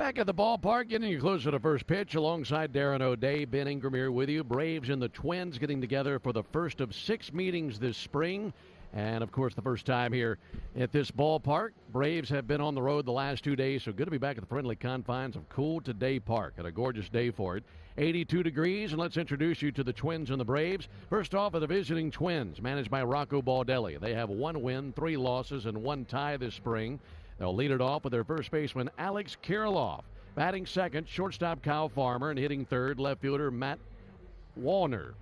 Back at the ballpark, getting you closer to first pitch alongside Darren O'Day. Ben Ingram here with you. Braves and the Twins getting together for the first of 6 meetings this spring. And, of course, the first time here at this ballpark. Braves have been on the road the last 2 days, so good to be back at the friendly confines of Cool Today Park. And a gorgeous day for it. 82 degrees, and let's introduce you to the Twins and the Braves. First off are the visiting Twins, managed by Rocco Baldelli. They have 1 win, 3 losses, and 1 tie this spring. They'll lead it off with their first baseman, Alex Kirilloff. Batting second, shortstop Kyle Farmer, and hitting third, left fielder Matt Wallner.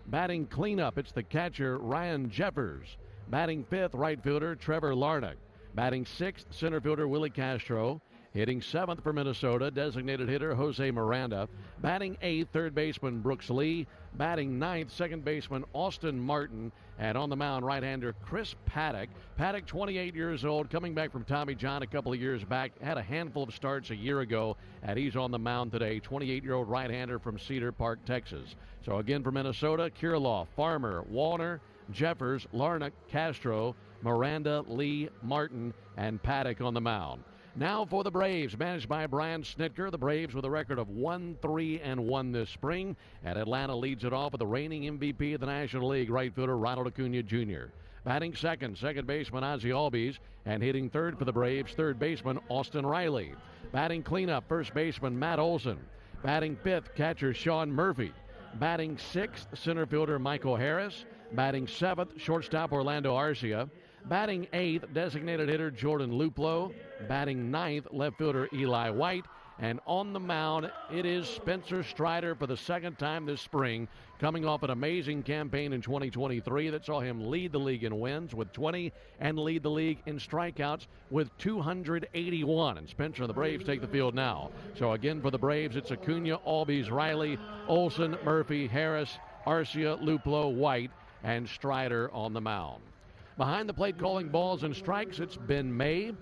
Batting cleanup, it's the catcher, Ryan Jeffers. Batting fifth, right fielder Trevor Larnach. Batting sixth, center fielder Willie Castro. Hitting seventh for Minnesota, designated hitter Jose Miranda. Batting eighth, third baseman Brooks Lee. Batting ninth, second baseman Austin Martin. And on the mound, right-hander Chris Paddock. Paddock, 28 years old, coming back from Tommy John a couple of years back. Had a handful of starts a year ago, and he's on the mound today. 28-year-old right-hander from Cedar Park, Texas. So again for Minnesota, Kirilloff, Farmer, Wallner, Jeffers, Larnach, Castro, Miranda, Lee, Martin, and Paddock on the mound. Now for the Braves, managed by Brian Snitker. The Braves with a record of 1-3-1 this spring. And Atlanta leads it off with the reigning MVP of the National League, right fielder Ronald Acuna Jr. Batting second, second baseman Ozzie Albies. And hitting third for the Braves, third baseman Austin Riley. Batting cleanup, first baseman Matt Olson. Batting fifth, catcher Sean Murphy. Batting sixth, center fielder Michael Harris. Batting seventh, shortstop Orlando Arcia. Batting eighth, designated hitter Jordan Luplow. Batting ninth, left fielder Eli White. And on the mound, it is Spencer Strider for the second time this spring, coming off an amazing campaign in 2023 that saw him lead the league in wins with 20 and lead the league in strikeouts with 281. And Spencer and the Braves take the field now. So again for the Braves, it's Acuna, Albies, Riley, Olson, Murphy, Harris, Arcia, Luplow, White, and Strider on the mound. Behind the plate calling balls and strikes, it's Ben May.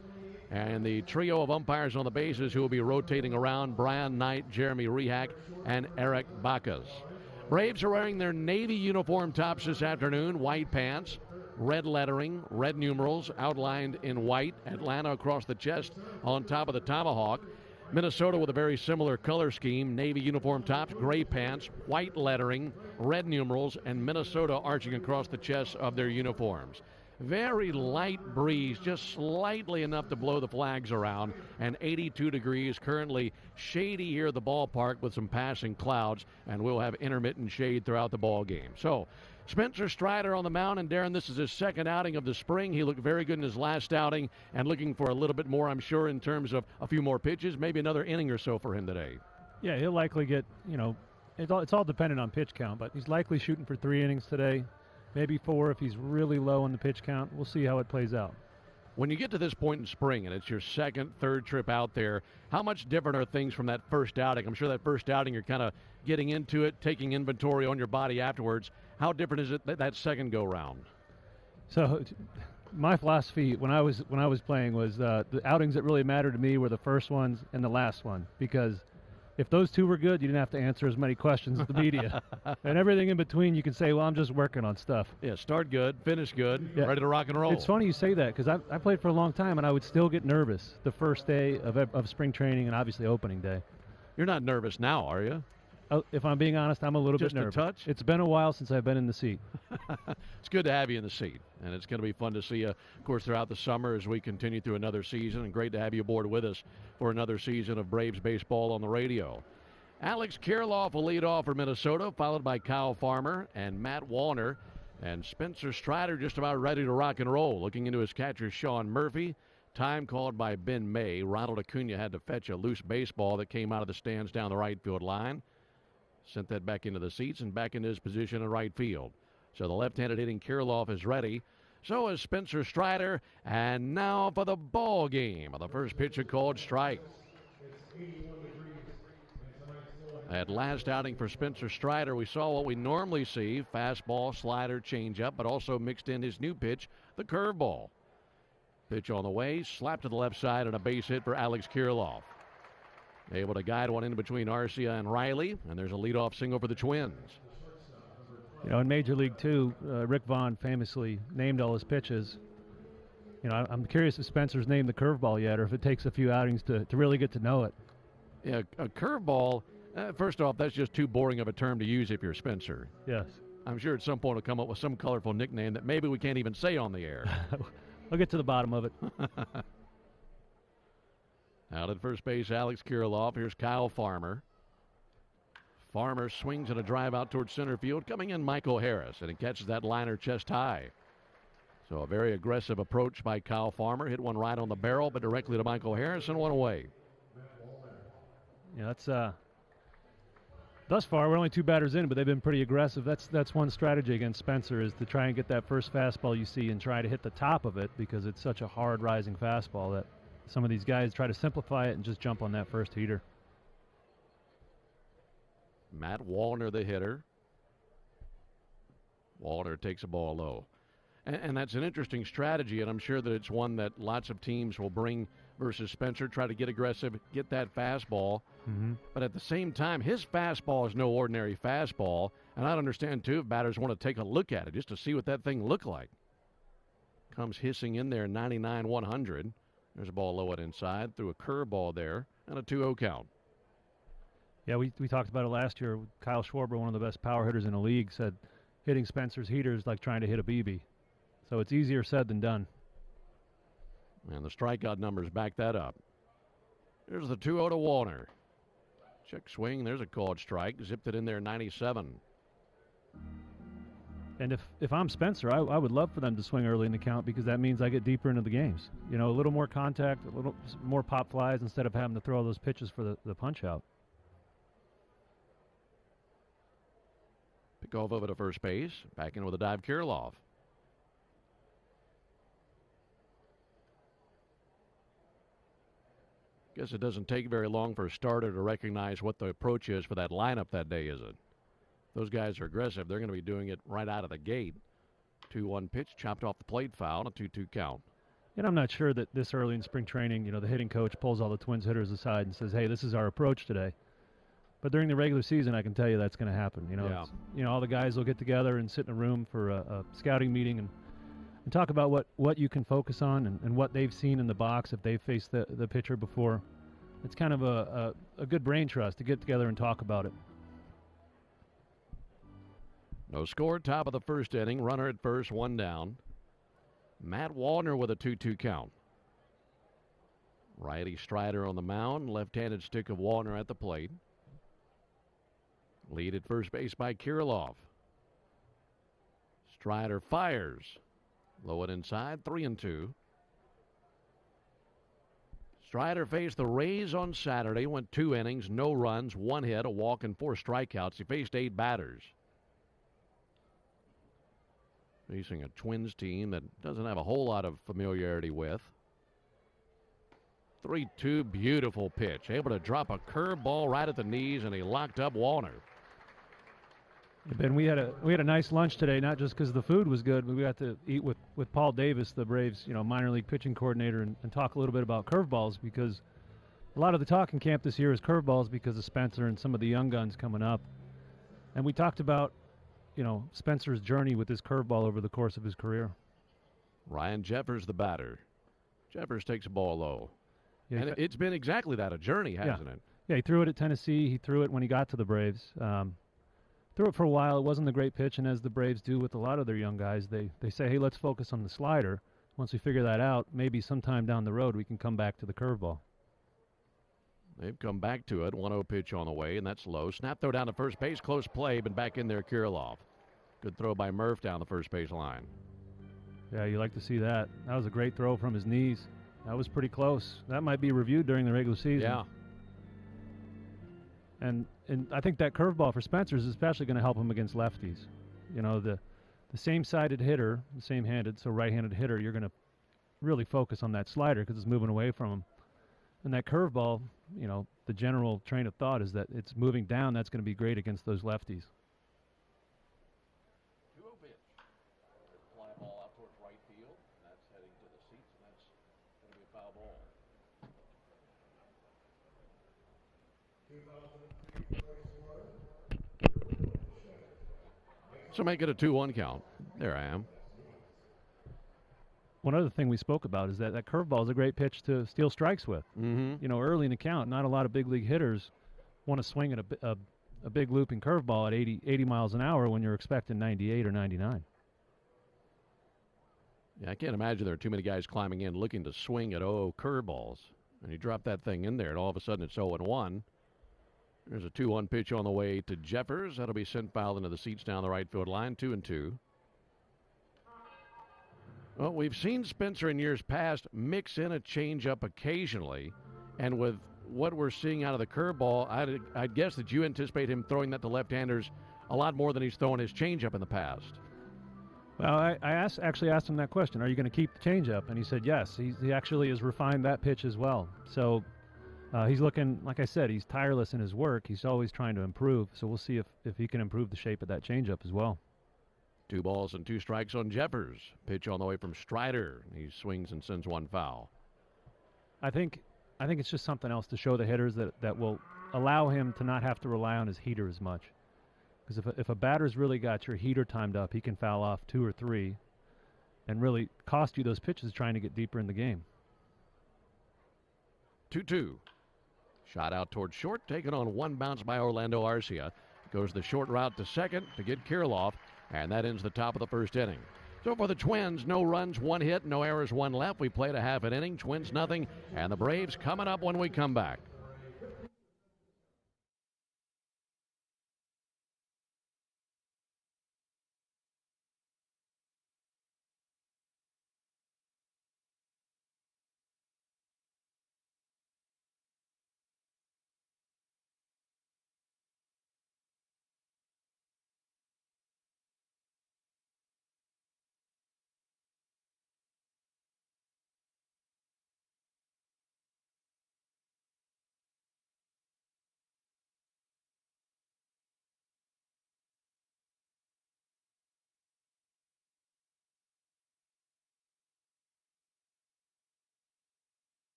And the trio of umpires on the bases who will be rotating around, Brian Knight, Jeremy Rehak, and Eric Bacchus. Braves are wearing their Navy uniform tops this afternoon, white pants, red lettering, red numerals outlined in white, Atlanta across the chest on top of the tomahawk. Minnesota with a very similar color scheme, Navy uniform tops, gray pants, white lettering, red numerals, and Minnesota arching across the chests of their uniforms. Very light breeze, just slightly enough to blow the flags around, and 82 degrees, currently shady here at the ballpark with some passing clouds, and we'll have intermittent shade throughout the ball game. So Spencer Strider on the mound, and Darren, this is his second outing of the spring. He looked very good in his last outing, and looking for a little bit more, I'm sure, in terms of a few more pitches, maybe another inning or so for him today. Yeah, he'll likely get, it's all dependent on pitch count, but he's likely shooting for 3 innings today. Maybe 4 if he's really low on the pitch count. We'll see how it plays out. When you get to this point in spring and it's your second, third trip out there, how much different are things from that first outing? I'm sure that first outing you're kind of getting into it, taking inventory on your body afterwards. How different is it that second go-round? So my philosophy when I was playing was the outings that really mattered to me were the first ones and the last one, because if those two were good, you didn't have to answer as many questions as the media. And everything in between, you can say, well, I'm just working on stuff. Yeah, start good, finish good, ready to rock and roll. It's funny you say that, because I played for a long time, and I would still get nervous the first day of spring training and obviously opening day. You're not nervous now, are you? If I'm being honest, I'm a little bit nervous. Just a touch? It's been a while since I've been in the seat. It's good to have you in the seat, and it's going to be fun to see you, of course, throughout the summer as we continue through another season, and great to have you aboard with us for another season of Braves baseball on the radio. Alex Kirilloff will lead off for Minnesota, followed by Kyle Farmer and Matt Wallner. And Spencer Strider just about ready to rock and roll. Looking into his catcher, Sean Murphy. Time called by Ben May. Ronald Acuna had to fetch a loose baseball that came out of the stands down the right field line. Sent that back into the seats and back into his position in right field. So the left-handed hitting Kirilloff is ready. So is Spencer Strider. And now for the ball game. The first pitch called strike. At last outing for Spencer Strider, we saw what we normally see, fastball, slider, changeup, but also mixed in his new pitch, the curveball. Pitch on the way, slap to the left side, and a base hit for Alex Kirilloff. Able to guide one in between Arcia and Riley, and there's a leadoff single for the Twins. In Major League Two, Rick Vaughn famously named all his pitches. I'm curious if Spencer's named the curveball yet, or if it takes a few outings to really get to know it. Yeah, a curveball, first off, that's just too boring of a term to use if you're Spencer. Yes. I'm sure at some point we'll come up with some colorful nickname that maybe we can't even say on the air. I'll get to the bottom of it. Out at first base, Alex Kirilloff. Here's Kyle Farmer. Farmer swings at a drive out towards center field. Coming in, Michael Harris, and he catches that liner chest high. So a very aggressive approach by Kyle Farmer. Hit one right on the barrel, but directly to Michael Harris and one away. Yeah, that's thus far we're only 2 batters in, but they've been pretty aggressive. That's one strategy against Spencer, is to try and get that first fastball you see and try to hit the top of it, because it's such a hard rising fastball that some of these guys try to simplify it and just jump on that first heater. Matt Wallner, the hitter. Wallner takes a ball low. And that's an interesting strategy, and I'm sure that it's one that lots of teams will bring versus Spencer, try to get aggressive, get that fastball. Mm-hmm. But at the same time, his fastball is no ordinary fastball, and I'd understand, too, if batters want to take a look at it just to see what that thing looked like. Comes hissing in there, 99-100. There's a ball low and inside, threw a curveball there, and a 2-0 count. Yeah, we talked about it last year. Kyle Schwarber, one of the best power hitters in the league, said hitting Spencer's heater is like trying to hit a BB. So it's easier said than done. And the strikeout numbers back that up. There's the 2-0 to Wallner. Check swing. There's a called strike. Zipped it in there, 97. And if I'm Spencer, I would love for them to swing early in the count, because that means I get deeper into the games. You know, a little more contact, a little more pop flies instead of having to throw those pitches for the punch out. Pick off over to first base. Back in with a dive, Kirilloff. Guess it doesn't take very long for a starter to recognize what the approach is for that lineup that day, is it? Those guys are aggressive. They're going to be doing it right out of the gate. 2-1 pitch, chopped off the plate, foul, a 2-2 count. And I'm not sure that this early in spring training, you know, the hitting coach pulls all the Twins hitters aside and says, hey, this is our approach today. But during the regular season, I can tell you that's going to happen. You know, yeah. You know, all the guys will get together and sit in a room for a scouting meeting and talk about what you can focus on and what they've seen in the box if they've faced the pitcher before. It's kind of a good brain trust to get together and talk about it. No score, top of the first inning. Runner at first, one down. Matt Wallner with a 2-2 count. Righty Strider on the mound. Left-handed stick of Wallner at the plate. Lead at first base by Kirilloff. Strider fires. Low and inside, 3-2. Strider faced the Rays on Saturday, went 2 innings, no runs, 1 hit, a walk, and 4 strikeouts. He faced 8 batters. Facing a Twins team that doesn't have a whole lot of familiarity with. 3-2, beautiful pitch. Able to drop a curveball right at the knees, and he locked up Wallner. Ben, we had a nice lunch today, not just because the food was good, but we got to eat with Paul Davis, the Braves, you know, minor league pitching coordinator, and talk a little bit about curveballs, because a lot of the talk in camp this year is curveballs because of Spencer and some of the young guns coming up. And we talked about, you know, Spencer's journey with his curveball over the course of his career. Ryan Jeffers, the batter. Jeffers takes a ball low. Yeah, and it's been exactly that, a journey, hasn't it? Yeah, he threw it at Tennessee. He threw it when he got to the Braves. Threw it for a while. It wasn't a great pitch, and as the Braves do with a lot of their young guys, they say, hey, let's focus on the slider. Once we figure that out, maybe sometime down the road we can come back to the curveball. They've come back to it. 1-0 pitch on the way, and that's low. Snap throw down to first base. Close play, but back in there, Kirilloff. Good throw by Murph down the first base line. Yeah, you like to see that. That was a great throw from his knees. That was pretty close. That might be reviewed during the regular season. Yeah. And I think that curveball for Spencer is especially going to help him against lefties. You know, the same-sided hitter, the same-handed, so right-handed hitter, you're going to really focus on that slider because it's moving away from him. And that curveball, you know, the general train of thought is that it's moving down. That's going to be great against those lefties. 2-0 pitch. Fly ball out towards right field. That's heading to the seats, and that's going to be a foul ball. So make it a 2-1 count. There I am. One other thing we spoke about is that curveball is a great pitch to steal strikes with. Mm-hmm. You know, early in the count, not a lot of big league hitters want to swing at a big looping curveball at 80 miles an hour when you're expecting 98 or 99. Yeah, I can't imagine there are too many guys climbing in looking to swing at curveballs. And you drop that thing in there, and all of a sudden it's 0-1. There's a 2-1 pitch on the way to Jeffers. That'll be sent foul into the seats down the right field line, 2-2. Well, we've seen Spencer in years past mix in a changeup occasionally, and with what we're seeing out of the curveball, I'd guess that you anticipate him throwing that to left-handers a lot more than he's thrown his changeup in the past. Well, I actually asked him that question. Are you going to keep the changeup? And he said yes. He actually has refined that pitch as well. So he's looking, like I said, he's tireless in his work. He's always trying to improve. So we'll see if he can improve the shape of that changeup as well. 2 balls and 2 strikes on Jeffers. Pitch on the way from Strider. He swings and sends 1 foul. I think it's just something else to show the hitters that will allow him to not have to rely on his heater as much. Because if a batter's really got your heater timed up, he can foul off 2 or 3 and really cost you those pitches trying to get deeper in the game. 2-2. Shot out towards short, taken on 1 bounce by Orlando Arcia. Goes the short route to second to get Kirilloff, and that ends the top of the first inning. So for the Twins, no runs, 1 hit, no errors, 1 left. We played a half an inning, Twins nothing, and the Braves coming up when we come back.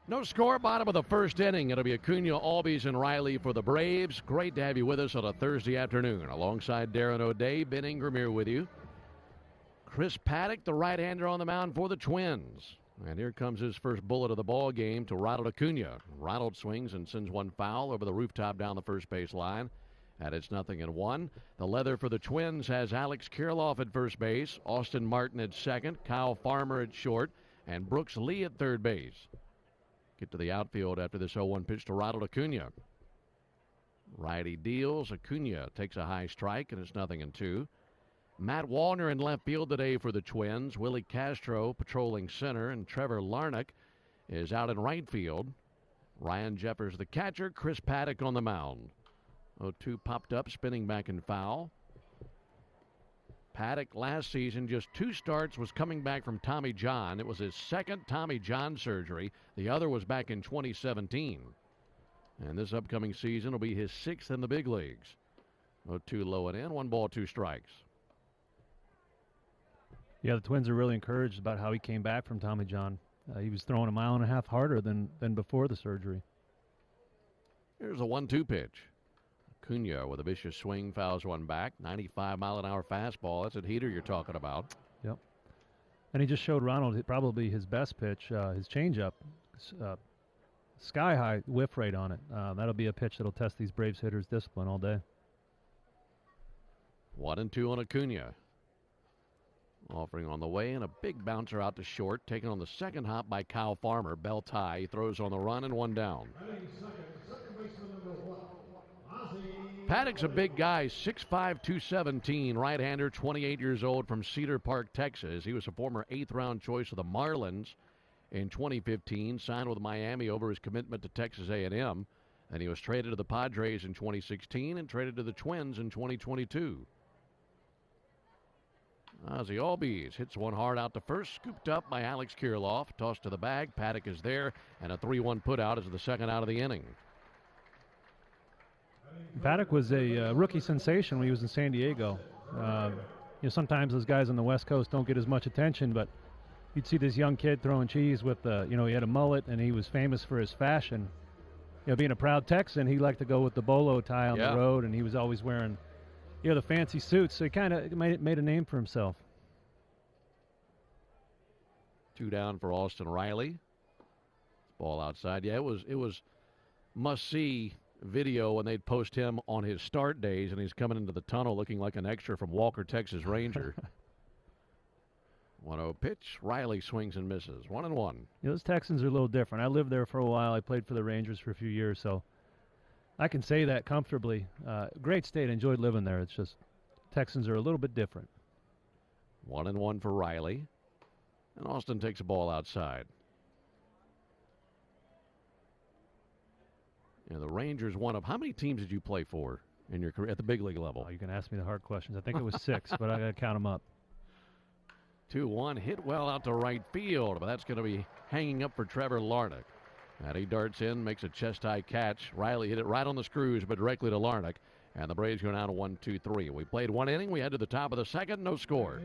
No score, bottom of the first inning. It'll be Acuna, Albies, and Riley for the Braves. Great to have you with us on a Thursday afternoon. Alongside Darren O'Day, Ben Ingram here with you. Chris Paddock, the right-hander on the mound for the Twins. And here comes his first bullet of the ball game to Ronald Acuna. Ronald swings and sends 1 foul over the rooftop down the first base line. And it's 0-1. The leather for the Twins has Alex Kirilloff at first base, Austin Martin at second, Kyle Farmer at short, and Brooks Lee at third base. Get to the outfield after this 0-1 pitch to Ronald Acuna. Righty deals. Acuna takes a high strike, and it's 0-2. Matt Wallner in left field today for the Twins. Willie Castro patrolling center, and Trevor Larnach is out in right field. Ryan Jeffers the catcher. Chris Paddock on the mound. 0-2 popped up, spinning back and foul. Paddock last season, just 2 starts, was coming back from Tommy John. It was his second Tommy John surgery. The other was back in 2017. And this upcoming season will be his 6th in the big leagues. 0-2 low and in, 1 ball, 2 strikes. Yeah, the Twins are really encouraged about how he came back from Tommy John. He was throwing 1.5 miles harder than before the surgery. Here's a 1-2 pitch. Acuna with a vicious swing, fouls one back. 95-mile-an-hour fastball. That's a heater you're talking about. Yep. And he just showed Ronald probably his best pitch, his changeup. Sky-high whiff rate on it. That'll be a pitch that'll test these Braves hitters' discipline all day. 1-2 on Acuna. Offering on the way, and a big bouncer out to short. Taken on the second hop by Kyle Farmer. Bell tie. He throws on the run and one down. Paddock's a big guy, 6'5", 217, right-hander, 28 years old from Cedar Park, Texas. He was a former 8th-round choice of the Marlins in 2015, signed with Miami over his commitment to Texas A&M. And he was traded to the Padres in 2016 and traded to the Twins in 2022. Ozzie Albies hits one hard out to first, scooped up by Alex Kirilloff, tossed to the bag. Paddock is there, and a 3-1 putout is the second out of the inning. Paddock was a rookie sensation when he was in San Diego. Sometimes those guys on the West Coast don't get as much attention, but you'd see this young kid throwing cheese with, he had a mullet, and he was famous for his fashion. Being a proud Texan, he liked to go with the bolo tie on the road, and he was always wearing the fancy suits, so he kind of made a name for himself. 2 down for Austin Riley. Ball outside. Yeah, it was must-see video when they'd post him on his start days, and he's coming into the tunnel looking like an extra from Walker, Texas Ranger. 1-0 pitch. Riley swings and misses. 1-1. Those Texans are a little different. I lived there for a while. I played for the Rangers for a few years, so I can say that comfortably. Great state. Enjoyed living there. It's just Texans are a little bit different. 1-1 for Riley. And Austin takes a ball outside. The Rangers, one of how many teams did you play for in your career at the big league level? Oh, you can ask me the hard questions. I think it was 6, but I got to count them up. 2-1 hit well out to right field, but that's going to be hanging up for Trevor Larnach. And he darts in, makes a chest-high catch. Riley hit it right on the screws, but directly to Larnach. And the Braves go down to 1-2-3. We played 1 inning. We head to the top of the second. No score.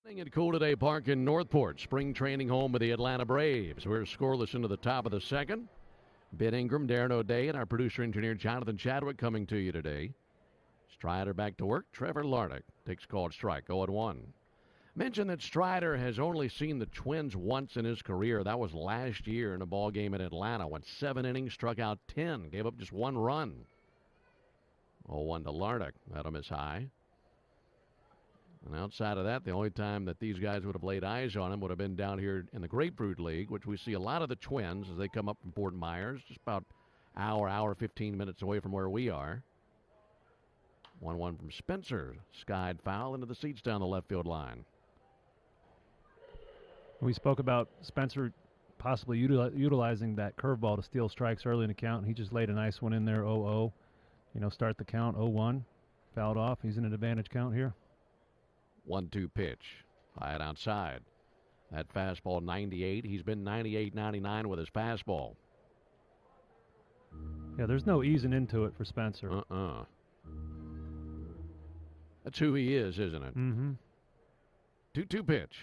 At Cool Today Park in Northport, spring training home of the Atlanta Braves. We're scoreless into the top of the second. Ben Ingram, Darren O'Day, and our producer-engineer Jonathan Chadwick coming to you today. Strider back to work. Trevor Larnach takes called strike, 0-1. Mention that Strider has only seen the Twins once in his career. That was last year in a ball game in Atlanta. Went 7 innings, struck out 10, gave up just 1 run. 0-1 to Larnach. That'll miss high. And outside of that, the only time that these guys would have laid eyes on him would have been down here in the Grapefruit League, which we see a lot of the Twins as they come up from Fort Myers, just about hour 15 minutes away from where we are. 1-1 from Spencer. Skied foul into the seats down the left field line. We spoke about Spencer possibly utilizing that curveball to steal strikes early in the count. And he just laid a nice one in there, 0-0. Start the count, 0-1. Fouled off. He's in an advantage count here. 1-2 pitch. High and outside. That fastball 98. He's been 98, 99 with his fastball. Yeah, there's no easing into it for Spencer. That's who he is, isn't it? Mm-hmm. 2-2 pitch.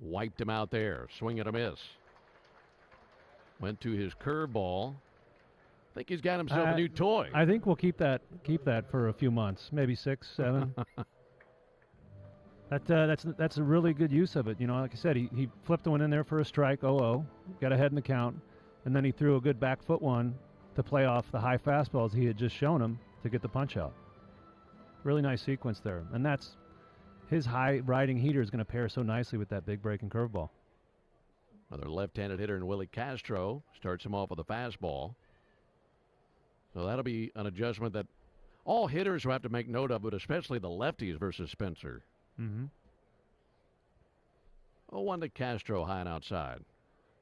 Wiped him out there. Swing and a miss. Went to his curveball. I think he's got himself a new toy. I think we'll keep that for a few months, maybe 6, 7. That's a really good use of it. Like I said, he flipped one in there for a strike, 0-0, got ahead in the count, and then he threw a good back foot one to play off the high fastballs he had just shown him to get the punch out. Really nice sequence there, and that's his high riding heater is going to pair so nicely with that big breaking curveball. Another left-handed hitter in Willie Castro starts him off with a fastball. So that'll be an adjustment that all hitters will have to make note of, but especially the lefties versus Spencer. Mm-hmm. 0-1 to Castro, high and outside.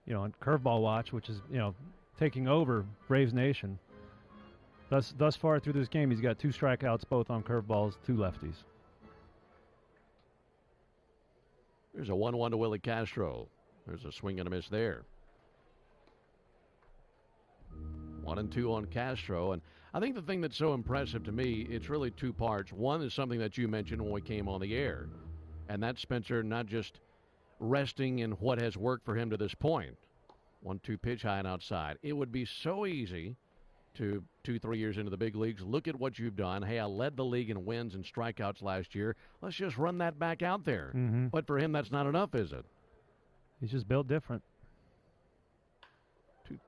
And curveball watch, which is, taking over Braves Nation. Thus far through this game, he's got 2 strikeouts, both on curveballs, 2 lefties. There's a 1-1 to Willie Castro. There's a swing and a miss there. 1-2 on Castro. And I think the thing that's so impressive to me, it's really 2 parts. One is something that you mentioned when we came on the air, and that's Spencer not just resting in what has worked for him to this point. 1-2 pitch, high and outside. It would be so easy to 2-3 years into the big leagues, look at what you've done. Hey, I led the league in wins and strikeouts last year. Let's just run that back out there. Mm-hmm. But for him, that's not enough, is it? He's just built different.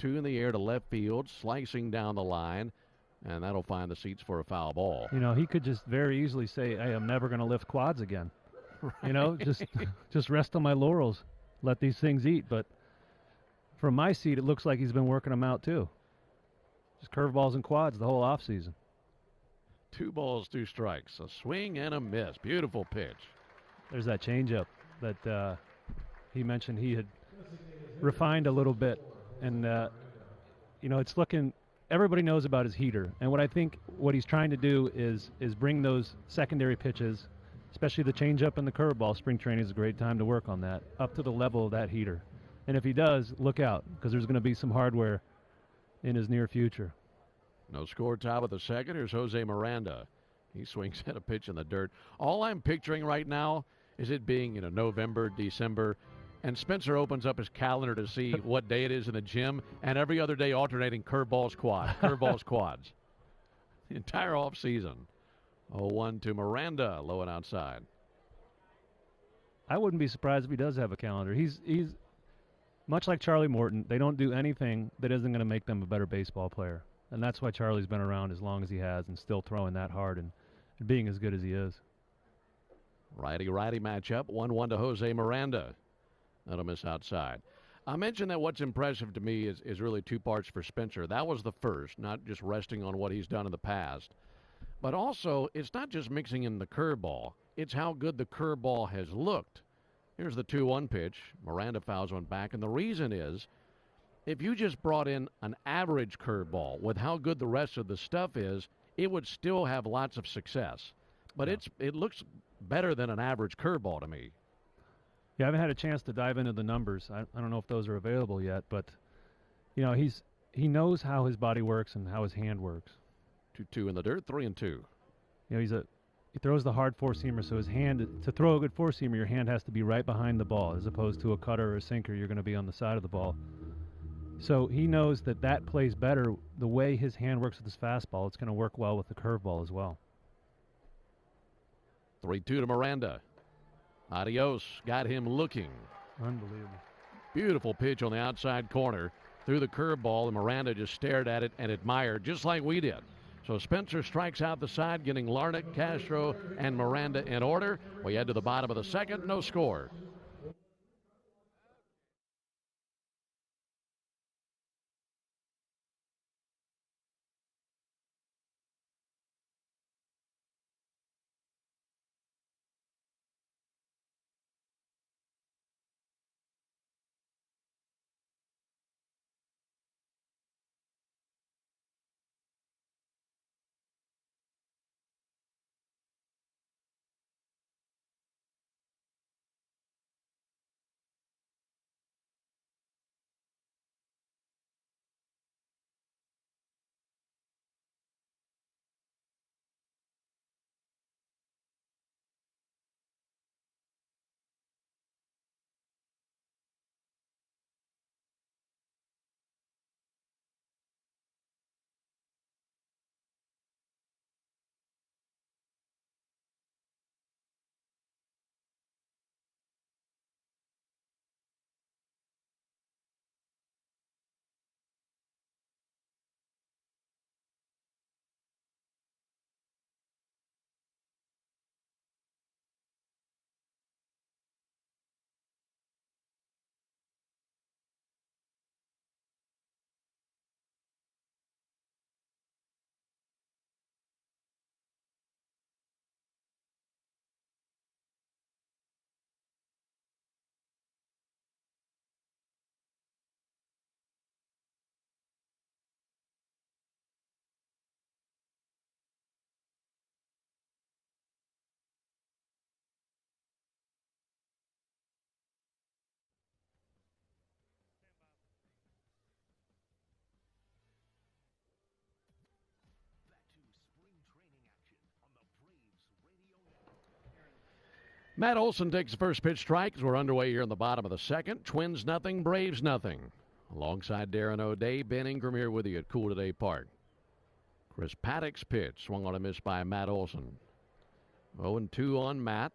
2-2 in the air to left field, slicing down the line, and that'll find the seats for a foul ball. He could just very easily say, hey, I'm never going to lift quads again. Right. Just rest on my laurels, let these things eat. But from my seat, it looks like he's been working them out too. Just curveballs and quads the whole offseason. 2 balls, 2 strikes, a swing and a miss. Beautiful pitch. There's that changeup that he mentioned he had refined a little bit. And, it's looking – everybody knows about his heater. And what he's trying to do is bring those secondary pitches, especially the changeup and the curveball. Spring training is a great time to work on that, up to the level of that heater. And if he does, look out, because there's going to be some hardware in his near future. No score, top of the second. Here's Jose Miranda. He swings at a pitch in the dirt. All I'm picturing right now is it being, November, December, and Spencer opens up his calendar to see what day it is in the gym, and every other day alternating curveballs, quads. The entire offseason. 0-1 to Miranda, low and outside. I wouldn't be surprised if he does have a calendar. He's much like Charlie Morton. They don't do anything that isn't going to make them a better baseball player. And that's why Charlie's been around as long as he has and still throwing that hard and being as good as he is. Righty-righty matchup, 1-1 to Jose Miranda. That'll miss outside. I mentioned that what's impressive to me is really 2 parts for Spencer. That was the first, not just resting on what he's done in the past. But also, it's not just mixing in the curveball. It's how good the curveball has looked. Here's the 2-1 pitch. Miranda fouls one back, and the reason is if you just brought in an average curveball with how good the rest of the stuff is, it would still have lots of success. But it looks better than an average curveball to me. Yeah, I haven't had a chance to dive into the numbers. I don't know if those are available yet, but he knows how his body works and how his hand works. 2-2 in the dirt, 3-2. He throws the hard four-seamer, so his hand, to throw a good four-seamer, your hand has to be right behind the ball, as opposed to a cutter or a sinker, you're going to be on the side of the ball. So he knows that plays better. The way his hand works with his fastball, it's going to work well with the curveball as well. 3-2 to Miranda. Adios got him looking. Unbelievable. Beautiful pitch on the outside corner. Threw the curveball, and Miranda just stared at it and admired, just like we did. So Spencer strikes out the side, getting Larnach, Castro, and Miranda in order. We head to the bottom of the second, no score. Matt Olson takes the first pitch strike as we're underway here in the bottom of the second. Twins nothing, Braves nothing. Alongside Darren O'Day, Ben Ingram here with you at Cool Today Park. Chris Paddock's pitch swung on a miss by Matt Olson. 0-2 on Matt.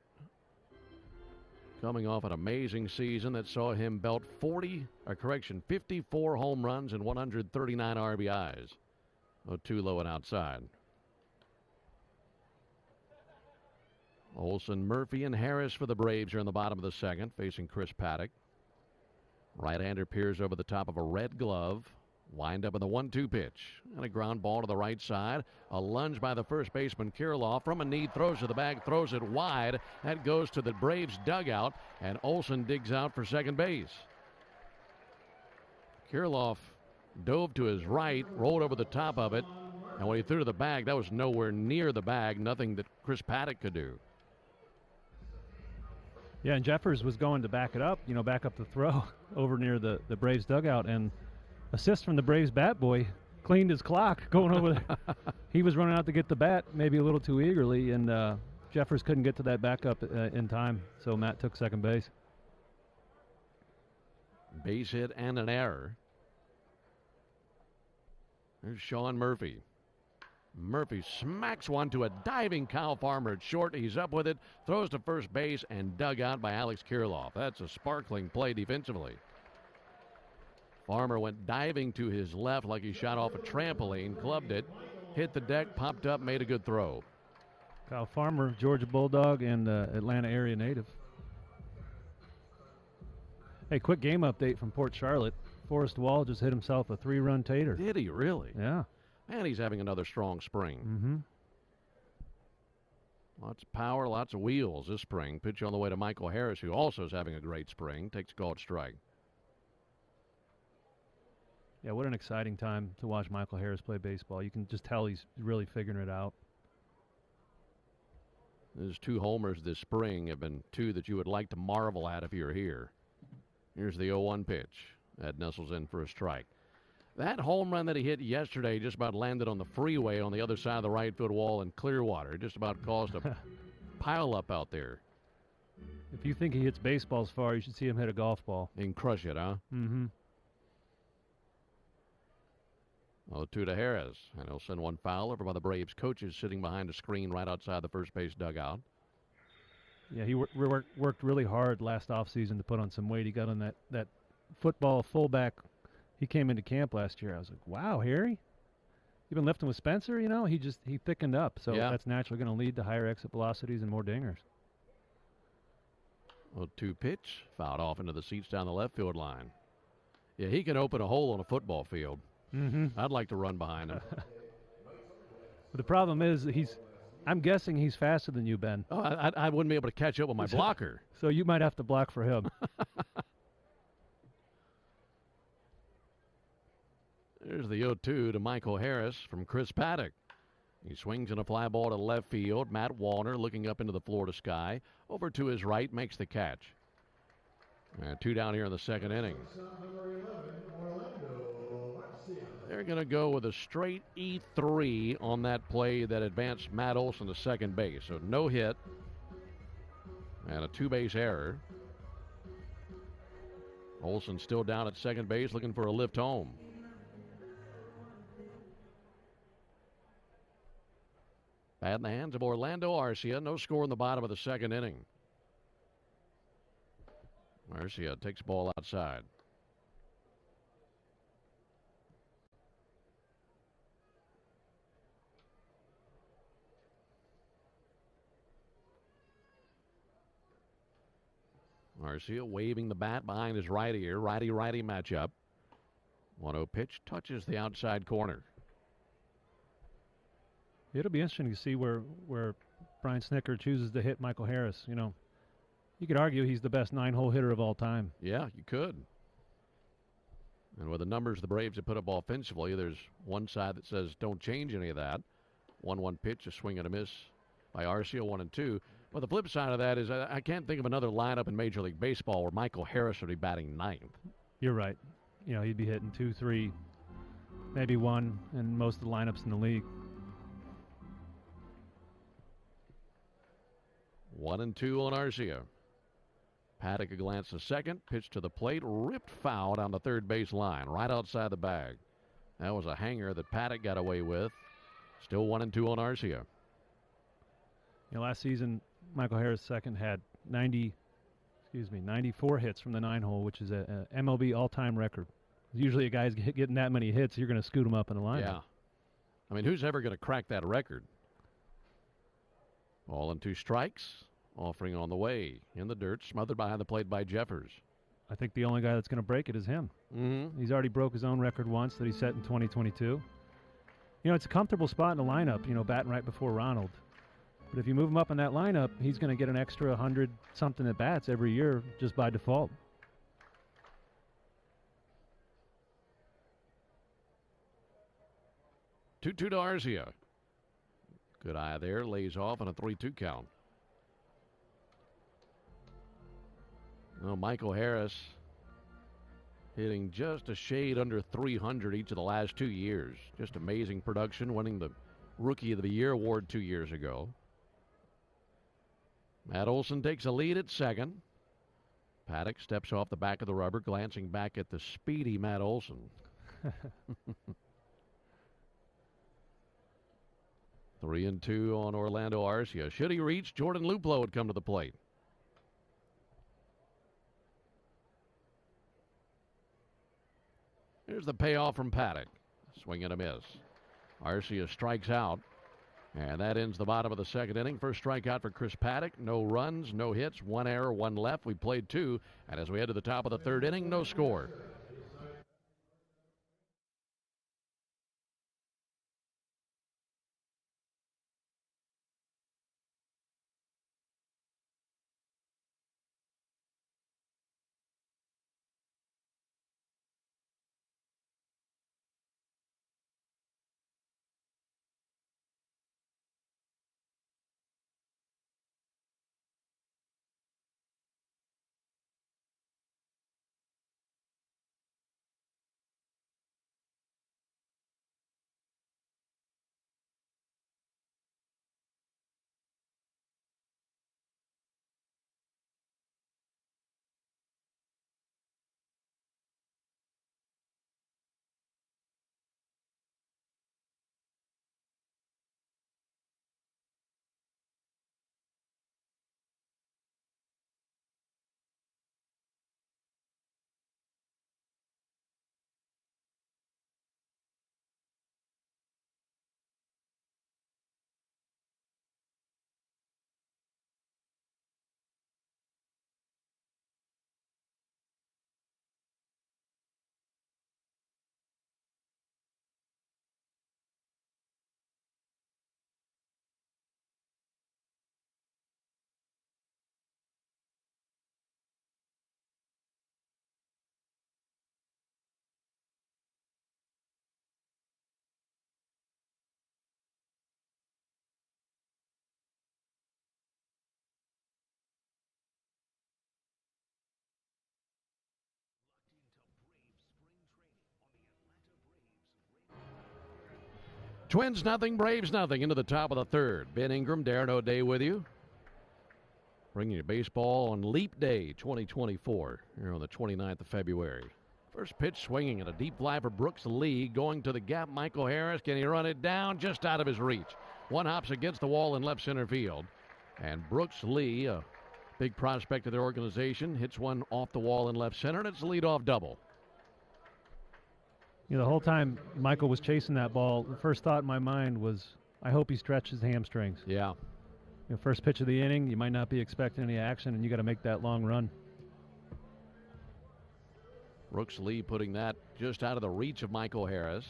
Coming off an amazing season that saw him belt 54 home runs and 139 RBIs. 0-2 low and outside. Olson, Murphy, and Harris for the Braves are in the bottom of the second, facing Chris Paddock. Right-hander peers over the top of a red glove. Wind up in the 1-2 pitch. And a ground ball to the right side. A lunge by the first baseman, Kirilloff. From a knee, throws to the bag, throws it wide. That goes to the Braves dugout, and Olson digs out for second base. Kirilloff dove to his right, rolled over the top of it, and when he threw to the bag, that was nowhere near the bag. Nothing that Chris Paddock could do. Yeah, and Jeffers was going to back it up, back up the throw over near the Braves dugout, and assist from the Braves bat boy cleaned his clock going over there. He was running out to get the bat maybe a little too eagerly, and Jeffers couldn't get to that backup in time, so Matt took second base. Base hit and an error. There's Sean Murphy. Murphy smacks one to a diving Kyle Farmer at short. He's up with it, throws to first base, and dug out by Alex Kirilloff. That's a sparkling play defensively. Farmer went diving to his left like he shot off a trampoline, clubbed it, hit the deck, popped up, made a good throw. Kyle Farmer, Georgia Bulldog, and Atlanta area native. Hey, quick game update from Port Charlotte. Forrest Wall just hit himself a 3-run tater. Did he really? Yeah. And he's having another strong spring. Mm-hmm. Lots of power, lots of wheels this spring. Pitch on the way to Michael Harris, who also is having a great spring. Takes a called strike. Yeah, what an exciting time to watch Michael Harris play baseball. You can just tell he's really figuring it out. His 2 homers this spring have been 2 that you would like to marvel at if you were here. Here's the 0-1 pitch. That nestles in for a strike. That home run that he hit yesterday just about landed on the freeway on the other side of the right field wall in Clearwater. Just about caused a pile up out there. If you think he hits baseballs far, you should see him hit a golf ball. He can crush it, huh? Mm-hmm. 0-2 to Harris, and he'll send one foul over by the Braves coaches sitting behind a screen right outside the first base dugout. Yeah, he worked really hard last offseason to put on some weight. He got on that football fullback. He came into camp last year. I was like, wow, Harry, you've been lifting with Spencer, he thickened up. So yeah, that's naturally going to lead to higher exit velocities and more dingers. 0-2 pitch, fouled off into the seats down the left field line. Yeah, he can open a hole on a football field. Mm-hmm. I'd like to run behind him. But the problem is I'm guessing he's faster than you, Ben. Oh, I wouldn't be able to catch up with my blocker. So you might have to block for him. There's the 0-2 to Michael Harris from Chris Paddock. He swings in a fly ball to left field. Matt Wallner looking up into the Florida sky. Over to his right, makes the catch. And 2 down here in the second inning. They're going to go with a straight E3 on that play that advanced Matt Olson to second base. So no hit and a 2-base error. Olson still down at second base looking for a lift home. Bat in the hands of Orlando Arcia. No score in the bottom of the second inning. Arcia takes ball outside. Arcia waving the bat behind his right ear. Righty-righty matchup. 1-0 pitch touches the outside corner. It'll be interesting to see where Brian Snitker chooses to hit Michael Harris. You could argue he's the best 9-hole hitter of all time. Yeah, you could. And with the numbers the Braves have put up offensively, there's one side that says don't change any of that. 1-1 pitch, a swing and a miss by Arcia, 1-2. But the flip side of that is I can't think of another lineup in Major League Baseball where Michael Harris would be batting 9th. You're right. He'd be hitting 2, 3, maybe 1 in most of the lineups in the league. 1-2 on Arcia. Paddock a glance to second. Pitch to the plate. Ripped foul down the third base line. Right outside the bag. That was a hanger that Paddock got away with. Still 1-2 on Arcia. Last season, Michael Harris second had 94 hits from the 9-hole, which is a MLB all-time record. Usually a guy's getting that many hits, you're going to scoot him up in the lineup. Yeah. I mean, who's ever going to crack that record? Ball and 2 strikes. Offering on the way. In the dirt. Smothered behind the plate by Jeffers. I think the only guy that's going to break it is him. Mm-hmm. He's already broke his own record once that he set in 2022. It's a comfortable spot in the lineup, batting right before Ronald. But if you move him up in that lineup, he's going to get an extra 100-something at bats every year just by default. 2-2 to Arcia. Good eye there. Lays off on a 3-2 count. Well, Michael Harris hitting just a shade under 300 each of the last 2 years. Just amazing production, winning the Rookie of the Year award 2 years ago. Matt Olson takes a lead at second. Paddock steps off the back of the rubber, glancing back at the speedy Matt Olson. 3-2 on Orlando Arcia. Should he reach, Jordan Luplow would come to the plate. Here's the payoff from Paddock. Swing and a miss. Arcia strikes out. And that ends the bottom of the second inning. First strikeout for Chris Paddock. No runs, no hits, 1 error, 1 left. We played 2. And as we head to the top of the third inning, no score. Twins nothing, Braves nothing into the top of the third. Ben Ingram, Darren O'Day with you. Bringing you baseball on Leap Day 2024 here on the 29th of February. First pitch swinging at a deep fly for Brooks Lee. Going to the gap, Michael Harris. Can he run it down? Just out of his reach. One hops against the wall in left center field. And Brooks Lee, a big prospect of their organization, hits one off the wall in left center, and it's a leadoff double. The whole time Michael was chasing that ball, the first thought in my mind was, I hope he stretches hamstrings. Yeah. First pitch of the inning, you might not be expecting any action, and you got to make that long run. Brooks Lee putting that just out of the reach of Michael Harris.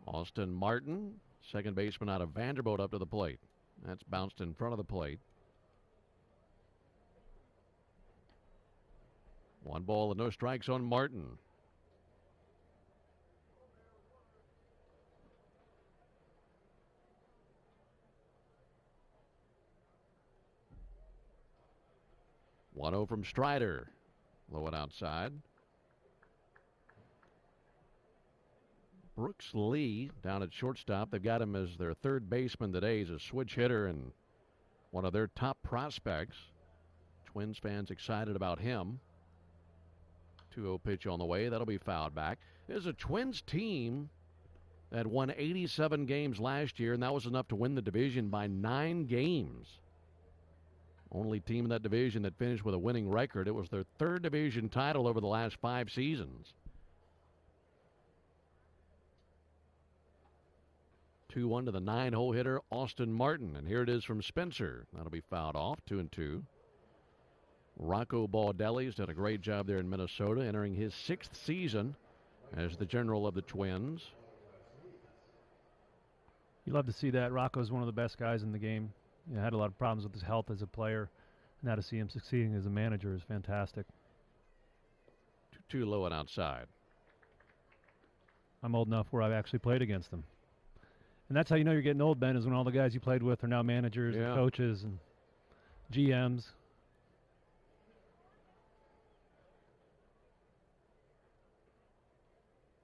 Austin Martin, second baseman out of Vanderbilt, up to the plate. That's bounced in front of the plate. 1 ball and no strikes on Martin. One 0 from Strider. Low and outside. Brooks Lee down at shortstop. They've got him as their third baseman today. He's a switch hitter and one of their top prospects. Twins fans excited about him. 2-0 pitch on the way. That'll be fouled back. There's a Twins team that won 87 games last year, and that was enough to win the division by 9 games. Only team in that division that finished with a winning record. It was their third division title over the last 5 seasons. 2-1 to the 9-hole hitter, Austin Martin. And here it is from Spencer. That'll be fouled off, 2-2. Rocco Baldelli's done a great job there in Minnesota, entering his 6th season as the general of the Twins. You love to see that. Rocco's one of the best guys in the game. Had a lot of problems with his health as a player. Now to see him succeeding as a manager is fantastic. 2 low and outside. I'm old enough where I've actually played against him. And that's how you know you're getting old, Ben, is when all the guys you played with are now managers and coaches and GMs.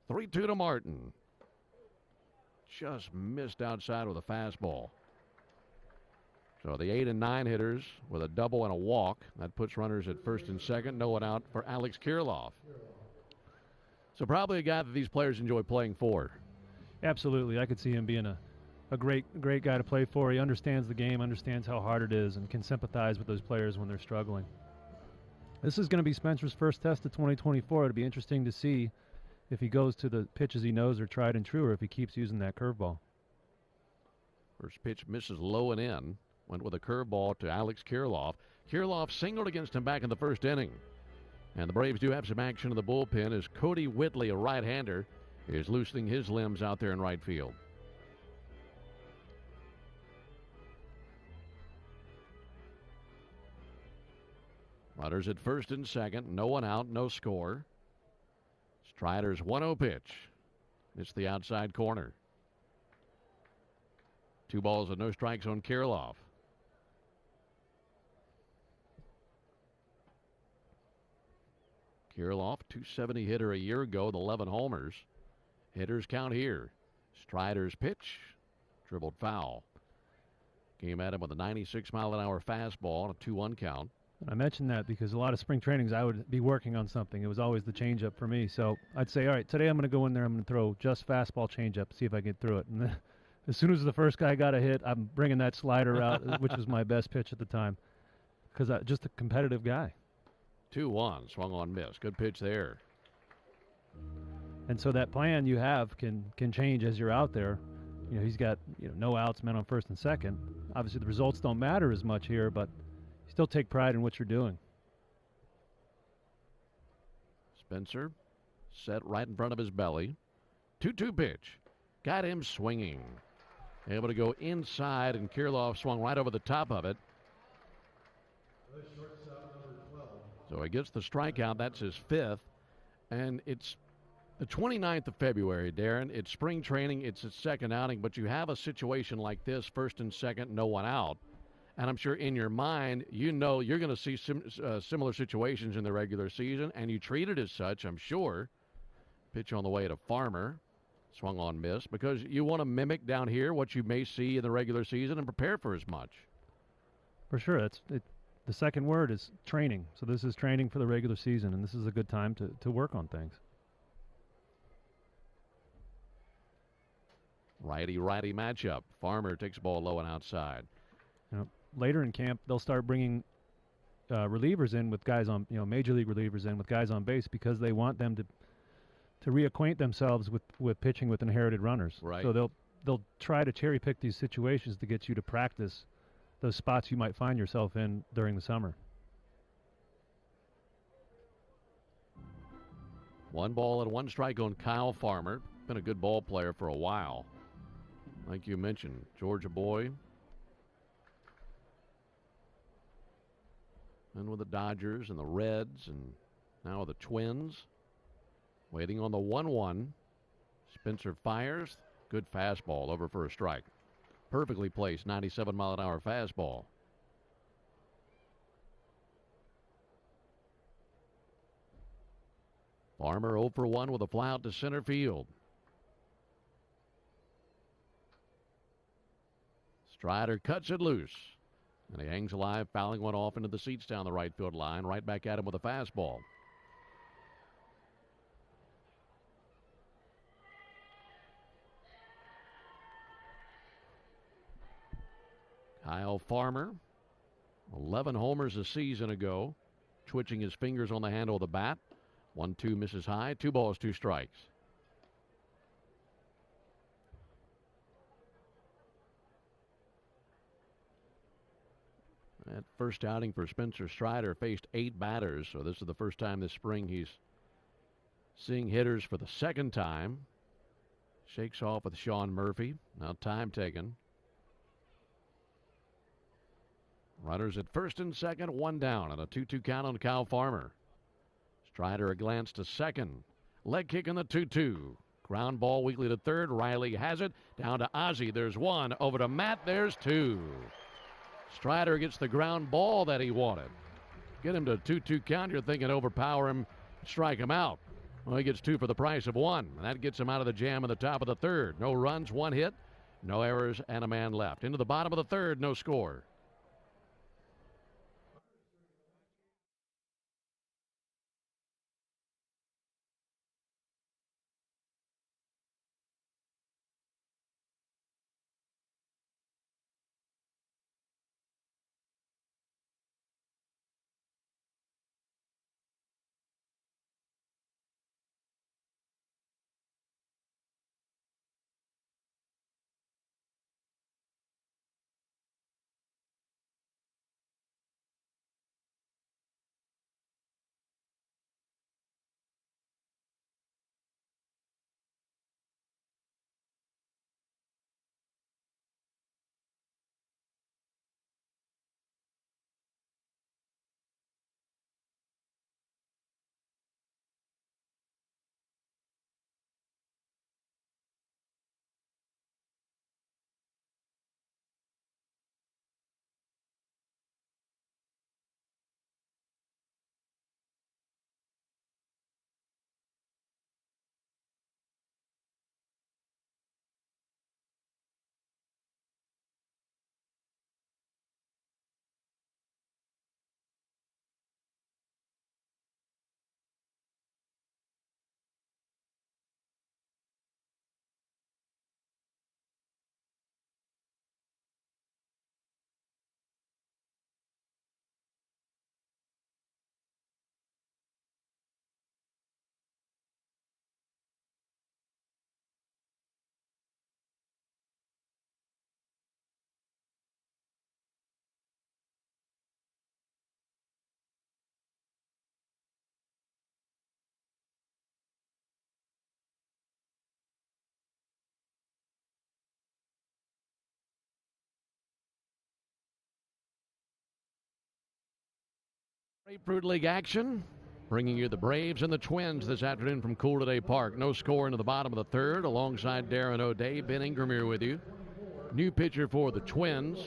Three-two to Martin. Just missed outside with a fastball. So the 8 and 9 hitters with a double and a walk. That puts runners at first and second. No one out for Alex Kirilloff. So probably a guy that these players enjoy playing for. Absolutely. I could see him being a great guy to play for. He understands the game, understands how hard it is, and can sympathize with those players when they're struggling. This is going to be Spencer's first test of 2024. It'll be interesting to see if he goes to the pitches he knows are tried and true, or if he keeps using that curveball. First pitch misses low and in. Went with a curveball to Alex Kirilloff. Kirilloff singled against him back in the first inning. And the Braves do have some action in the bullpen as Cody Whitley, a right-hander, is loosening his limbs out there in right field. Runners at first and second. No one out, no score. Strider's 1-0 pitch. It's the outside corner. 2 balls and no strikes on Kirilloff. Kirilloff, .270 hitter a year ago with 11 homers. Hitters count here. Strider's pitch, dribbled foul. Came at him with a 96-mile-an-hour fastball and a 2-1 count. I mentioned that because a lot of spring trainings I would be working on something. It was always the changeup for me. So I'd say, all right, today I'm going to go in there, I'm going to throw just fastball changeup, see if I get through it. And then, as soon as the first guy got a hit, I'm bringing that slider out, which was my best pitch at the time, because I'm just a competitive guy. 2-1, swung on miss. Good pitch there. And so that plan you have can change as you're out there. You know, he's got no outs, men on first and second. Obviously, the results don't matter as much here, but you still take pride in what you're doing. Spencer set right in front of his belly. 2-2 pitch. Got him swinging. Able to go inside, and Kirilloff swung right over the top of it. So he gets the strikeout. That's his 5th. And it's the 29th of February, Darren. It's spring training. It's its second outing. But you have a situation like this, first and second, no one out. And I'm sure in your mind, you know you're going to see similar situations in the regular season, and you treat it as such, I'm sure. Pitch on the way to Farmer. Swung on miss, because you want to mimic down here what you may see in the regular season and prepare for as much. For sure. The second word is training. So this is training for the regular season, and this is a good time to work on things. Righty-righty matchup. Farmer takes the ball low and outside. Later in camp, they'll start bringing relievers in with guys on, major league relievers in with guys on base, because they want them to reacquaint themselves with pitching with inherited runners. Right. So they'll try to cherry pick these situations to get you to practice those spots you might find yourself in during the summer. 1 ball and 1 strike on Kyle Farmer. Been a good ball player for a while. Like you mentioned, Georgia boy. And with the Dodgers and the Reds, and now the Twins. Waiting on the 1-1. Spencer fires. Good fastball over for a strike. Perfectly placed 97-mile-an-hour fastball. Farmer 0 for 1 with a fly out to center field. Strider cuts it loose. And he hangs alive, fouling one off into the seats down the right field line. Right back at him with a fastball. Kyle Farmer, 11 homers a season ago, twitching his fingers on the handle of the bat. 1-2 misses high, 2 balls, 2 strikes. That first outing for Spencer Strider faced 8 batters, so this is the first time this spring he's seeing hitters for the second time. Shakes off with Sean Murphy. Now time taken. Runners at first and second, 1 down, and a 2-2 count on Kyle Farmer. Strider a glance to second. Leg kick in the 2-2. Ground ball weakly to third. Riley has it. Down to Ozzie. There's 1. Over to Matt. There's 2. Strider gets the ground ball that he wanted. Get him to 2-2 count. You're thinking overpower him, strike him out. Well, he gets 2 for the price of 1. And that gets him out of the jam in the top of the third. No runs, 1 hit, no errors, and a man left. Into the bottom of the third, no score. Grapefruit League action, bringing you the Braves and the Twins this afternoon from Cool Today Park. No score into the bottom of the third. Alongside Darren O'Day, Ben Ingram here with you. New pitcher for the Twins,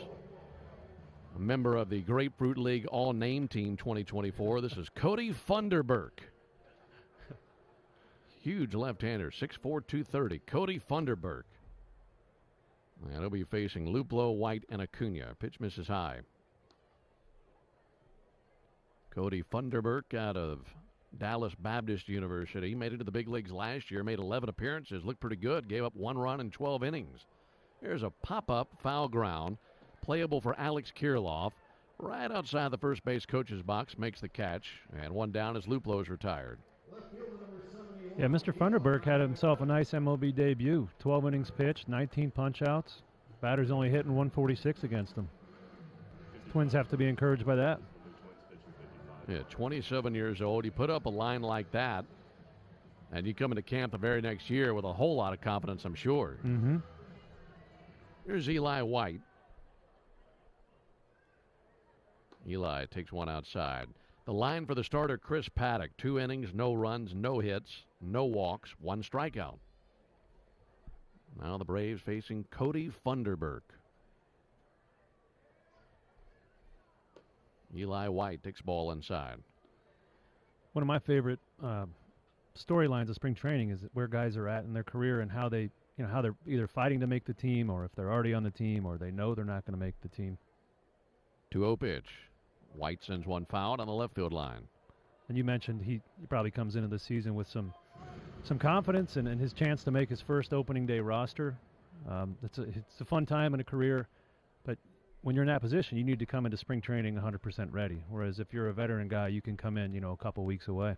a member of the Grapefruit League All-Name Team 2024. This is Cody Funderburk. Huge left-hander, 6'4", 230. Cody Funderburk. And he'll be facing Luplow, White, and Acuna. Pitch misses high. Cody Funderburk out of Dallas Baptist University. Made it to the big leagues last year. Made 11 appearances. Looked pretty good. Gave up 1 run in 12 innings. Here's a pop-up foul ground. Playable for Alex Kirilloff. Right outside the first base coach's box. Makes the catch. And 1 down as Luplow's retired. Yeah, Mr. Funderburk had himself a nice MLB debut. 12 innings pitched, 19 punch-outs. Batter's only hitting 146 against him. Twins have to be encouraged by that. Yeah, 27 years old. He put up a line like that, and you come into camp the very next year with a whole lot of confidence, I'm sure. Mm-hmm. Here's Eli White. Eli takes 1 outside. The line for the starter, Chris Paddock. 2 innings, no runs, no hits, no walks, 1 strikeout. Now the Braves facing Cody Funderburk. Eli White takes ball inside. One of my favorite storylines of spring training is where guys are at in their career and how they how they're either fighting to make the team, or if they're already on the team, or they know they're not going to make the team. 2-0 pitch. White sends one foul on the left field line. And you mentioned he probably comes into the season with some confidence and his chance to make his first opening day roster. It's a fun time in a career, but when you're in that position, you need to come into spring training 100% ready. Whereas if you're a veteran guy, you can come in, a couple weeks away.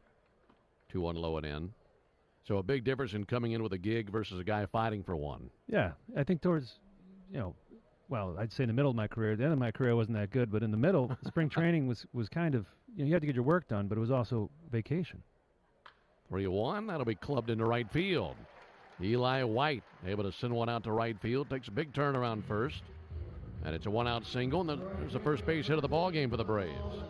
2-1 low and in. So a big difference in coming in with a gig versus a guy fighting for one. Yeah, I think towards, well, I'd say in the middle of my career. At the end of my career, I wasn't that good, but in the middle, spring training was kind of, you had to get your work done, but it was also vacation. 3-1, that'll be clubbed into right field. Eli White able to send one out to right field, takes a big turn around first, and it's a one-out single, and there's the first base hit of the ball game for the Braves.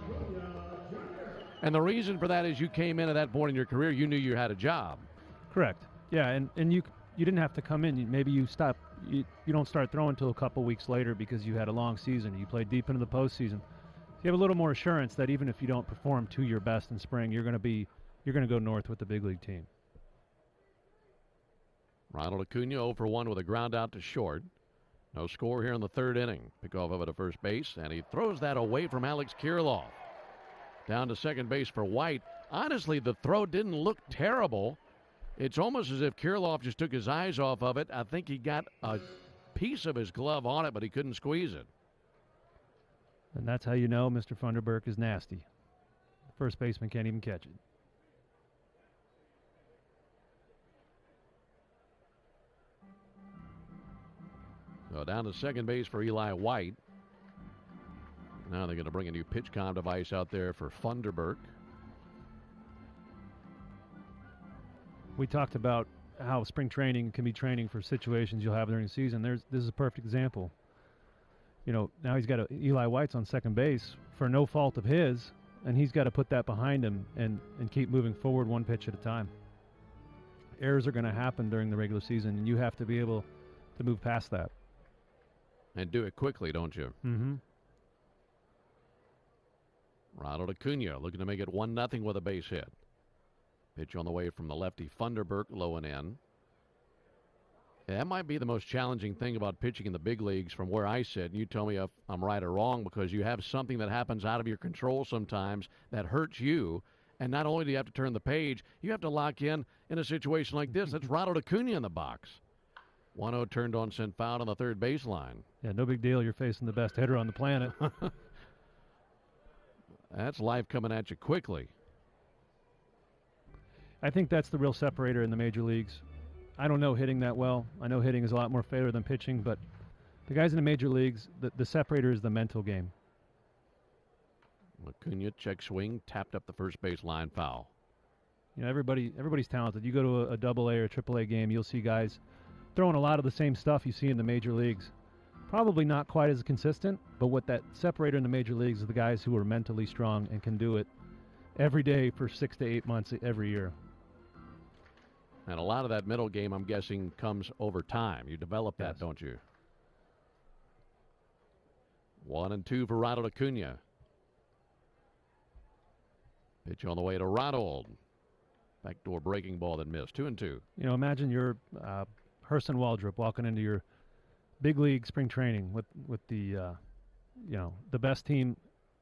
And the reason for that is you came in at that point in your career, you knew you had a job. Correct. Yeah, and you didn't have to come in. Maybe you stop. You don't start throwing until a couple weeks later because you had a long season. You played deep into the postseason. So you have a little more assurance that even if you don't perform to your best in spring, you're going to go north with the big league team. Ronald Acuna 0 for 1 with a ground out to short. No score here in the third inning. Pick off of it to first base, and he throws that away from Alex Kirilloff. Down to second base for White. Honestly, the throw didn't look terrible. It's almost as if Kirilloff just took his eyes off of it. I think he got a piece of his glove on it, but he couldn't squeeze it. And that's how you know Mr. Funderburk is nasty. The first baseman can't even catch it. So down to second base for Eli White. Now they're going to bring a new pitch comm device out there for Funderburk. We talked about how spring training can be training for situations you'll have during the season. This is a perfect example. Now he's got Eli White's on second base for no fault of his, and he's got to put that behind him and keep moving forward one pitch at a time. Errors are going to happen during the regular season, and you have to be able to move past that. And do it quickly, don't you? Mm-hmm. Ronald Acuna looking to make it 1-0 with a base hit. Pitch on the way from the lefty Funderburk, low and in. That might be the most challenging thing about pitching in the big leagues from where I sit. And you tell me if I'm right or wrong, because you have something that happens out of your control sometimes that hurts you. And not only do you have to turn the page, you have to lock in a situation like this. That's Ronald Acuna in the box. 1-0 turned on, sent foul on the third baseline. Yeah, no big deal. You're facing the best hitter on the planet. That's life coming at you quickly. I think that's the real separator in the major leagues. I don't know hitting that well. I know hitting is a lot more fair than pitching, but the guys in the major leagues, the separator is the mental game. Acuna, check swing, tapped up the first base line, foul. Everybody's talented. You go to a AA or a AAA game, you'll see guys throwing a lot of the same stuff you see in the major leagues. Probably not quite as consistent, but what that separator in the major leagues is the guys who are mentally strong and can do it every day for 6 to 8 months every year. And a lot of that middle game, I'm guessing, comes over time. You develop that, Yes. don't you? 1-2 for Ronald Acuna. Pitch on the way to Ronald. Backdoor breaking ball that missed. 2-2. Imagine you're Herson Waldrop walking into your big league spring training with the the best team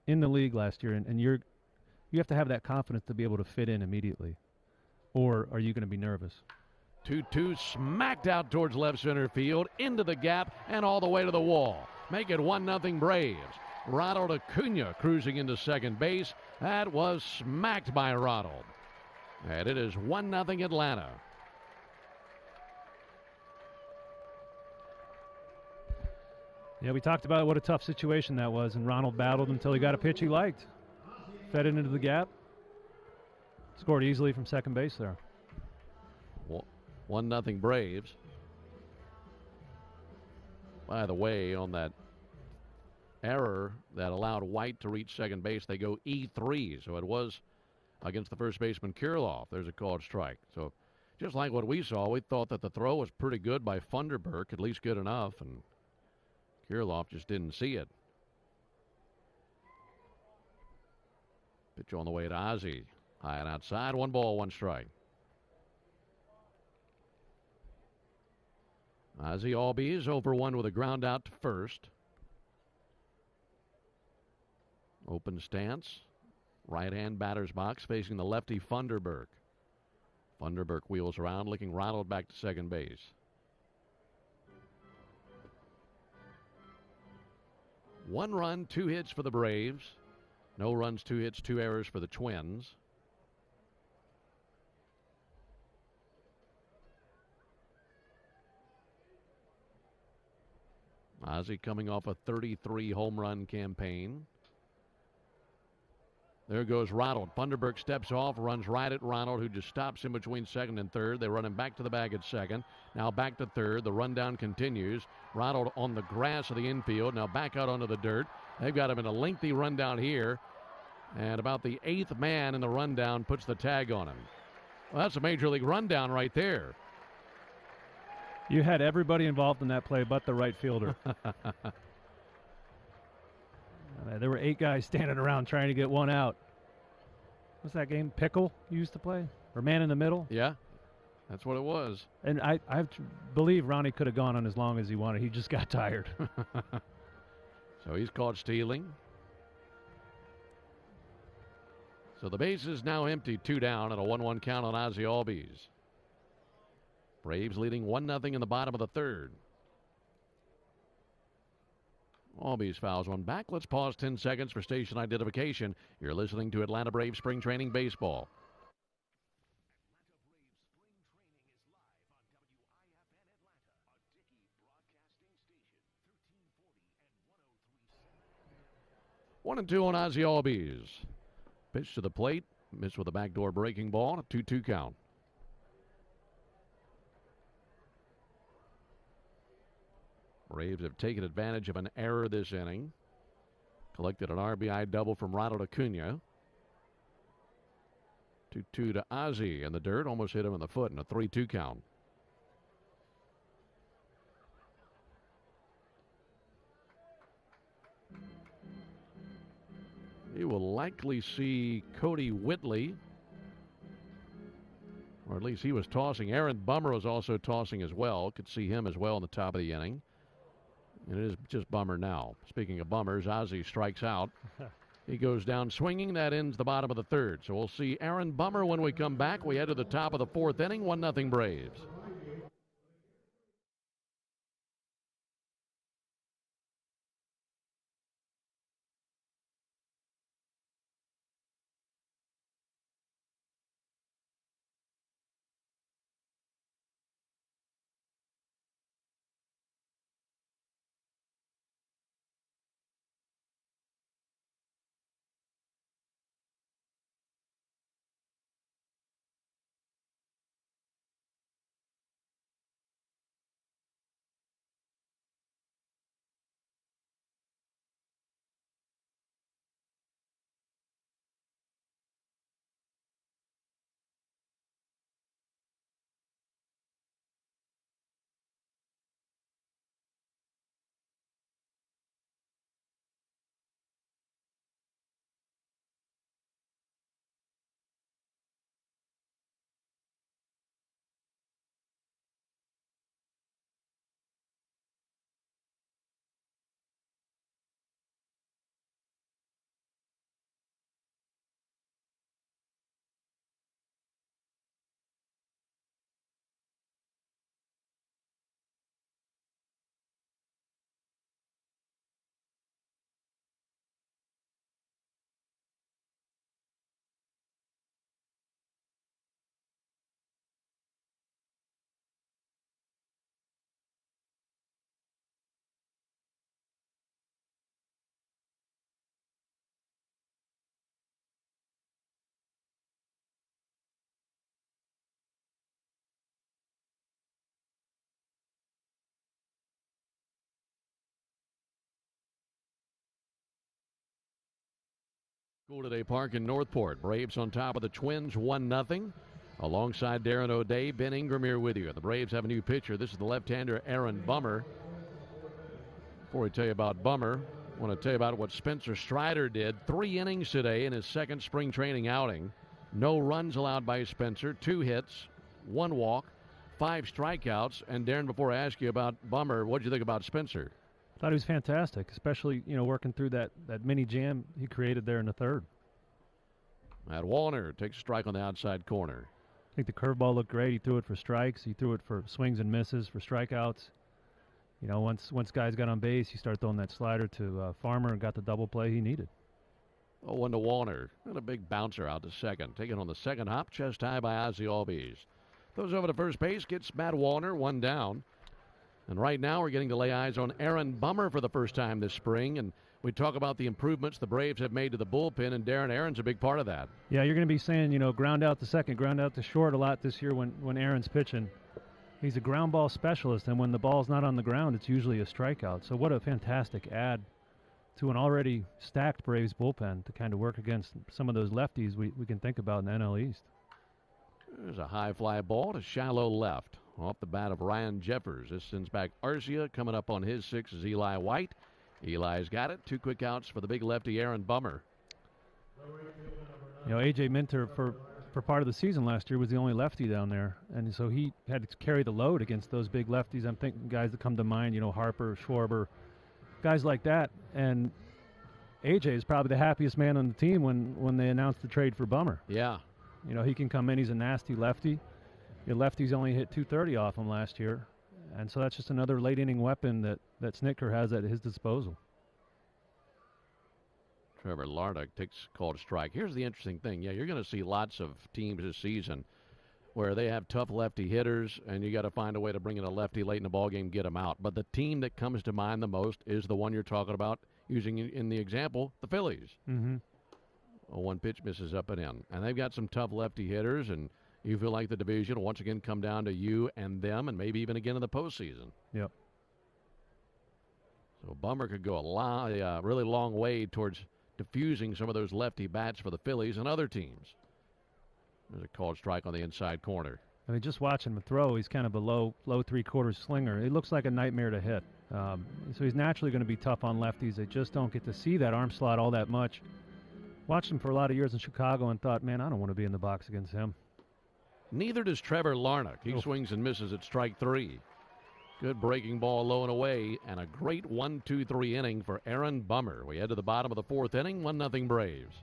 in the league last year, and you have to have that confidence to be able to fit in immediately. Or are you going to be nervous? 2-2 smacked out towards left center field, into the gap, and all the way to the wall. Make it 1-0 Braves. Ronald Acuna cruising into second base. That was smacked by Ronald. And it is 1-0 Atlanta. Yeah, we talked about what a tough situation that was, and Ronald battled until he got a pitch he liked. Fed it into the gap. Scored easily from second base there. 1-0 Braves. By the way, on that error that allowed White to reach second base, they go E3. So it was against the first baseman Kirilloff. There's a called strike. So just like what we saw, we thought that the throw was pretty good by Funderburk, at least good enough, and Kirilloff just didn't see it. Pitch on the way to Ozzie. High and outside, 1 ball, 1 strike. Ozzie Albies over one with a ground out to first. Open stance. Right-hand batter's box facing the lefty Funderburk. Funderburk wheels around, looking Ronald back to second base. 1 run, 2 hits for the Braves. No runs, 2 hits, 2 errors for the Twins. Ozzie coming off a 33 home run campaign. There goes Ronald. Funderburk steps off, runs right at Ronald, who just stops in between second and third. They run him back to the bag at second. Now back to third. The rundown continues. Ronald on the grass of the infield. Now back out onto the dirt. They've got him in a lengthy rundown here. And about the 8th man in the rundown puts the tag on him. Well, that's a major league rundown right there. You had everybody involved in that play but the right fielder. There were 8 guys standing around trying to get one out. What's that game? Pickle you used to play? Or man in the middle? Yeah, that's what it was. And I believe Ronnie could have gone on as long as he wanted. He just got tired. So he's caught stealing. So the base is now empty, 2 down, and a 1-1 count on Ozzie Albies. Braves leading 1-0 in the bottom of the third. Albies fouls one back. Let's pause 10 seconds for station identification. You're listening to Atlanta Braves Spring Training Baseball. Atlanta Braves Spring Training is live on WIFN Atlanta, Dickey Broadcasting Station, 1340 and 103. 1-2 on Ozzie Albies. Pitch to the plate. Missed with a backdoor breaking ball. A 2-2 count. Braves have taken advantage of an error this inning. Collected an RBI double from Ronald Acuna. 2-2 to Ozzie in the dirt. Almost hit him in the foot in a 3-2 count. You will likely see Cody Whitley, or at least he was tossing. Aaron Bummer was also tossing as well. Could see him as well in the top of the inning. And it is just Bummer now. Speaking of bummers, Ozzie strikes out. He goes down swinging. That ends the bottom of the third. So we'll see Aaron Bummer when we come back. We head to the top of the 4th inning. 1-0 Braves. School Today Park in Northport. Braves on top of the Twins, 1-0. Alongside Darren O'Day, Ben Ingram here with you. The Braves have a new pitcher. This is the left-hander Aaron Bummer. Before we tell you about Bummer, I want to tell you about what Spencer Strider did. 3 innings today in his second spring training outing. No runs allowed by Spencer. 2 hits, 1 walk, 5 strikeouts. And Darren, before I ask you about Bummer, what did you think about Spencer? Thought he was fantastic, especially working through that mini jam he created there in the third. Matt Wallner takes a strike on the outside corner. I think the curveball looked great. He threw it for strikes. He threw it for swings and misses, for strikeouts. Once guys got on base, he started throwing that slider to Farmer and got the double play he needed. 0-1 to Wallner. And a big bouncer out to second. Taken on the second hop, chest high by Ozzie Albies. Throws over to first base, gets Matt Wallner, 1 down. And right now we're getting to lay eyes on Aaron Bummer for the first time this spring. And we talk about the improvements the Braves have made to the bullpen, and Darren, Aaron's a big part of that. Yeah, you're going to be saying, ground out to second, ground out to short a lot this year when Aaron's pitching. He's a ground ball specialist, and when the ball's not on the ground, it's usually a strikeout. So what a fantastic add to an already stacked Braves bullpen to kind of work against some of those lefties we can think about in the NL East. There's a high fly ball to shallow left. Off the bat of Ryan Jeffers. This sends back Arcia. Coming up on his 6 is Eli White. Eli's got it. 2 quick outs for the big lefty Aaron Bummer. A.J. Minter for part of the season last year was the only lefty down there, and so he had to carry the load against those big lefties. I'm thinking guys that come to mind, Harper, Schwarber, guys like that. And A.J. is probably the happiest man on the team when they announced the trade for Bummer. Yeah. He can come in. He's a nasty lefty. Your lefties only hit 230 off him last year. And so that's just another late inning weapon that Snitker has at his disposal. Trevor Larnach takes called strike. Here's the interesting thing. Yeah, you're going to see lots of teams this season where they have tough lefty hitters, and you got to find a way to bring in a lefty late in the ballgame, get them out. But the team that comes to mind the most is the one you're talking about, using in the example, the Phillies. Mm-hmm. A 1 pitch misses up and in. And they've got some tough lefty hitters, and you feel like the division will once again come down to you and them, and maybe even again in the postseason. Yep. So Bummer could go a really long way towards diffusing some of those lefty bats for the Phillies and other teams. There's a called strike on the inside corner. I mean, just watching him throw, he's kind of a low 3/4 slinger. He looks like a nightmare to hit. So he's naturally going to be tough on lefties. They just don't get to see that arm slot all that much. Watched him for a lot of years in Chicago and thought, man, I don't want to be in the box against him. Neither does Trevor Larnach. He swings and misses at strike 3. Good breaking ball low and away, and a great 1-2-3 inning for Aaron Bummer. We head to the bottom of the 4th inning, 1-0 Braves.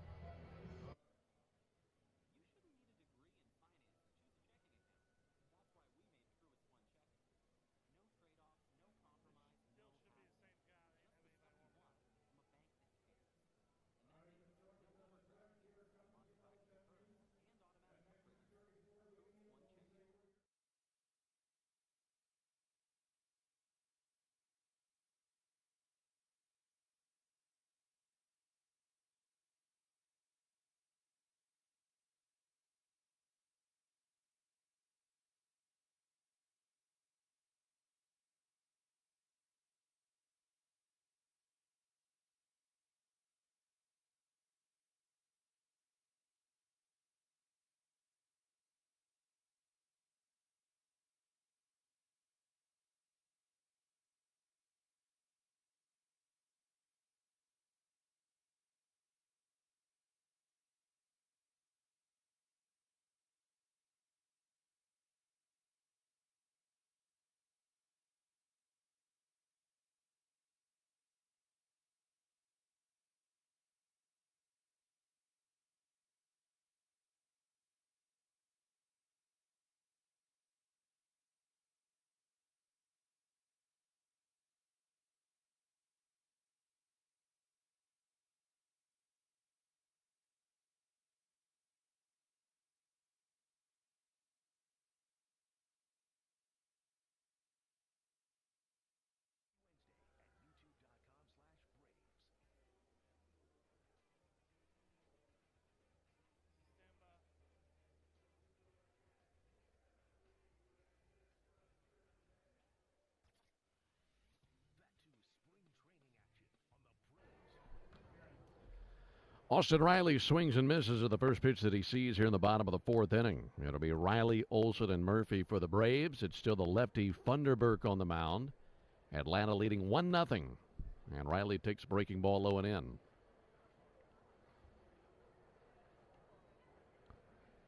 Austin Riley swings and misses at the first pitch that he sees here in the bottom of the 4th inning. It'll be Riley, Olson, and Murphy for the Braves. It's still the lefty Funderburk on the mound. Atlanta leading 1-0. And Riley takes breaking ball low and in.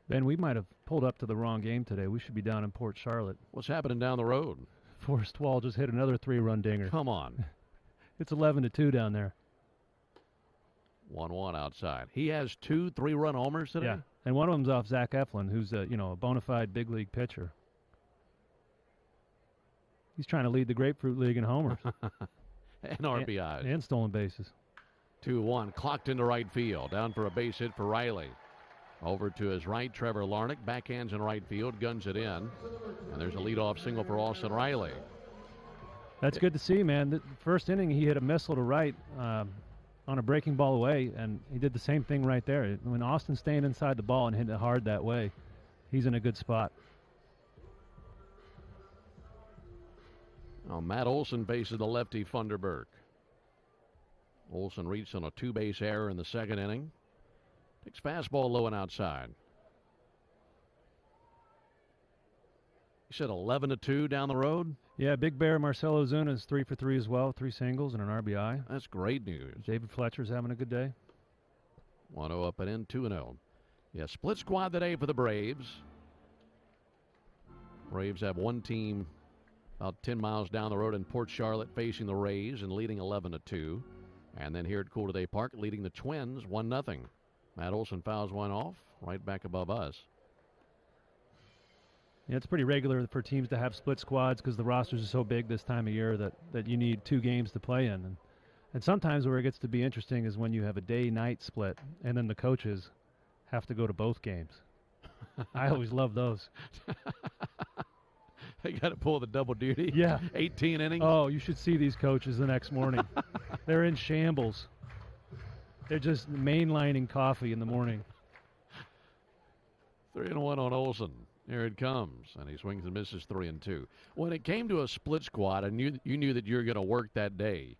Ben, we might have pulled up to the wrong game today. We should be down in Port Charlotte. What's happening down the road? Forrest Wall just hit another 3-run dinger. Come on. It's 11-2 down there. 1-1 outside. He has 2 3-run homers today? Yeah, and one of them's off Zach Eflin, who's a bona fide big league pitcher. He's trying to lead the Grapefruit League in homers. And RBIs. And stolen bases. 2-1. Clocked into right field. Down for a base hit for Riley. Over to his right, Trevor Larnach. Backhands in right field. Guns it in. And there's a leadoff single for Austin Riley. That's good to see, man. The first inning, he hit a missile to right on a breaking ball away, and he did the same thing right there. When Austin's staying inside the ball and hitting it hard that way, he's in a good spot. Now Matt Olson faces the lefty Funderburk. Olson reached on a 2-base error in the second inning. Takes fastball low and outside. You said 11-2 down the road? Yeah, Big Bear Marcelo Ozuna is 3 for 3 as well, 3 singles and an RBI. That's great news. David Fletcher's having a good day. 1-0 up and in, 2-0. Yeah, split squad today for the Braves. Braves have one team about 10 miles down the road in Port Charlotte facing the Rays and leading 11-2. And then here at Cool Today Park leading the Twins 1-0. Matt Olson fouls one off right back above us. Yeah, it's pretty regular for teams to have split squads because the rosters are so big this time of year that you need 2 games to play in. And sometimes where it gets to be interesting is when you have a day-night split and then the coaches have to go to both games. I always love those. They got to pull the double duty. Yeah. 18 innings. Oh, you should see these coaches the next morning. They're in shambles. They're just mainlining coffee in the morning. 3-1 on Olson. Here it comes, and he swings and misses 3-2. When it came to a split squad, and you knew that you were going to work that day,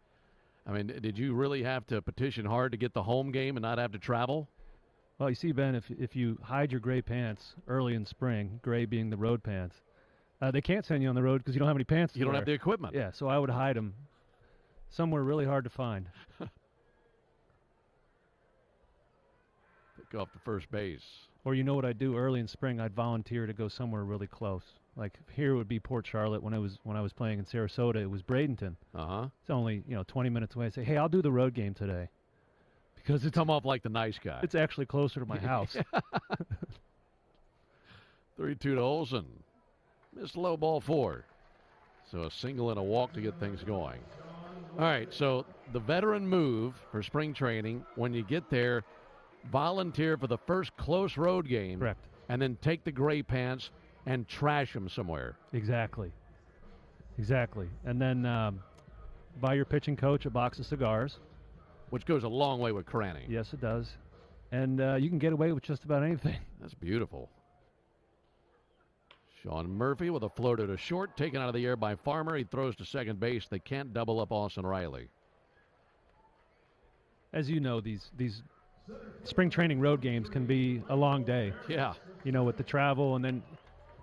I mean, did you really have to petition hard to get the home game and not have to travel? Well, you see, Ben, if you hide your gray pants early in spring, gray being the road pants, they can't send you on the road because you don't have any pants to You don't wear. have the equipment. Yeah, so I would hide them somewhere really hard to find. Pick off to first base. Or you know what I'd do early in spring? I'd volunteer to go somewhere really close. Like here would be Port Charlotte. When I was playing in Sarasota, it was Bradenton. It's only 20 minutes away. I say, hey, I'll do the road game today, because it's come off like the nice guy. It's actually closer to my house. 3-2 to Olson. Missed low ball 4. So a single and a walk to get things going. All right, so the veteran move for spring training, when you get there, volunteer for the first close road game. Correct. And then take the gray pants and trash them somewhere. Exactly. And then buy your pitching coach a box of cigars. Which goes a long way with cranny. Yes, it does. And you can get away with just about anything. That's beautiful. Sean Murphy with a floater to short, taken out of the air by Farmer. He throws to second base. They can't double up Austin Riley. As you know, these spring training road games can be a long day. Yeah. With the travel, and then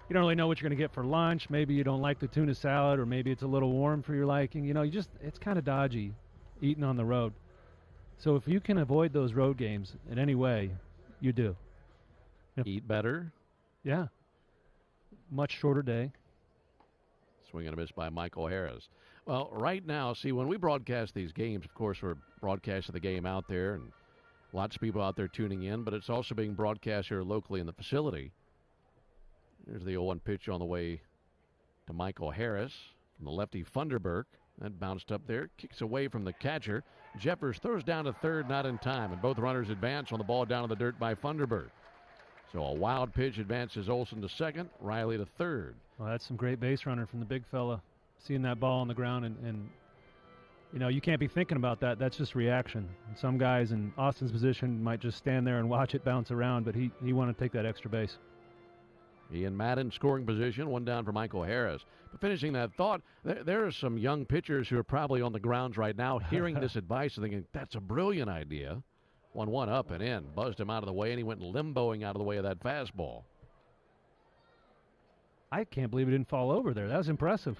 you don't really know what you're going to get for lunch. Maybe you don't like the tuna salad, or maybe it's a little warm for your liking. It's kind of dodgy eating on the road. So if you can avoid those road games in any way, you do. Eat better. Yeah. Much shorter day. Swing and a miss by Michael Harris. Well, right now, see, when we broadcast these games, of course, we're broadcasting the game out there, and lots of people out there tuning in, but it's also being broadcast here locally in the facility. There's the 0-1 pitch on the way to Michael Harris from the lefty Funderburk. That bounced up there, kicks away from the catcher. Jeffers throws down to third, not in time, and both runners advance on the ball down to the dirt by Funderburk. So a wild pitch advances Olson to second, Riley to third. Well, that's some great base running from the big fella. Seeing that ball on the ground, and you can't be thinking about that. That's just reaction. And some guys in Austin's position might just stand there and watch it bounce around, but he wanted to take that extra base. Ian Madden scoring position, one down for Michael Harris. But finishing that thought, there are some young pitchers who are probably on the grounds right now hearing this advice and thinking, that's a brilliant idea. 1-1 up and in. Buzzed him out of the way, and he went limboing out of the way of that fastball. I can't believe it didn't fall over there. That was impressive.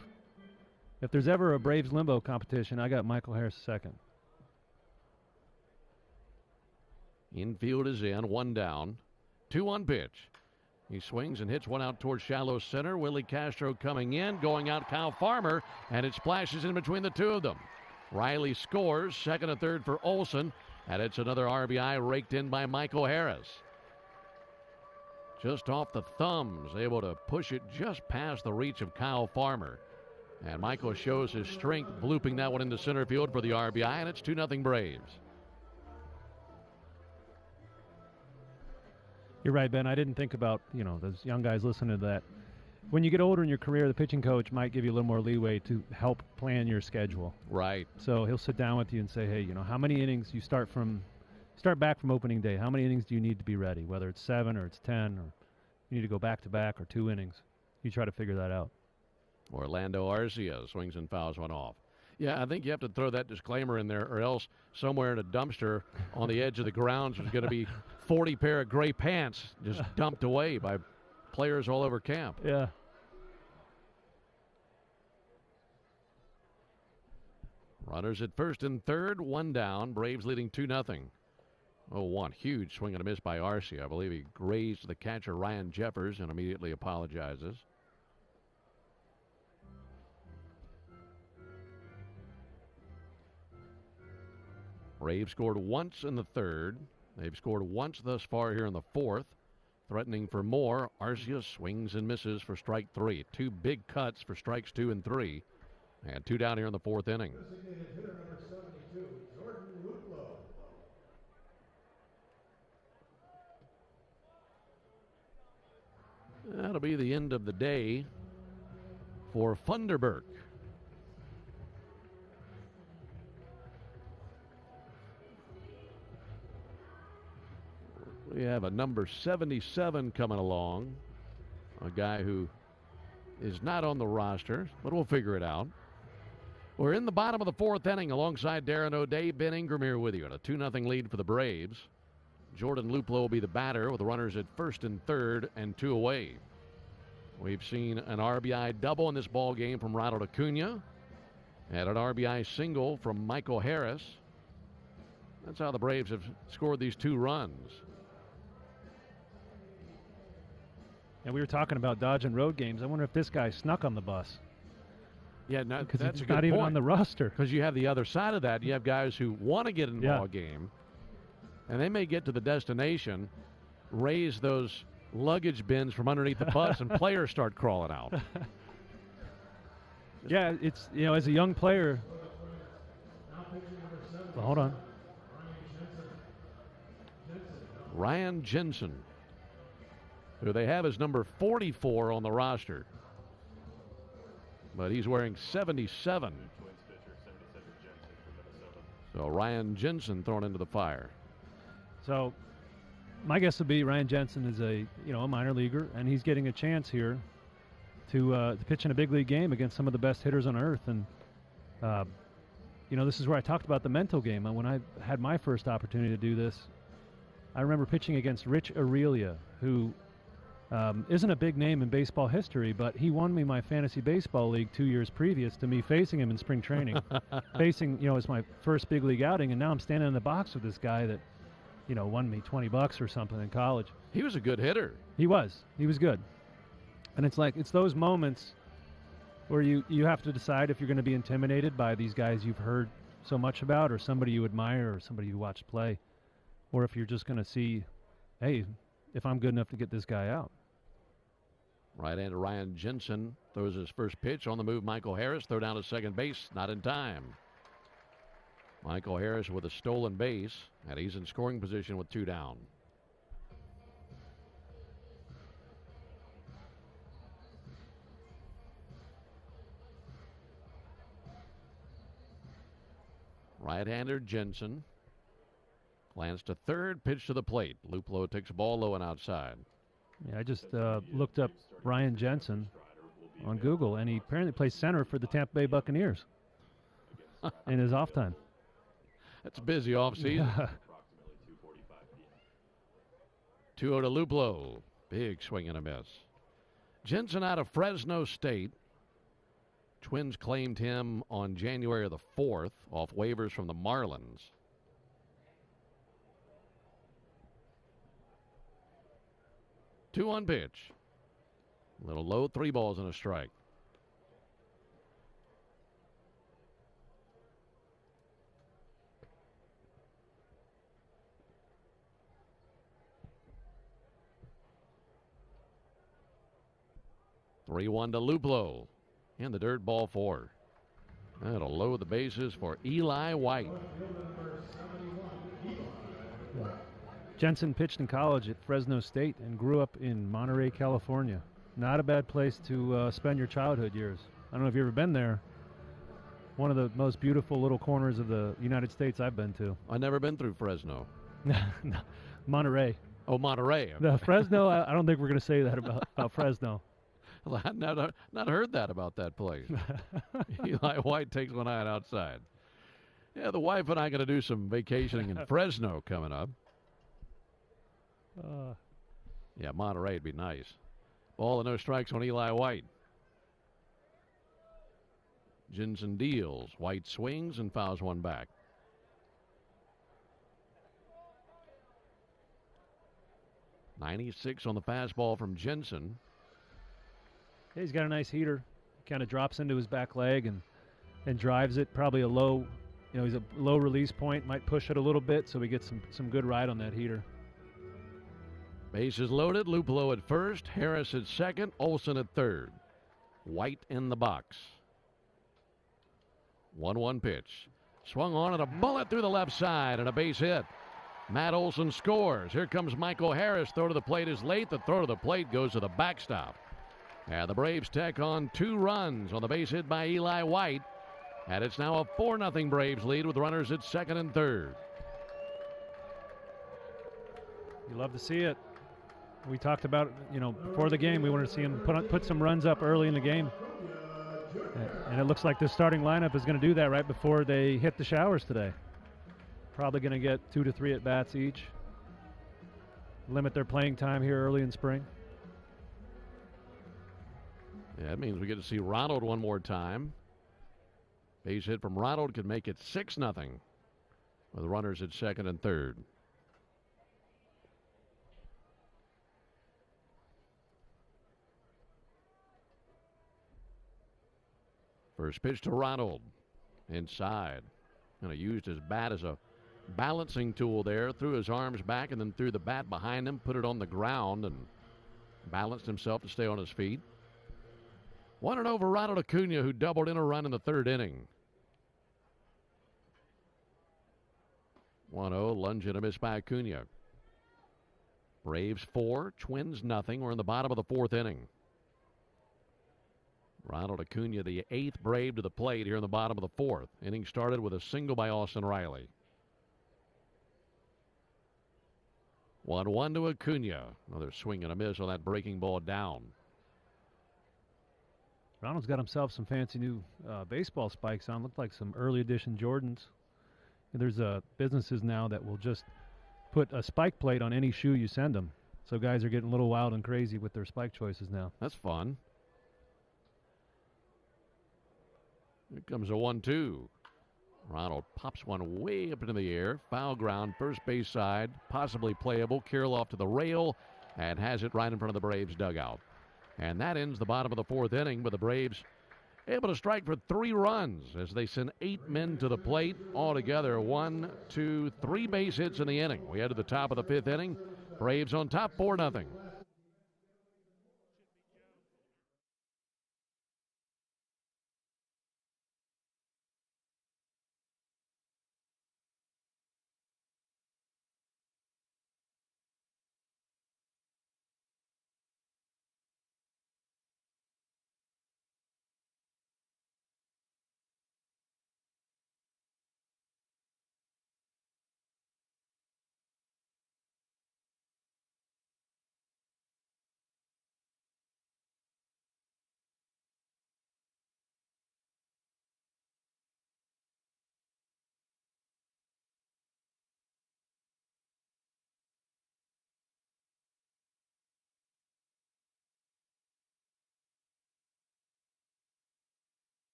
If there's ever a Braves limbo competition, I got Michael Harris second. Infield is in, one down. 2-1 pitch. He swings and hits one out towards shallow center. Willie Castro coming in, going out Kyle Farmer, and it splashes in between the two of them. Riley scores, second and third for Olson, and it's another RBI raked in by Michael Harris. Just off the thumbs, able to push it just past the reach of Kyle Farmer. And Michael shows his strength, blooping that one into center field for the RBI, and it's 2-0 Braves. You're right, Ben. I didn't think about, those young guys listening to that. When you get older in your career, the pitching coach might give you a little more leeway to help plan your schedule. Right. So he'll sit down with you and say, hey, how many innings you start back from opening day. How many innings do you need to be ready? Whether it's 7 or it's 10 or you need to go back-to-back or 2 innings. You try to figure that out. Orlando Arcia swings and fouls one off. Yeah, I think you have to throw that disclaimer in there, or else somewhere in a dumpster on the edge of the grounds there's going to be 40 pair of gray pants just dumped away by players all over camp. Yeah. Runners at first and third, one down. Braves leading 2-0. Oh, one huge swing and a miss by Arcia. I believe he grazed the catcher Ryan Jeffers and immediately apologizes. Braves scored once in the third. They've scored once thus far here in the fourth. Threatening for more. Arcia swings and misses for strike 3. 2 big cuts for strikes 2 and 3. And 2 down here in the fourth inning. That'll be the end of the day for Funderburk. We have a number 77 coming along, a guy who is not on the roster, but we'll figure it out. We're in the bottom of the fourth inning alongside Darren O'Day, Ben Ingram here with you, and a 2-0 lead for the Braves. Jordan Luplow will be the batter with the runners at first and third and 2 away. We've seen an RBI double in this ball game from Ronald Acuna and an RBI single from Michael Harris. That's how the Braves have scored these 2 runs. And we were talking about dodging road games. I wonder if this guy snuck on the bus. Yeah, because that's he's a good not even point. on the roster. Because you have the other side of that. You have guys who want to get in the ball game, and they may get to the destination, raise those luggage bins from underneath the bus, and players start crawling out. Yeah, it's, as a young player. Well, hold on. Ryan Jensen, who they have as number 44 on the roster. But he's wearing 77. So Ryan Jensen thrown into the fire. So my guess would be Ryan Jensen is a minor leaguer, and he's getting a chance here to pitch in a big league game against some of the best hitters on earth. And this is where I talked about the mental game. And when I had my first opportunity to do this, I remember pitching against Rich Aurelia, who isn't a big name in baseball history, but he won me my fantasy baseball league 2 years previous to me facing him in spring training. It was my first big league outing, and now I'm standing in the box with this guy that, won me $20 or something in college. He was a good hitter. He was good. And it's those moments where you have to decide if you're going to be intimidated by these guys you've heard so much about, or somebody you admire, or somebody you watch play, or if you're just going to see, hey, if I'm good enough to get this guy out. Right-hander Ryan Jensen throws his first pitch. On the move, Michael Harris. Throw down to second base. Not in time. Michael Harris with a stolen base, and he's in scoring position with 2 down. Right-hander Jensen. Glance to third, pitch to the plate. Luplow takes a ball low and outside. Yeah, I just looked up Ryan Jensen on Google, and he apparently plays center for the Tampa Bay Buccaneers in his off time. That's a busy offseason. Yeah. 2-0 to Luplow. Big swing and a miss. Jensen out of Fresno State. Twins claimed him on January the 4th off waivers from the Marlins. 2-1 pitch. A little low, 3 balls and a strike. Three-one to Luplow. In the dirt, ball 4. That'll load the bases for Eli White. Jensen pitched in college at Fresno State and grew up in Monterey, California. Not a bad place to spend your childhood years. I don't know if you've ever been there. One of the most beautiful little corners of the United States I've been to. I've never been through Fresno. No, Monterey. Oh, Monterey. The Fresno, I don't think we're going to say that about Fresno. Well, I've not heard that about that place. Eli White takes one eye outside. Yeah, the wife and I are going to do some vacationing in Fresno coming up. Yeah, Monterey would be nice. Ball and no strikes on Eli White. Jensen deals. White swings and fouls one back. .96 on the fastball from Jensen. He's got a nice heater. Kind of drops into his back leg and drives it. Probably a low, he's a low release point. Might push it a little bit so we get some good ride on that heater. Bases loaded. Luplow at first. Harris at second. Olson at third. White in the box. 1-1 pitch. Swung on and a bullet through the left side and a base hit. Matt Olson scores. Here comes Michael Harris. Throw to the plate is late. The throw to the plate goes to the backstop. And the Braves tack on 2 runs on the base hit by Eli White. And it's now a 4-0 Braves lead with runners at second and third. You love to see it. We talked about, before the game, we wanted to see him put some runs up early in the game. And it looks like the starting lineup is going to do that right before they hit the showers today. Probably going to get 2 to 3 at-bats each. Limit their playing time here early in spring. Yeah, that means we get to see Ronald one more time. Base hit from Ronald could make it 6-0 with runners at second and third. First pitch to Ronald. Inside. And he used his bat as a balancing tool there. Threw his arms back and then threw the bat behind him. Put it on the ground and balanced himself to stay on his feet. 1-0 for Ronald Acuna, who doubled in a run in the third inning. 1-0, lunge and a miss by Acuna. Braves 4, Twins nothing. We're in the bottom of the 4th inning. Ronald Acuna, the 8th Brave to the plate here in the bottom of the 4th. Inning started with a single by Austin Riley. 1-1 to Acuna. Another swing and a miss on that breaking ball down. Ronald's got himself some fancy new baseball spikes on. Look like some early edition Jordans. There's businesses now that will just put a spike plate on any shoe you send them. So guys are getting a little wild and crazy with their spike choices now. That's fun. Here comes a 1-2. Ronald pops one way up into the air. Foul ground, first base side, possibly playable. Kirilloff to the rail and has it right in front of the Braves dugout. And that ends the bottom of the 4th inning with the Braves able to strike for 3 runs as they send 8 men to the plate. Altogether, 1, 2, 3 base hits in the inning. We head to the top of the 5th inning. Braves on top 4-0.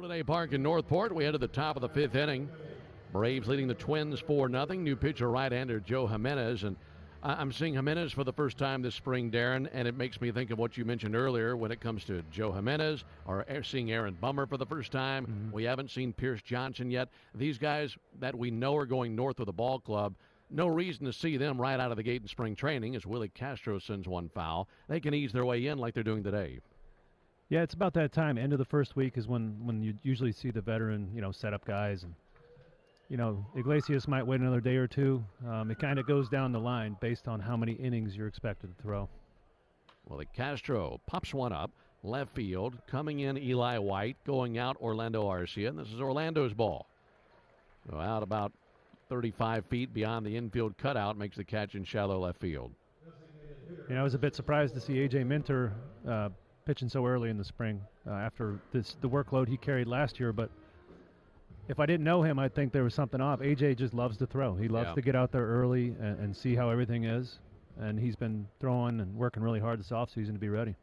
Today Park in Northport. We head to the top of the 5th inning. Braves leading the Twins 4-0. New pitcher right-hander Joe Jimenez. And I'm seeing Jimenez for the first time this spring, Darren, and it makes me think of what you mentioned earlier when it comes to Joe Jimenez, or seeing Aaron Bummer for the first time. Mm-hmm. We haven't seen Pierce Johnson yet. These guys that we know are going north of the ball club, no reason to see them right out of the gate in spring training as Willie Castro sends one foul. They can ease their way in like they're doing today. Yeah, it's about that time. End of the first week is when you usually see the veteran, setup guys. And, Iglesias might wait another day or two. It kind of goes down the line based on how many innings you're expected to throw. Willie Castro pops one up, left field. Coming in, Eli White. Going out, Orlando Arcia. And this is Orlando's ball. So out about 35 feet beyond the infield cutout, makes the catch in shallow left field. I was a bit surprised to see A.J. Minter pitching so early in the spring after the workload he carried last year. But if I didn't know him, I'd think there was something off. A.J. just loves to throw. He loves to get out there early and see how everything is. And he's been throwing and working really hard this offseason to be ready.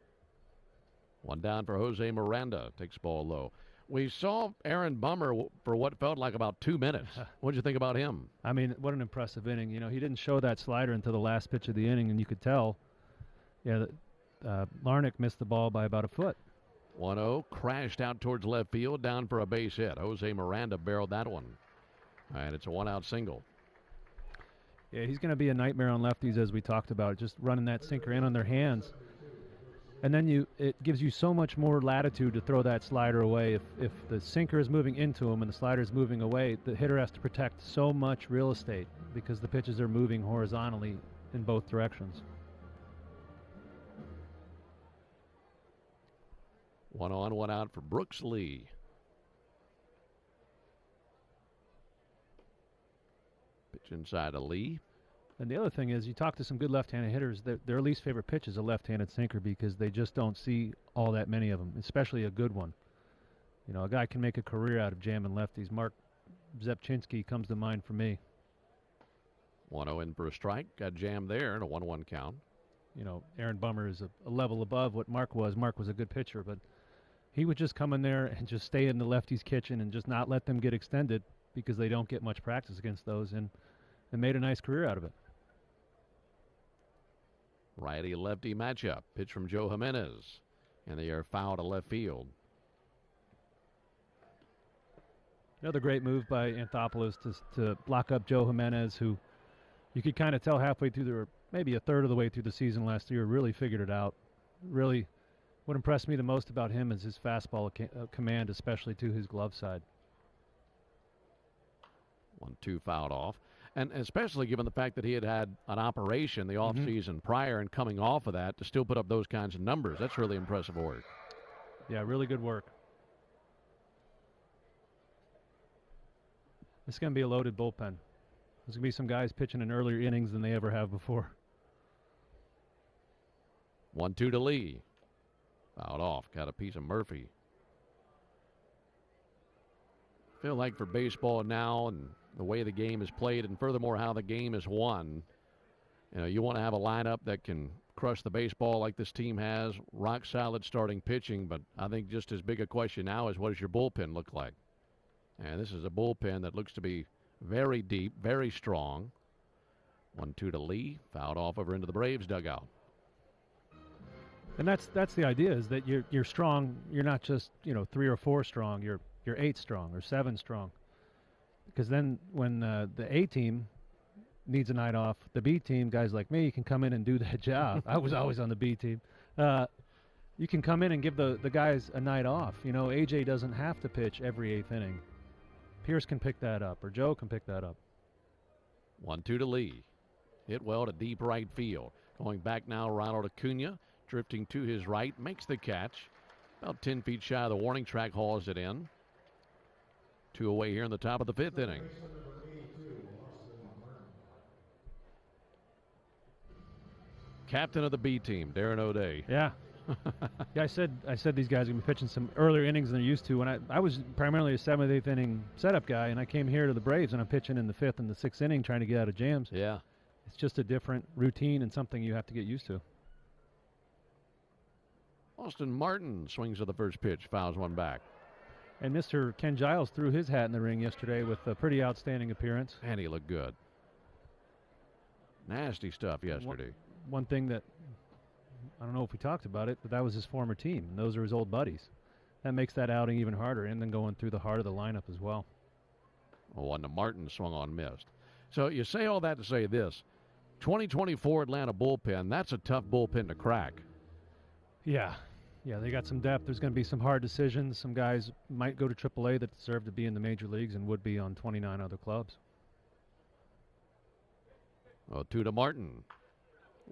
One down for Jose Miranda. Takes ball low. We saw Aaron Bummer for what felt like about 2 minutes. What did you think about him? I mean, what an impressive inning. He didn't show that slider until the last pitch of the inning, and you could tell, Larnach missed the ball by about a foot. 1-0, crashed out towards left field, down for a base hit. Jose Miranda barreled that one. And it's a one-out single. Yeah, he's going to be a nightmare on lefties, as we talked about, just running that sinker in on their hands. And then it gives you so much more latitude to throw that slider away. If the sinker is moving into him and the slider is moving away, the hitter has to protect so much real estate because the pitches are moving horizontally in both directions. 1 on, 1 out for Brooks Lee. Pitch inside to Lee. And the other thing is, you talk to some good left-handed hitters, their least favorite pitch is a left-handed sinker because they just don't see all that many of them, especially a good one. A guy can make a career out of jamming lefties. Mark Zepchinski comes to mind for me. 1-0 in for a strike. Got jammed there in a 1-1 count. Aaron Bummer is a level above what Mark was. Mark was a good pitcher, but he would just come in there and just stay in the lefties' kitchen and just not let them get extended because they don't get much practice against those, and made a nice career out of it. Righty-lefty matchup. Pitch from Joe Jimenez. And they are foul to left field. Another great move by Anthopoulos to block up Joe Jimenez, who you could kind of tell halfway through, or maybe a third of the way through the season last year, really figured it out. Really, what impressed me the most about him is his fastball command, especially to his glove side. 1-2 fouled off. And especially given the fact that he had an operation the offseason prior and coming off of that to still put up those kinds of numbers. That's really impressive work. Yeah, really good work. It's going to be a loaded bullpen. There's going to be some guys pitching in earlier innings than they ever have before. 1-2 to Lee. Fouled off. Got a piece of Murphy. Feel like for baseball now and the way the game is played, and furthermore how the game is won, you want to have a lineup that can crush the baseball like this team has, rock solid starting pitching, but I think just as big a question now is what does your bullpen look like? And this is a bullpen that looks to be very deep, very strong. 1-2 to Lee, fouled off over into the Braves dugout. And that's the idea, is that you're strong. You're not just 3 or 4 strong. You're 8 strong or 7 strong. Because then when the A team needs a night off, the B team, guys like me, can come in and do that job. I was always on the B team. You can come in and give the guys a night off. AJ doesn't have to pitch every 8th inning. Pierce can pick that up, or Joe can pick that up. 1-2 to Lee. Hit well to deep right field. Going back now, Ronald Acuna, drifting to his right, makes the catch. About 10 feet shy of the warning track, hauls it in. 2 away here in the top of the 5th inning. Captain of the B team, Darren O'Day. Yeah. Yeah, I said these guys are going to be pitching some earlier innings than they're used to. When I was primarily a 7th, 8th inning setup guy, and I came here to the Braves, and I'm pitching in the 5th and the 6th inning trying to get out of jams. Yeah. It's just a different routine and something you have to get used to. Austin Martin swings at the first pitch, fouls one back. And Mr. Ken Giles threw his hat in the ring yesterday with a pretty outstanding appearance. And he looked good. Nasty stuff yesterday. One thing that, I don't know if we talked about it, but that was his former team, and those are his old buddies. That makes that outing even harder, and then going through the heart of the lineup as well. Oh, and the Martin swung on, missed. So you say all that to say this. 2024 Atlanta bullpen, that's a tough bullpen to crack. Yeah, they got some depth. There's going to be some hard decisions. Some guys might go to AAA that deserve to be in the major leagues and would be on 29 other clubs. Oh, 2 to Martin.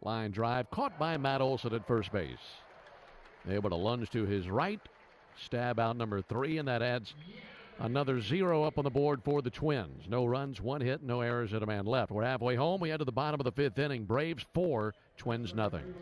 Line drive caught by Matt Olson at first base. Able to lunge to his right. Stab out number 3, and that adds another 0 up on the board for the Twins. No runs, 1 hit, no errors, and a man left. We're halfway home. We head to the bottom of the 5th inning. Braves 4, Twins nothing.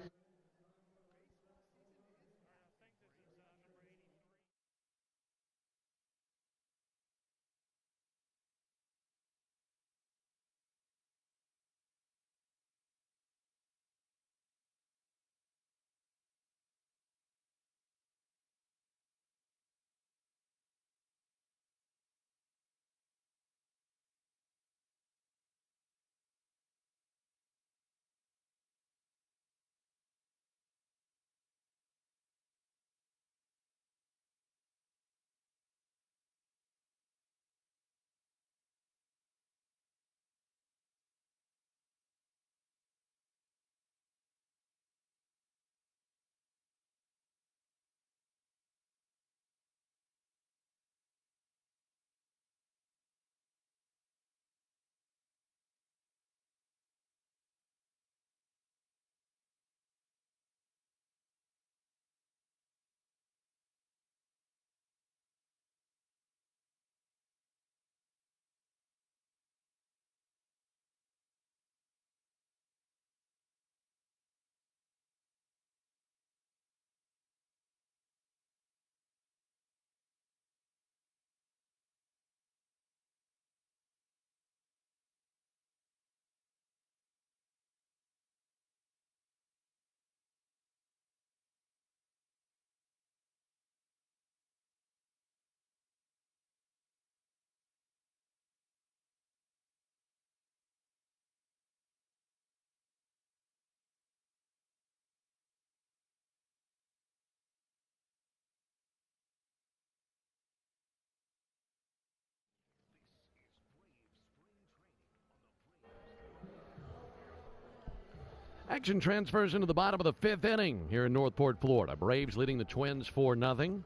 Action transfers into the bottom of the 5th inning here in Northport, Florida. Braves leading the Twins 4-0.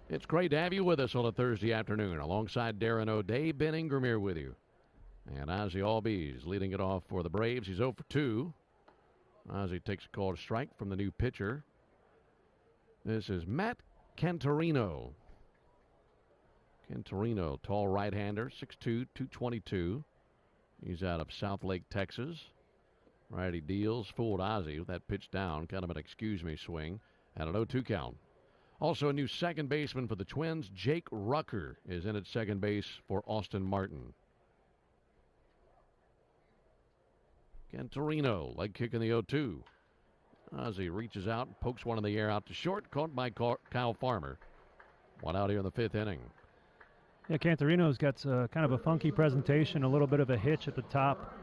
It's great to have you with us on a Thursday afternoon. Alongside Darren O'Day, Ben Ingram here with you. And Ozzie Albies leading it off for the Braves. He's 0 for 2. Ozzie takes a called strike from the new pitcher. This is Matt Cantorino. Cantorino, tall right-hander, 6'2", 222. He's out of South Lake, Texas. Righty deals, fooled Ozzie with that pitch down, kind of an excuse-me swing, and an 0-2 count. Also a new second baseman for the Twins, Jake Rucker, is in at second base for Austin Martin. Cantorino, leg kick in the 0-2. Ozzie reaches out, pokes one in the air out to short, caught by Kyle Farmer. One out here in the 5th inning. Yeah, Cantorino's got kind of a funky presentation, a little bit of a hitch at the top,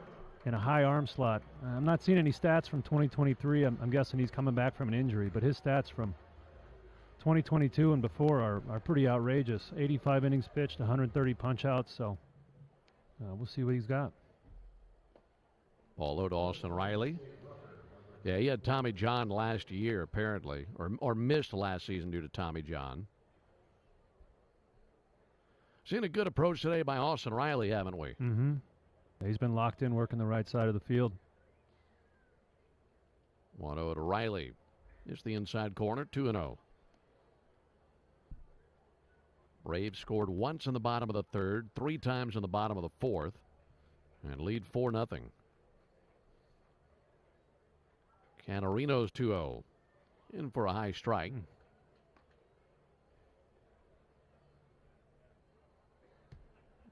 and a high arm slot. I'm not seeing any stats from 2023. I'm guessing he's coming back from an injury, but his stats from 2022 and before are pretty outrageous. 85 innings pitched, 130 punch-outs, so we'll see what he's got. Ball low to Austin Riley. Yeah, he had Tommy John last year, apparently, or missed last season due to Tommy John. Seen a good approach today by Austin Riley, haven't we? Mm-hmm. He's been locked in, working the right side of the field. 1-0 to Riley. It's the inside corner, 2-0. Braves scored once in the bottom of the 3rd, 3 times in the bottom of the 4th, and lead 4-0. Cantorino's 2-0. In for a high strike.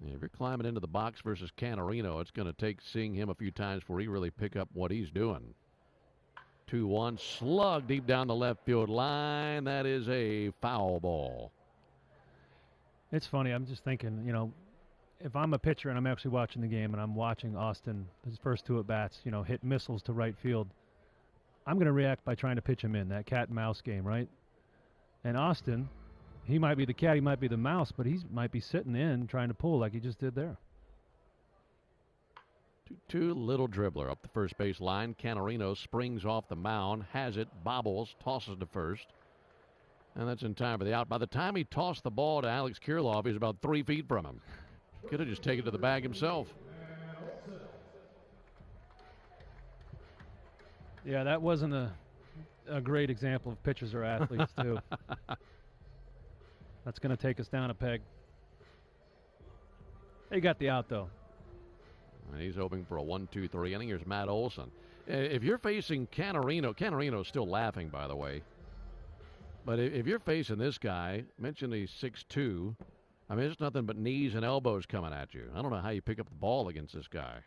If you're climbing into the box versus Cantorino, it's going to take seeing him a few times before he really pick up what he's doing. 2-1 slug deep down the left field line. That is a foul ball. It's funny. I'm just thinking, if I'm a pitcher and I'm actually watching the game and I'm watching Austin, his first two at bats, hit missiles to right field, I'm going to react by trying to pitch him in that cat and mouse game, right? And Austin, he might be the cat, he might be the mouse, but he might be sitting in trying to pull like he just did there. 2-2, little dribbler up the first base line. Canarino springs off the mound, has it, bobbles, tosses to first. And that's in time for the out. By the time he tossed the ball to Alex Kirilloff, he was about 3 feet from him. Could have just taken it to the bag himself. Yeah, that wasn't a great example of pitchers or athletes, too. That's going to take us down a peg. They got the out, though. And he's hoping for a 1-2-3 inning. Here's Matt Olson. If you're facing Canarino's still laughing, by the way. But if you're facing this guy, mentioned he's 6'2", I mean, it's nothing but knees and elbows coming at you. I don't know how you pick up the ball against this guy.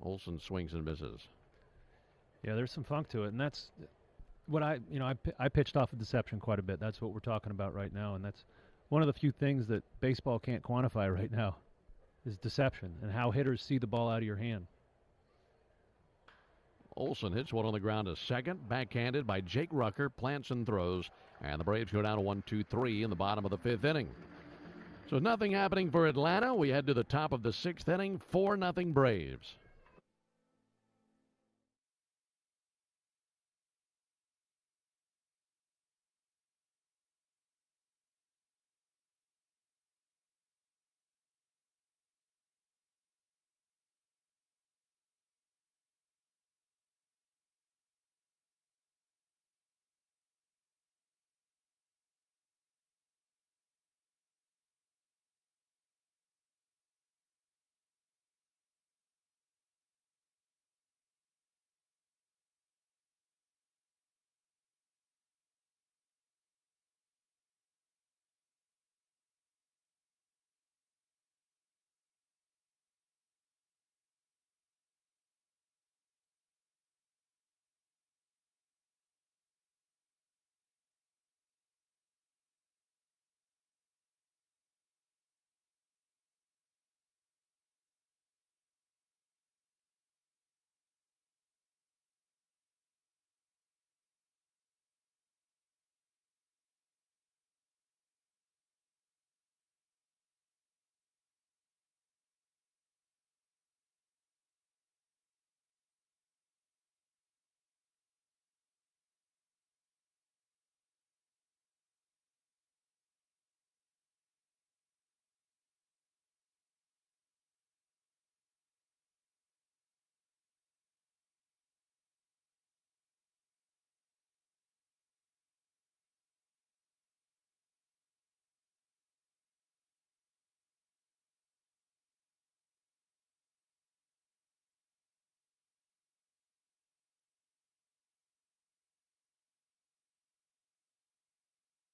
Olson swings and misses. Yeah, there's some funk to it, and that's what I pitched off of deception quite a bit. That's what we're talking about right now, and that's one of the few things that baseball can't quantify right now is deception and how hitters see the ball out of your hand. Olson hits one on the ground to second, backhanded by Jake Rucker, plants and throws, and the Braves go down to 1-2-3 in the bottom of the 5th inning. So nothing happening for Atlanta. We head to the top of the 6th inning, 4-0 Braves.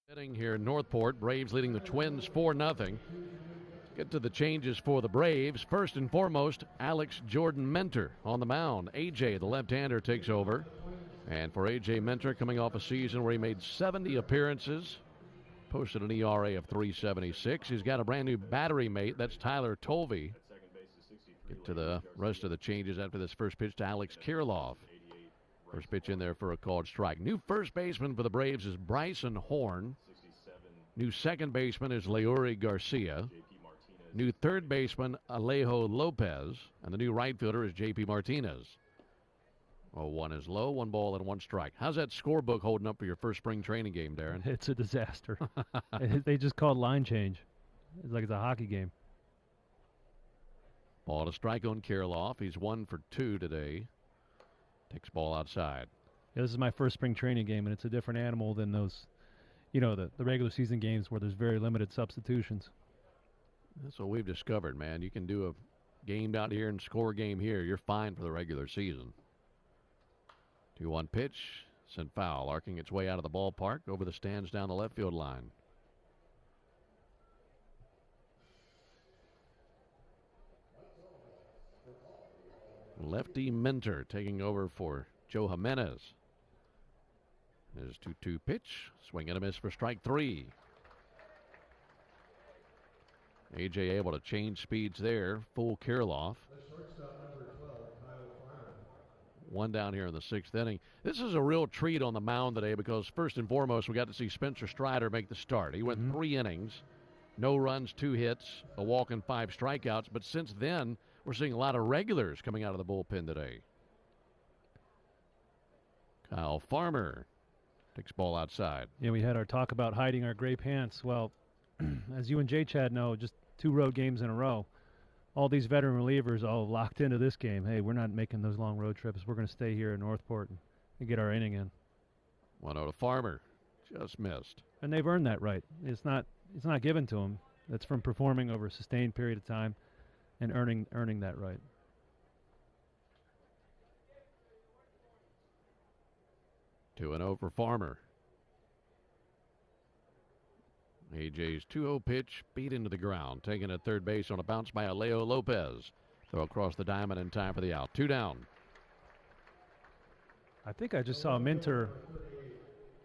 Sitting here in Northport, Braves leading the Twins 4-0. Get to the changes for the Braves. First and foremost, Alex Jordan Mentor on the mound. A.J., the left-hander, takes over. And for A.J. Mentor, coming off a season where he made 70 appearances, posted an ERA of 3.76. He's got a brand new battery mate. That's Tyler Tolvey. Get to the rest of the changes after this first pitch to Alex Kirilloff. First pitch in there for a called strike. New first baseman for the Braves is Bryson Horn. New second baseman is Leury Garcia. New third baseman, Alejo Lopez. And the new right fielder is J.P. Martinez. Oh, one is low, 1 ball and 1 strike. How's that scorebook holding up for your first spring training game, Darren? It's a disaster. They just called line change. It's like it's a hockey game. Ball to strike on Kirilloff. He's 1 for 2 today. Takes ball outside. Yeah, this is my first spring training game, and it's a different animal than those, the regular season games where there's very limited substitutions. That's what we've discovered, man. You can do a game down here and score a game here. You're fine for the regular season. 2-1 pitch. Sent foul. Arcing its way out of the ballpark over the stands down the left field line. Lefty Mentor taking over for Joe Jimenez. There's 2-2 pitch. Swing and a miss for strike 3. A.J. able to change speeds there. Full Kirilloff. One down here in the 6th inning. This is a real treat on the mound today because first and foremost we got to see Spencer Strider make the start. He went 3 innings, no runs, 2 hits, a walk and 5 strikeouts. But since then we're seeing a lot of regulars coming out of the bullpen today. Kyle Farmer takes ball outside. Yeah, we had our talk about hiding our gray pants. Well, as you and Jay Chad know, just 2 road games in a row. All these veteran relievers all locked into this game. Hey, we're not making those long road trips. We're going to stay here in Northport and get our inning in. 1-0 to Farmer. Just missed. And they've earned that right. It's not given to them. That's from performing over a sustained period of time and earning that right. Two and 0 for Farmer. A.J.'s 2-0 pitch beat into the ground. Taken at third base on a bounce by Alejo Lopez. Throw across the diamond in time for the out. 2 down. I think I just saw Minter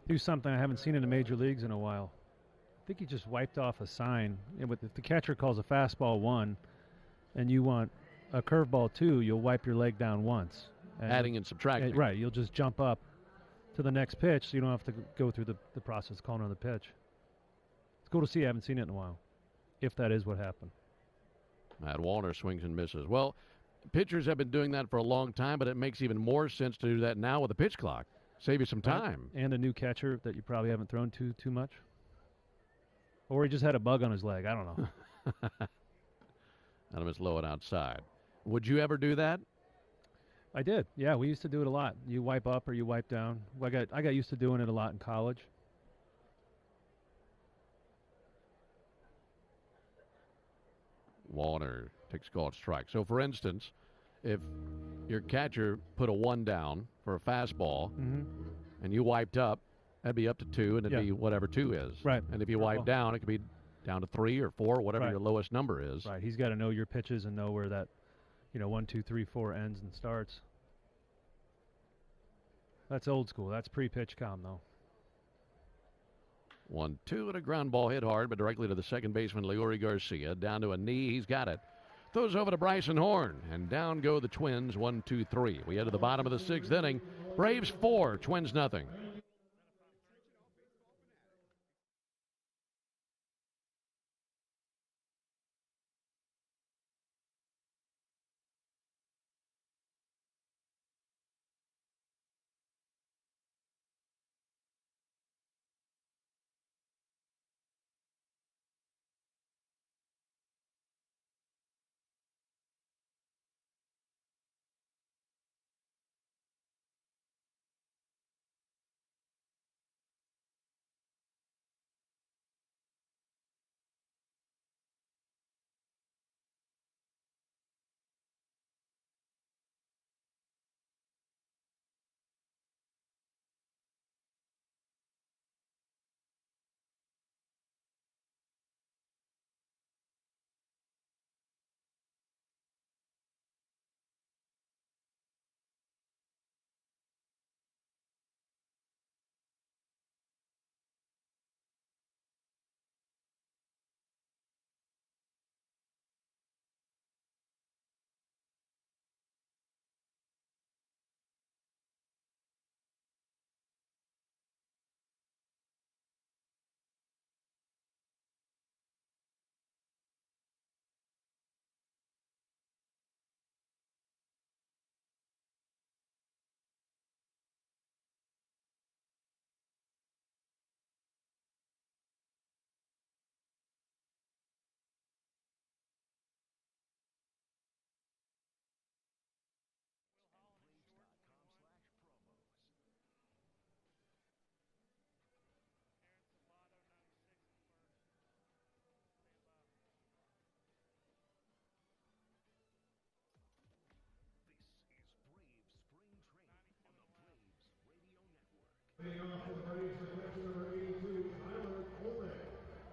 do something I haven't seen in the major leagues in a while. I think he just wiped off a sign. And if the catcher calls a fastball 1 and you want a curveball 2, you'll wipe your leg down once. Adding and subtracting. Right. You'll just jump up to the next pitch so you don't have to go through the process of calling another pitch. It's cool to see. I haven't seen it in a while, if that is what happened. Matt Wallner swings and misses. Well, pitchers have been doing that for a long time, but it makes even more sense to do that now with the pitch clock. Save you some time. And a new catcher that you probably haven't thrown to too much. Or he just had a bug on his leg. I don't know. Adam is low and outside. Would you ever do that? I did. Yeah, we used to do it a lot. You wipe up or you wipe down. I got used to doing it a lot in college. Wallner takes called strike. So, for instance, if your catcher put a 1 down for a fastball and you wiped up, that'd be up to 2, and it'd be whatever 2 is. Right. And if you wipe down, it could be down to 3 or 4, whatever your lowest number is. Right. He's got to know your pitches and know where that, 1, 2, 3, 4 ends and starts. That's old school. That's pre-pitch count, though. 1-2 and a ground ball hit hard, but directly to the second baseman, Leori Garcia. Down to a knee. He's got it. Throws over to Bryson Horn, and down go the Twins, 1-2-3. We head to the bottom of the 6th inning. Braves 4, Twins nothing.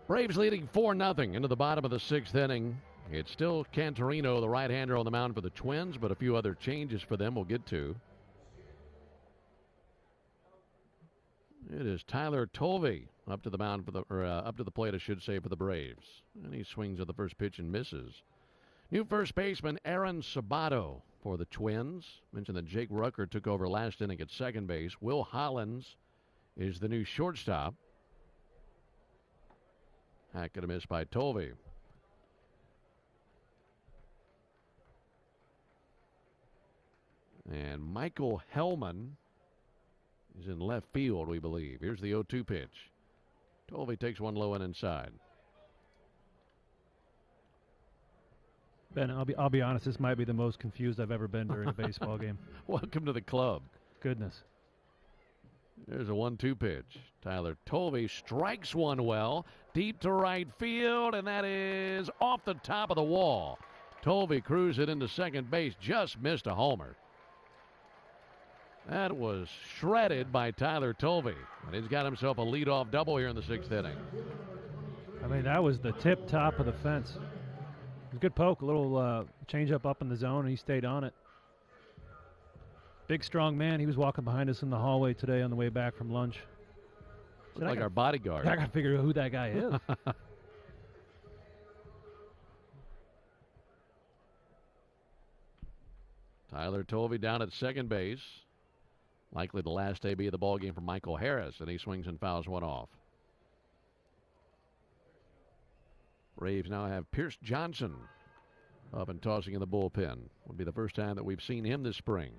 Braves leading 4-0 into the bottom of the 6th inning. It's still Cantorino, the right-hander, on the mound for the Twins, but a few other changes for them we'll get to. It is Tyler Tolve up to the mound up to the plate, I should say, for the Braves. And he swings at the first pitch and misses. New first baseman Aaron Sabato for the Twins. Mentioned that Jake Rucker took over last inning at second base. Will Hollins is the new shortstop. Hack and a miss by Tolve. And Michael Hellman is in left field, we believe. Here's the 0-2 pitch. Tolve takes one low and inside. Ben, I'll be honest. This might be the most confused I've ever been during a baseball game. Welcome to the club. Goodness. There's a 1-2 pitch. Tyler Tolve strikes one well, deep to right field, and that is off the top of the wall. Tolve cruised it into second base, just missed a homer. That was shredded by Tyler Tolve, and he's got himself a leadoff double here in the 6th inning. I mean, that was the tip top of the fence. It was a good poke, a little change up in the zone, and he stayed on it. Big, strong man. He was walking behind us in the hallway today on the way back from lunch. Looked like our bodyguard. I got to figure out who that guy is. Tyler Tolve down at second base. Likely the last AB of the ball game for Michael Harris, and he swings and fouls one off. Braves now have Pierce Johnson up and tossing in the bullpen. Would be the first time that we've seen him this spring.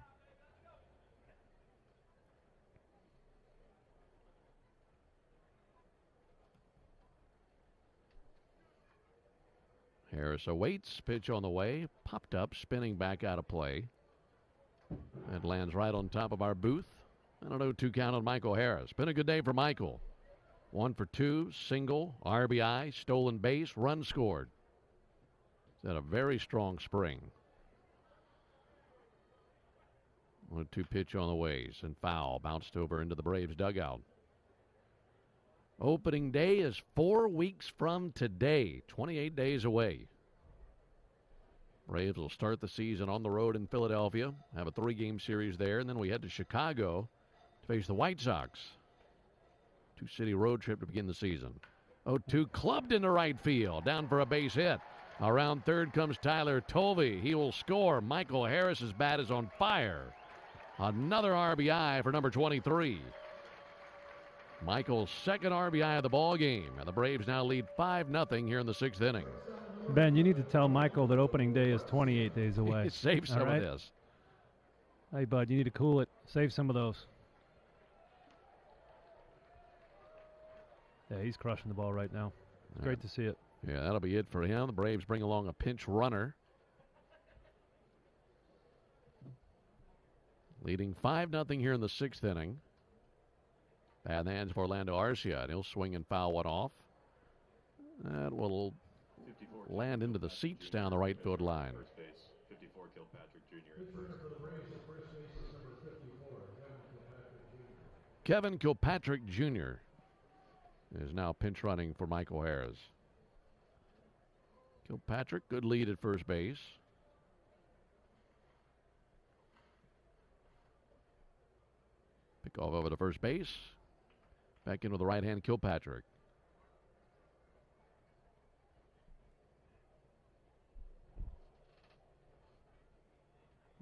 Harris awaits. Pitch on the way. Popped up, spinning back out of play. That lands right on top of our booth. And an 0-2 count on Michael Harris. Been a good day for Michael. 1 for 2, single, RBI, stolen base, run scored. He's had a very strong spring. 1-2 pitch on the ways and foul. Bounced over into the Braves dugout. Opening day is 4 weeks from today, 28 days away. Braves will start the season on the road in Philadelphia, have a 3-game series there, and then we head to Chicago to face the White Sox. 2-city road trip to begin the season. 0-2 clubbed into right field, down for a base hit. Around third comes Tyler Tolve. He will score. Michael Harris's bat is on fire. Another RBI for number 23. Michael's second RBI of the ball game, and the Braves now lead 5-0 here in the 6th inning. Ben, you need to tell Michael that opening day is 28 days away. Save some of this. Hey, bud, you need to cool it. Save some of those. Yeah, he's crushing the ball right now. It's great to see it. Yeah, that'll be it for him. The Braves bring along a pinch runner. Leading 5-0 here in the 6th inning. Bad hands for Orlando Arcia, and he'll swing and foul one off. That will land into the seats down the right field line. First base, 54, Kilpatrick Jr. at first. Kevin Kilpatrick Jr. is now pinch running for Michael Harris. Kilpatrick, good lead at first base. Pick off over to first base. Back in with the right hand, Kilpatrick.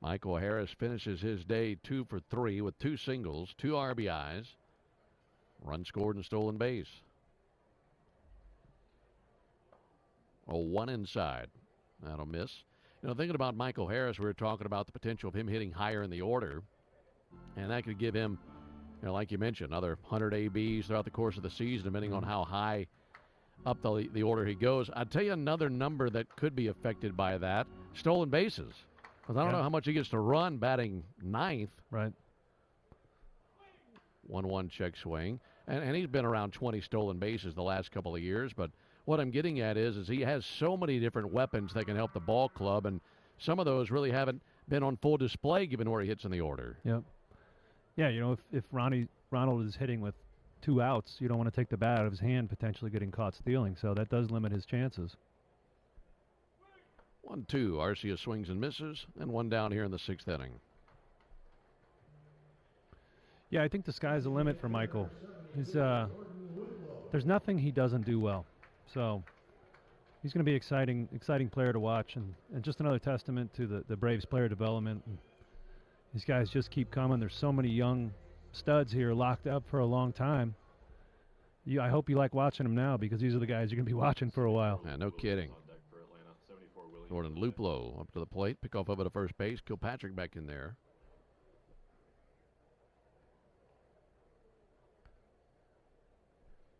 Michael Harris finishes his day 2 for 3 with 2 singles, 2 RBIs, run scored and stolen base. 1 inside. That'll miss. You know, thinking about Michael Harris, we were talking about the potential of him hitting higher in the order, and that could give him, you know, like you mentioned, another 100 ABs throughout the course of the season, depending on how high up the order he goes. I'd tell you another number that could be affected by that: stolen bases. Because I don't know how much he gets to run batting 9th. Right. 1-1 check swing. And he's been around 20 stolen bases the last couple of years. But what I'm getting at is he has so many different weapons that can help the ball club. And some of those really haven't been on full display given where he hits in the order. Yep. Yeah, you know, if Ronald is hitting with 2 outs, you don't want to take the bat out of his hand, potentially getting caught stealing. So that does limit his chances. 1-2. Arcia swings and misses, and 1 down here in the 6th inning. Yeah, I think the sky's the limit for Michael. He's there's nothing he doesn't do well. So he's going to be exciting player to watch, and just another testament to the Braves player development. And these guys just keep coming. There's so many young studs here locked up for a long time. I hope you like watching them now, because these are the guys you're going to be watching for a while. Yeah, no kidding. Jordan Luplow up to the plate, pick off over to first base. Kilpatrick back in there.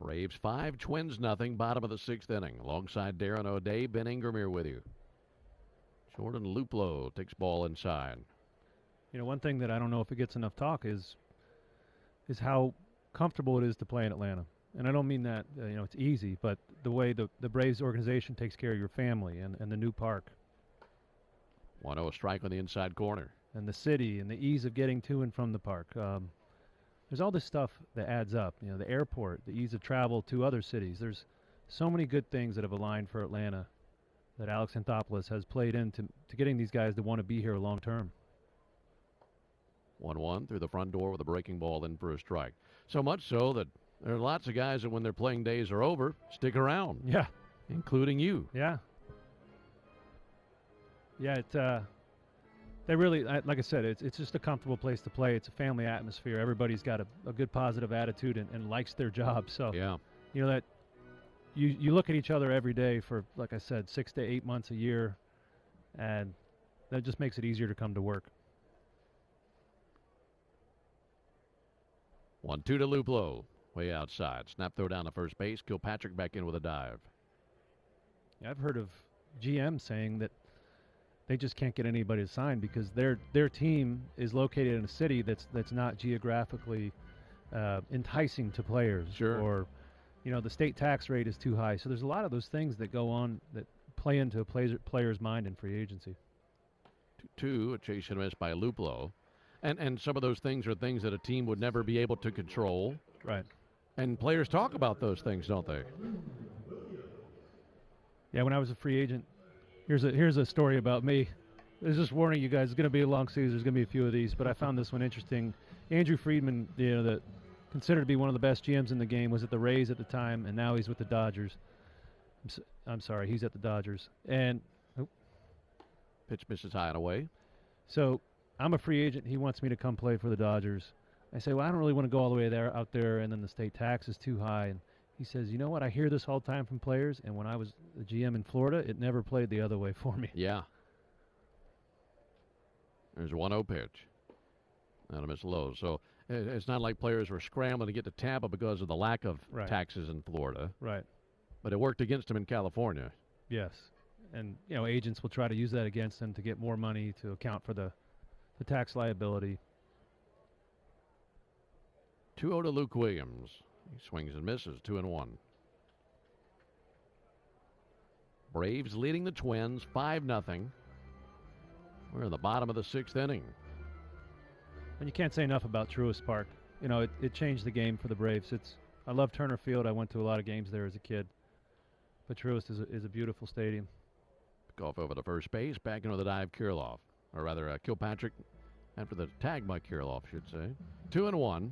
Braves 5, Twins nothing. Bottom of the 6th inning. Alongside Darren O'Day, Ben Ingermere with you. Jordan Luplow takes ball inside. You know, one thing that I don't know if it gets enough talk is how comfortable it is to play in Atlanta. And I don't mean that it's easy, but the way the Braves organization takes care of your family, and the new park. 1-0 strike on the inside corner. And the city and the ease of getting to and from the park. There's all this stuff that adds up. You know, the airport, the ease of travel to other cities. There's so many good things that have aligned for Atlanta that Alex Anthopoulos has played into getting these guys to want to be here long term. 1-1 through the front door with a breaking ball in for a strike. So much so that there are lots of guys that when their playing days are over, stick around. Yeah. Including you. Yeah. Yeah, they really, like I said, it's just a comfortable place to play. It's a family atmosphere. Everybody's got a good positive attitude and likes their job. So, yeah, that you look at each other every day for, like I said, 6 to 8 months a year, and that just makes it easier to come to work. 1-2 to Luplow, way outside. Snap throw down to first base. Kilpatrick back in with a dive. Yeah, I've heard of GM saying that they just can't get anybody to sign because their team is located in a city that's not geographically enticing to players. Sure. Or, the state tax rate is too high. So there's a lot of those things that go on that play into a player's mind in free agency. 2-2, a chase and miss by Luplow. And some of those things are things that a team would never be able to control. Right. And players talk about those things, don't they? Yeah, when I was a free agent, here's a story about me. There's just warning you guys, it's going to be a long season. There's going to be a few of these, but I found this one interesting. Andrew Friedman, that considered to be one of the best GMs in the game, was at the Rays at the time, and now he's with the Dodgers. I'm sorry, he's at the Dodgers. And pitch misses high and away. So I'm a free agent. He wants me to come play for the Dodgers. I say, well, I don't really want to go all the way out there, and then the state tax is too high. And he says, you know what? I hear this all the time from players, and when I was the GM in Florida, it never played the other way for me. Yeah. There's a 1-0 pitch. And a miss low. So it's not like players were scrambling to get to Tampa because of the lack of taxes in Florida. Right. But it worked against them in California. Yes. And, agents will try to use that against them to get more money to account for the tax liability. 2-0 to Luke Williams. He swings and misses, 2-1. Braves leading the Twins 5-0. We're in the bottom of the 6th inning. And you can't say enough about Truist Park. It changed the game for the Braves. I love Turner Field. I went to a lot of games there as a kid. But Truist is a beautiful stadium. Pick off over to first base. Back into the dive, Kirilloff. Or rather, Kilpatrick after the tag by Kirilloff, should say. 2-1.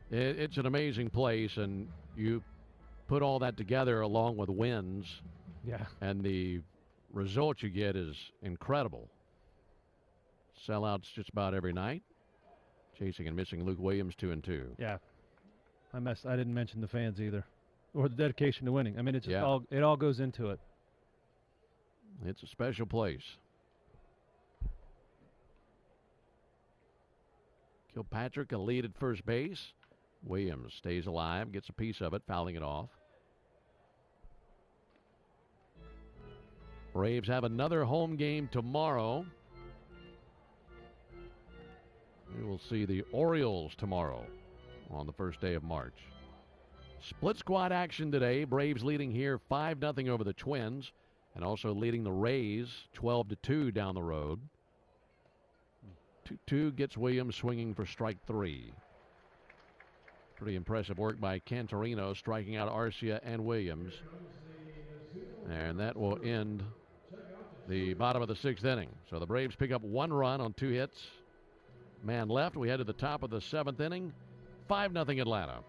It's an amazing place, and you put all that together along with wins. Yeah. And the result you get is incredible. Sellouts just about every night. Chasing and missing Luke Williams, 2-2. Yeah. I didn't mention the fans either. Or the dedication to winning. I mean, it all goes into it. It's a special place. Kilpatrick a lead at first base. Williams stays alive, gets a piece of it, fouling it off. Braves have another home game tomorrow. We will see the Orioles tomorrow on the first day of March. Split squad action today. Braves leading here 5-0 over the Twins, and also leading the Rays 12-2 down the road. 2-2 gets Williams swinging for strike 3. Pretty impressive work by Cantorino, striking out Arcia and Williams. And that will end the bottom of the 6th inning. So the Braves pick up 1 run on 2 hits. Man left. We head to the top of the 7th inning. 5-0 Atlanta.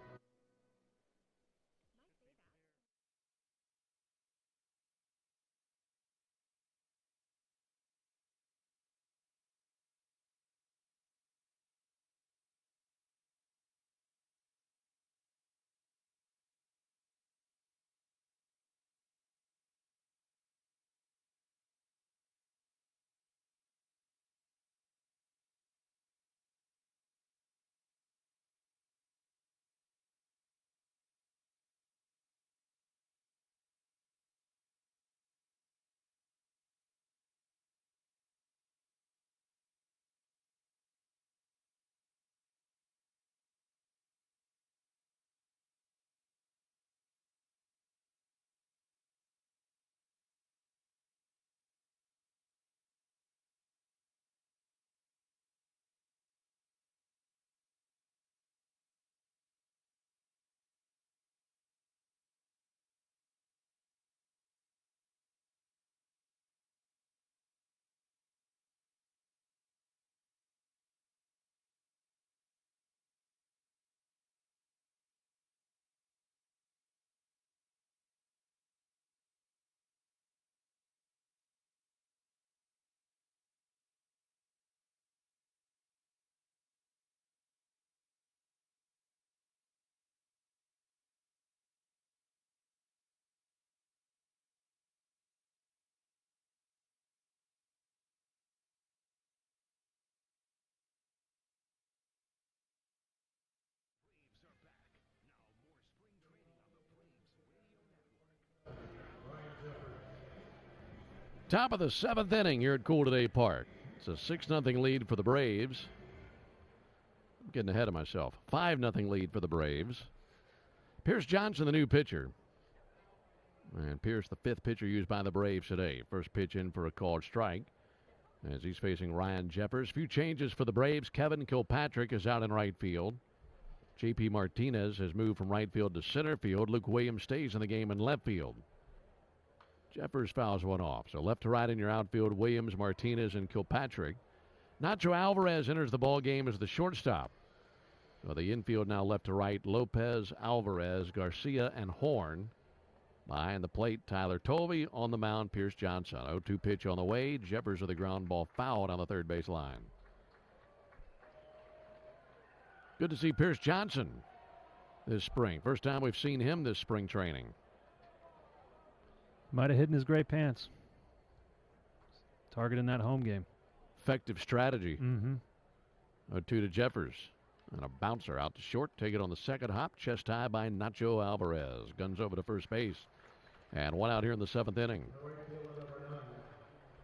Top of the 7th inning here at Cool Today Park. It's a 6-0 lead for the Braves. I'm getting ahead of myself. 5-0 lead for the Braves. Pierce Johnson, the new pitcher. And Pierce, the 5th pitcher used by the Braves today. First pitch in for a called strike as he's facing Ryan Jeffers. Few changes for the Braves. Kevin Kilpatrick is out in right field. J.P. Martinez has moved from right field to center field. Luke Williams stays in the game in left field. Jeffers fouls one off. So left to right in your outfield, Williams, Martinez, and Kilpatrick. Nacho Alvarez enters the ball game as the shortstop. So the infield now left to right, Lopez, Alvarez, Garcia, and Horn. Behind the plate, Tyler Tovey. On the mound, Pierce Johnson. 0-2 pitch on the way. Jeffers with a ground ball fouled on the third base line. Good to see Pierce Johnson this spring. First time we've seen him this spring training. Might have hidden his gray pants. Target in that home game. Effective strategy. Mm-hmm. 0-2 to Jeffers. And a bouncer out to short. Take it on the second hop. Chest high by Nacho Alvarez. Guns over to first base. And one out here in the 7th inning.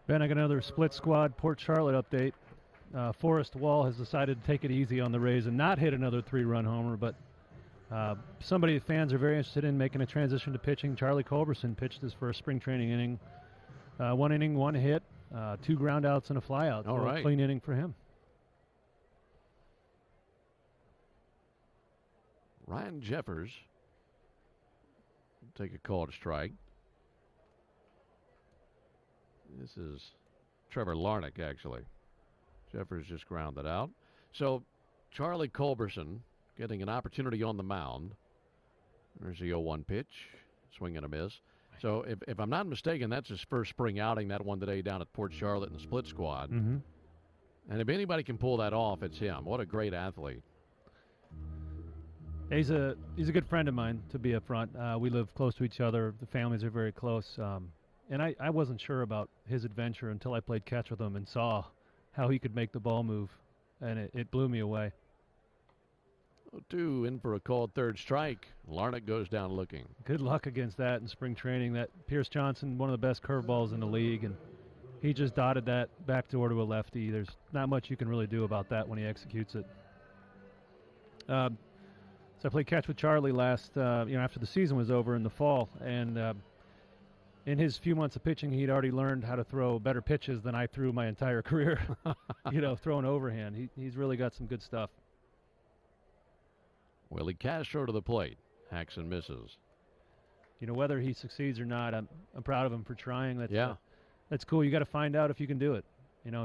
Ben, I got another split squad Port Charlotte update. Forrest Wall has decided to take it easy on the Rays and not hit another 3-run homer, but somebody fans are very interested in making a transition to pitching. Charlie Culberson pitched his first spring training inning. 1 inning, 1 hit, 2 ground outs and a fly out. All right. Clean inning for him. Ryan Jeffers take a called strike. This is Trevor Larnach, actually. Jeffers just grounded out. So Charlie Culberson getting an opportunity on the mound. There's the 0-1 pitch. Swing and a miss. So if I'm not mistaken, that's his first spring outing, that one today down at Port Charlotte in the split squad. Mm-hmm. And if anybody can pull that off, it's him. What a great athlete. He's a good friend of mine, to be upfront. We live close to each other. The families are very close. And I wasn't sure about his adventure until I played catch with him and saw how he could make the ball move. And it blew me away. 0-2 in for a called third strike. Larnach goes down looking. Good luck against that in spring training. That Pierce Johnson, one of the best curveballs in the league, and he just dotted that backdoor to a lefty. There's not much you can really do about that when he executes it. So I played catch with Charlie last, after the season was over in the fall, and in his few months of pitching, he'd already learned how to throw better pitches than I threw my entire career. Throwing overhand. He's really got some good stuff. Willie Castro to the plate. Hacks and misses. Whether he succeeds or not, I'm proud of him for trying. That's cool. You got to find out if you can do it.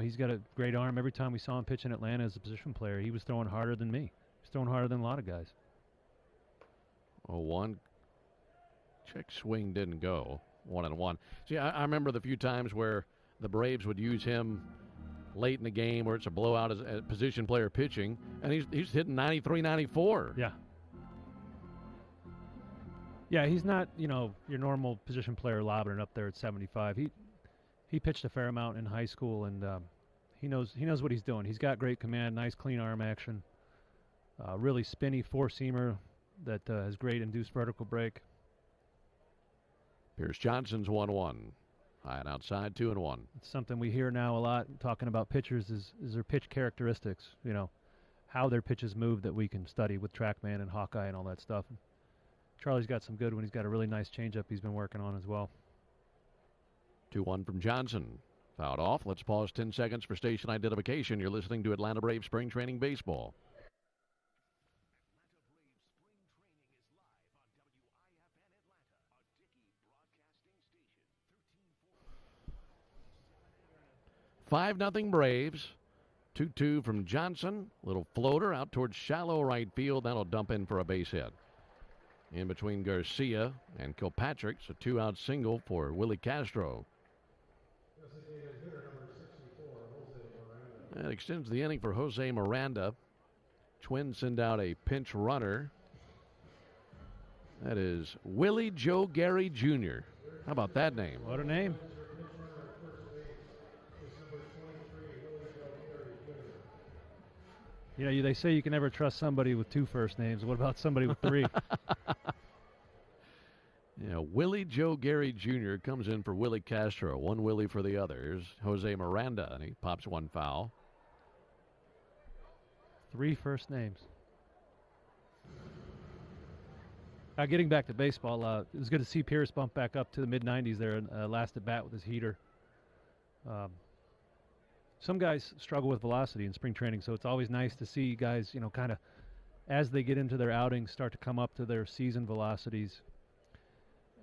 He's got a great arm. Every time we saw him pitch in Atlanta as a position player, he was throwing harder than me. He's throwing harder than a lot of guys. 0-1. Check swing didn't go. 1-1. See, I remember the few times where the Braves would use him late in the game where it's a blowout as a position player pitching, and he's hitting 93, 94. Yeah. Yeah, he's not, your normal position player lobbing it up there at 75. He pitched a fair amount in high school, and he knows what he's doing. He's got great command, nice clean arm action, really spinny four-seamer that has great induced vertical break. Pierce Johnson's 1-1. High and outside, 2-1. It's something we hear now a lot talking about pitchers is their pitch characteristics, how their pitches move that we can study with TrackMan and Hawkeye and all that stuff. Charlie's got some good one. He's got a really nice changeup he's been working on as well. 2-1 from Johnson. Fouled off. Let's pause 10 seconds for station identification. You're listening to Atlanta Braves Spring Training Baseball. Atlanta Braves Spring Training is live on WIFN Atlanta. 5-0 Braves. 2-2 from Johnson. Little floater out towards shallow right field. That'll dump in for a base hit. In between Garcia and Kilpatrick. So 2-out single for Willie Castro. That extends the inning for Jose Miranda. Twins send out a pinch runner. That is Willie Joe Gary Jr. How about that name? What a name. They say you can never trust somebody with 2 first names. What about somebody with 3? Willie Joe Gary Jr. comes in for Willie Castro. One Willie for the others. Jose Miranda, and he pops one foul. 3 first names. Getting back to baseball, it was good to see Pierce bump back up to the mid-90s there last at bat with his heater. Some guys struggle with velocity in spring training, so it's always nice to see guys, kind of as they get into their outings, start to come up to their season velocities,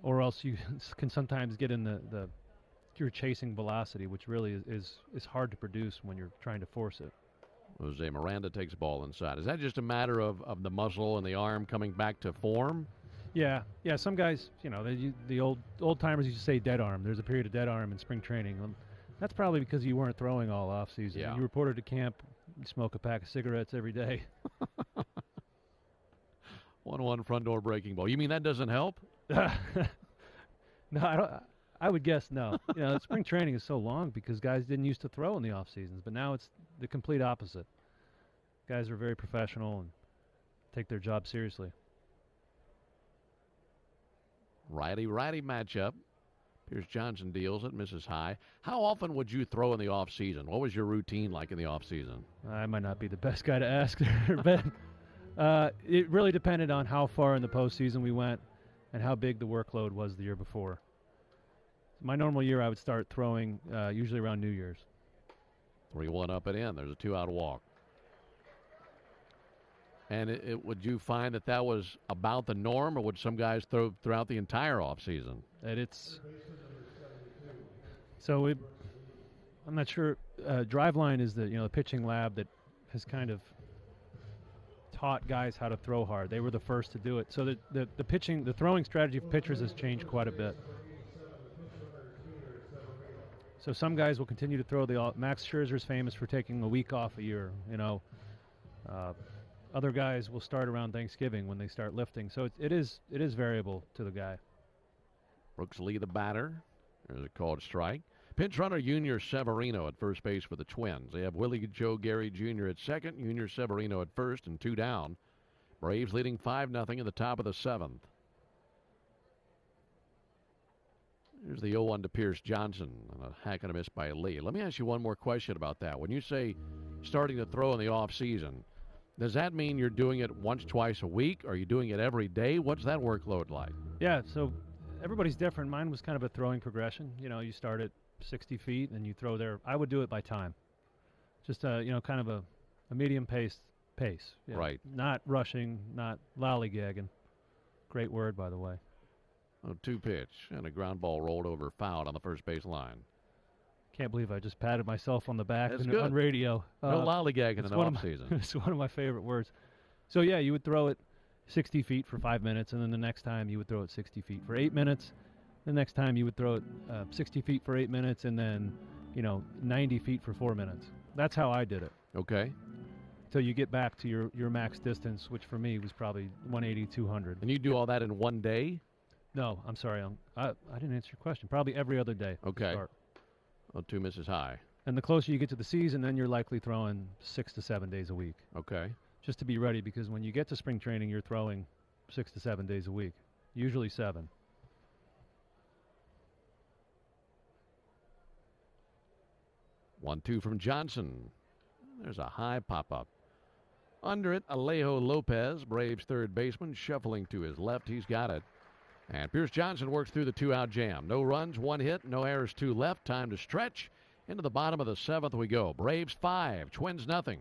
or else you can sometimes get in you're chasing velocity, which really is hard to produce when you're trying to force it. Jose Miranda takes ball inside. Is that just a matter of the muscle and the arm coming back to form? Yeah. Some guys, the old timers used to say dead arm. There's a period of dead arm in spring training. That's probably because you weren't throwing all off season. Yeah. You reported to camp, you smoke a pack of cigarettes every day. 1-1 front door breaking ball. You mean that doesn't help? No, I don't. I would guess no. Spring training is so long because guys didn't used to throw in the off seasons, but now it's the complete opposite. Guys are very professional and take their job seriously. Righty-righty matchup. Pierce Johnson deals it, misses high. How often would you throw in the off season? What was your routine like in the off season? I might not be the best guy to ask there, but it really depended on how far in the postseason we went and how big the workload was the year before. My normal year, I would start throwing usually around New Year's. 3-1 up and in. There's a 2-out walk. And would you find that was about the norm, or would some guys throw throughout the entire offseason? I'm not sure. Driveline is the pitching lab that has kind of taught guys how to throw hard. They were the first to do it. So the throwing strategy for pitchers has changed quite a bit. So some guys will continue to throw Max Scherzer's famous for taking a week off a year. Other guys will start around Thanksgiving when they start lifting. So it is variable to the guy. Brooks Lee, the batter. There's a called strike. Pinch runner Junior Severino at first base for the Twins. They have Willie Joe Gary Jr. at second, Junior Severino at first, and 2 down. Braves leading 5-0 in the top of the 7th. Here's the 0-1 to Pierce Johnson, and a hack and a miss by Lee. Let me ask you one more question about that. When you say starting to throw in the off season, does that mean you're doing it once, twice a week? Are you doing it every day? What's that workload like? Yeah, so everybody's different. Mine was kind of a throwing progression. You start at 60 feet and you throw there. I would do it by time. Just, kind of a medium pace. Right. Not rushing, not lollygagging. Great word, by the way. 2 pitch, and a ground ball rolled over, fouled on the first base line. Can't believe I just patted myself on the back On on radio. No lollygagging in the offseason. It's one of my favorite words. So, yeah, you would throw it 60 feet for 5 minutes, and then the next time you would throw it 60 feet for 8 minutes. The next time you would throw it 60 feet for 8 minutes, and then, 90 feet for 4 minutes. That's how I did it. Okay. Till you get back to your max distance, which for me was probably 180, 200. And you do all that in one day? No, I'm sorry. I didn't answer your question. Probably every other day. Okay. 2 misses high. And the closer you get to the season, then you're likely throwing 6 to 7 days a week. Okay. Just to be ready, because when you get to spring training, you're throwing 6 to 7 days a week, usually 7. 1-2 from Johnson. There's a high pop-up. Under it, Alejo Lopez, Braves third baseman, shuffling to his left. He's got it. And Pierce Johnson works through the 2-out jam. No runs, 1 hit, no errors, 2 left. Time to stretch. Into the bottom of the 7th we go. Braves 5, Twins nothing.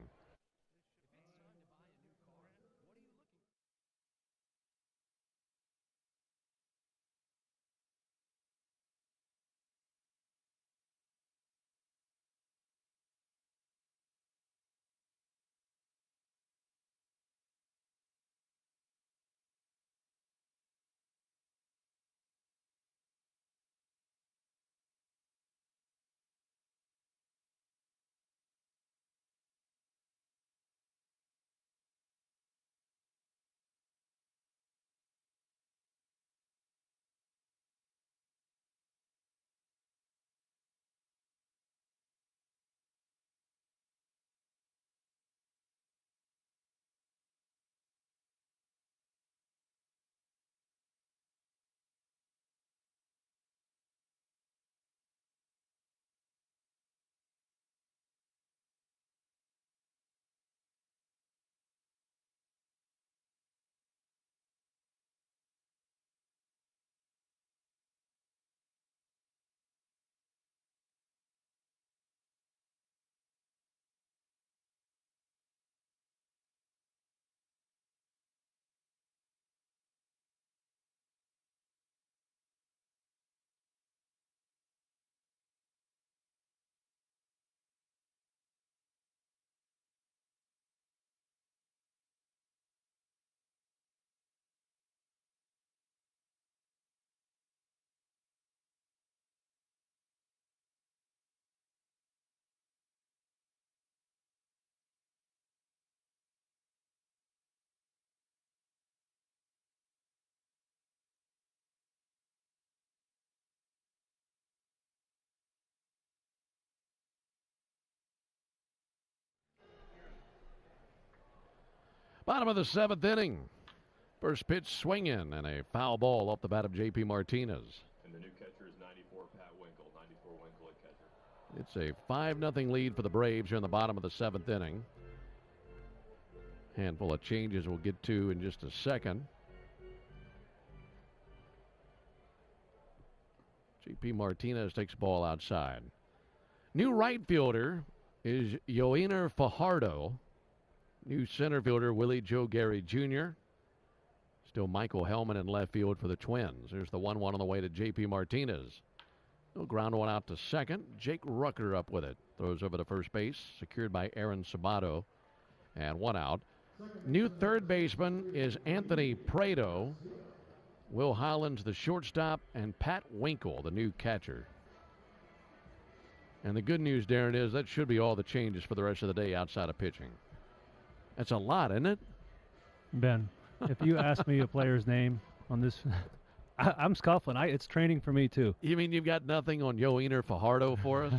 Bottom of the 7th inning. First pitch swinging and a foul ball off the bat of J.P. Martinez. And the new catcher is 94, Pat Winkle. 94 Winkle at catcher. It's a 5-0 lead for the Braves here in the bottom of the 7th inning. Handful of changes we'll get to in just a second. J.P. Martinez takes the ball outside. New right fielder is Yoener Fajardo. New center fielder, Willie Joe Gary Jr. Still Michael Hellman in left field for the Twins. There's the 1-1 on the way to J.P. Martinez. He'll ground one out to second. Jake Rucker up with it. Throws over to first base, secured by Aaron Sabato. And one out. New third baseman is Anthony Prado. Will Hollins, the shortstop, and Pat Winkle, the new catcher. And the good news, Darren, is that should be all the changes for the rest of the day outside of pitching. That's a lot, isn't it? Ben, if you ask me a player's name on this, I'm scuffling. It's training for me, too. You mean you've got nothing on Yoener Fajardo for us?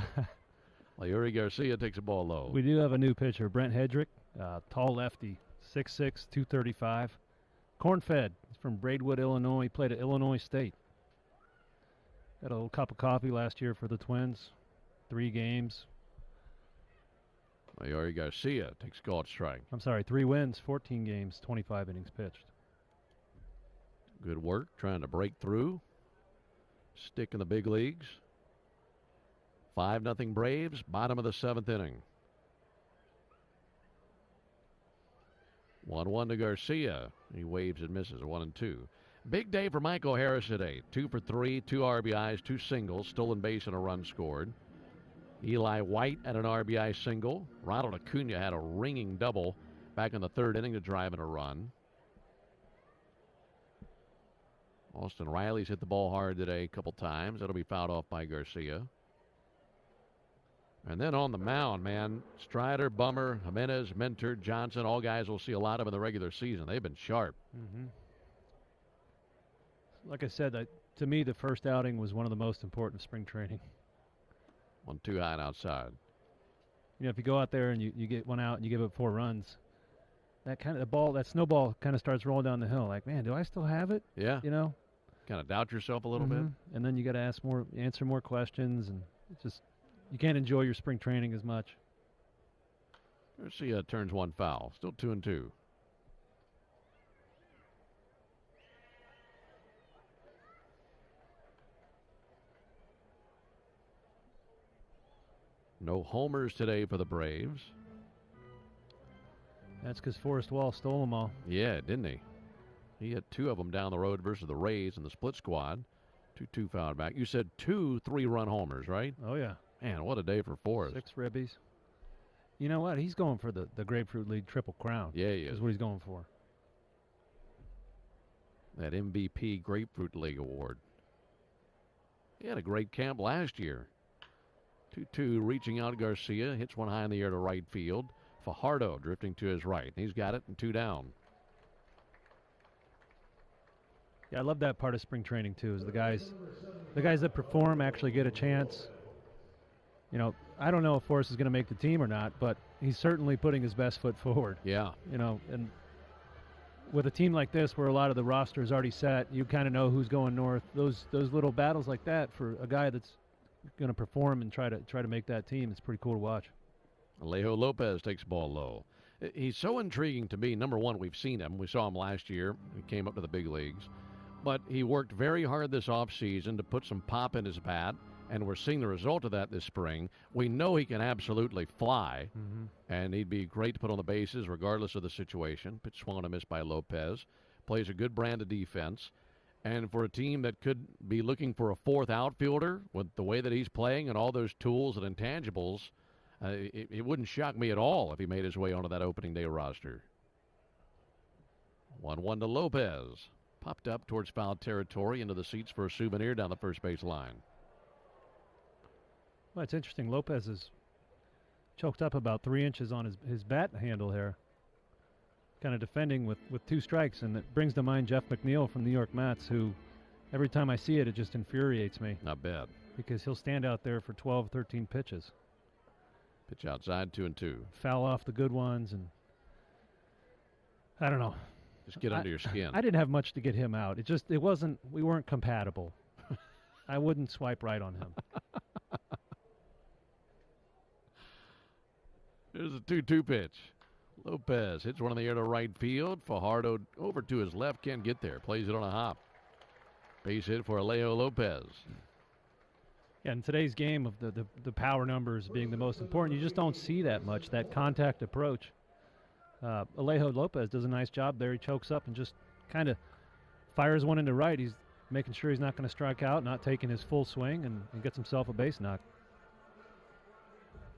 Well, Yuri Garcia takes the ball low. We do have a new pitcher, Brent Hedrick, tall lefty, 6'6", 235. Corn-fed. He's from Braidwood, Illinois. He played at Illinois State. Got a little cup of coffee last year for the Twins. 3 games. Well, Yuri Garcia takes called strike. I'm sorry, 3 wins, 14 games, 25 innings pitched. Good work trying to break through. Stick in the big leagues. 5-0 Braves, bottom of the 7th inning. 1-1 to Garcia. He waves and misses, 1-2. Big day for Michael Harris today. 2 for 3, 2 RBIs, 2 singles, stolen base and a run scored. Eli White had an RBI single. Ronald Acuna had a ringing double back in the 3rd inning to drive in a run. Austin Riley's hit the ball hard today a couple times. That'll be fouled off by Garcia. And then on the mound, man, Strider, Bummer, Jimenez, Mentor, Johnson, all guys we'll see a lot of in the regular season. They've been sharp. Mm-hmm. Like I said, to me, the first outing was one of the most important of spring training. 1-2 high and outside. You know, if you go out there and you get one out and you give up 4 runs, that snowball kind of starts rolling down the hill. Like, man, do I still have it? Yeah. You know? Kind of doubt yourself a little bit. And then you got to answer more questions, and it's just, you can't enjoy your spring training as much. Garcia turns 1 foul. Still 2-2. No homers today for the Braves. That's because Forrest Wall stole them all. Yeah, didn't he? He had 2 of them down the road versus the Rays in the split squad. 2-2 fouled back. You said 2 3-run homers, right? Oh, yeah. Man, what a day for Forrest. 6 ribbies. You know what? He's going for the Grapefruit League Triple Crown. Yeah, he is. Is what he's going for. That MVP Grapefruit League award. He had a great camp last year. 2-2 reaching out Garcia. Hits one high in the air to right field. Fajardo drifting to his right. He's got it and 2 down. Yeah, I love that part of spring training too, is the guys that perform actually get a chance. You know, I don't know if Forrest is going to make the team or not, but he's certainly putting his best foot forward. Yeah. You know, and with a team like this where a lot of the roster is already set, you kind of know who's going north. Those little battles like that for a guy that's going to perform and try to make that team, it's pretty cool to watch. Alejo Lopez takes the ball low. He's so intriguing to me. Number one, we've seen him. We saw him last year. He came up to the big leagues. But he worked very hard this offseason to put some pop in his bat, and we're seeing the result of that this spring. We know he can absolutely fly, and he'd be great to put on the bases regardless of the situation. Pitch swung on a miss by Lopez. Plays a good brand of defense. And for a team that could be looking for a 4th outfielder with the way that he's playing and all those tools and intangibles, it wouldn't shock me at all if he made his way onto that opening day roster. 1-1 to Lopez. Popped up towards foul territory into the seats for a souvenir down the first base line. Well, it's interesting. Lopez is choked up about 3 inches on his bat handle here. Kind of defending with 2 strikes, and it brings to mind Jeff McNeil from New York Mets, who every time I see it, it just infuriates me. Not bad. Because he'll stand out there for 12, 13 pitches. Pitch outside, 2-2. Foul off the good ones, and I don't know. Just get under your skin. I didn't have much to get him out. It wasn't. We weren't compatible. I wouldn't swipe right on him. There's a 2-2 pitch. Lopez hits one in the air to right field. Fajardo over to his left, can't get there. Plays it on a hop. Base hit for Alejo Lopez. Yeah, in today's game of the power numbers being the most important, you just don't see that much, that contact approach. Alejo Lopez does a nice job there. He chokes up and just kind of fires one into right. He's making sure he's not going to strike out, not taking his full swing, and gets himself a base knock.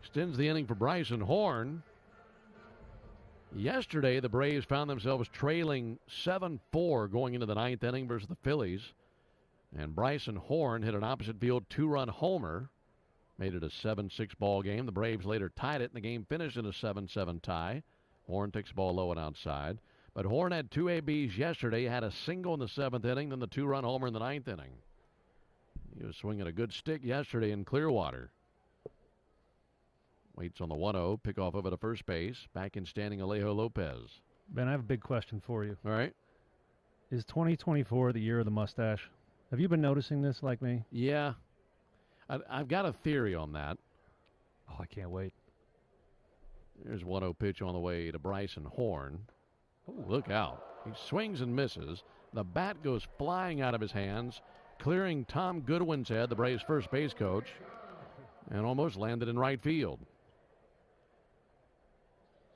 Extends the inning for Bryson Horn. Yesterday, the Braves found themselves trailing 7-4 going into the ninth inning versus the Phillies. And Bryson Horn hit an opposite field 2-run homer. Made it a 7-6 ball game. The Braves later tied it, and the game finished in a 7-7 tie. Horn takes the ball low and outside. But Horn had 2 ABs yesterday, had a single in the 7th inning, then the 2-run homer in the 9th inning. He was swinging a good stick yesterday in Clearwater. Waits on the 1-0, pick off over to first base. Back in standing, Alejo Lopez. Ben, I have a big question for you. All right. Is 2024 the year of the mustache? Have you been noticing this like me? Yeah. I've got a theory on that. Oh, I can't wait. There's 1-0 pitch on the way to Bryson Horn. Ooh, look out. He swings and misses. The bat goes flying out of his hands, clearing Tom Goodwin's head, the Braves' first base coach, and almost landed in right field.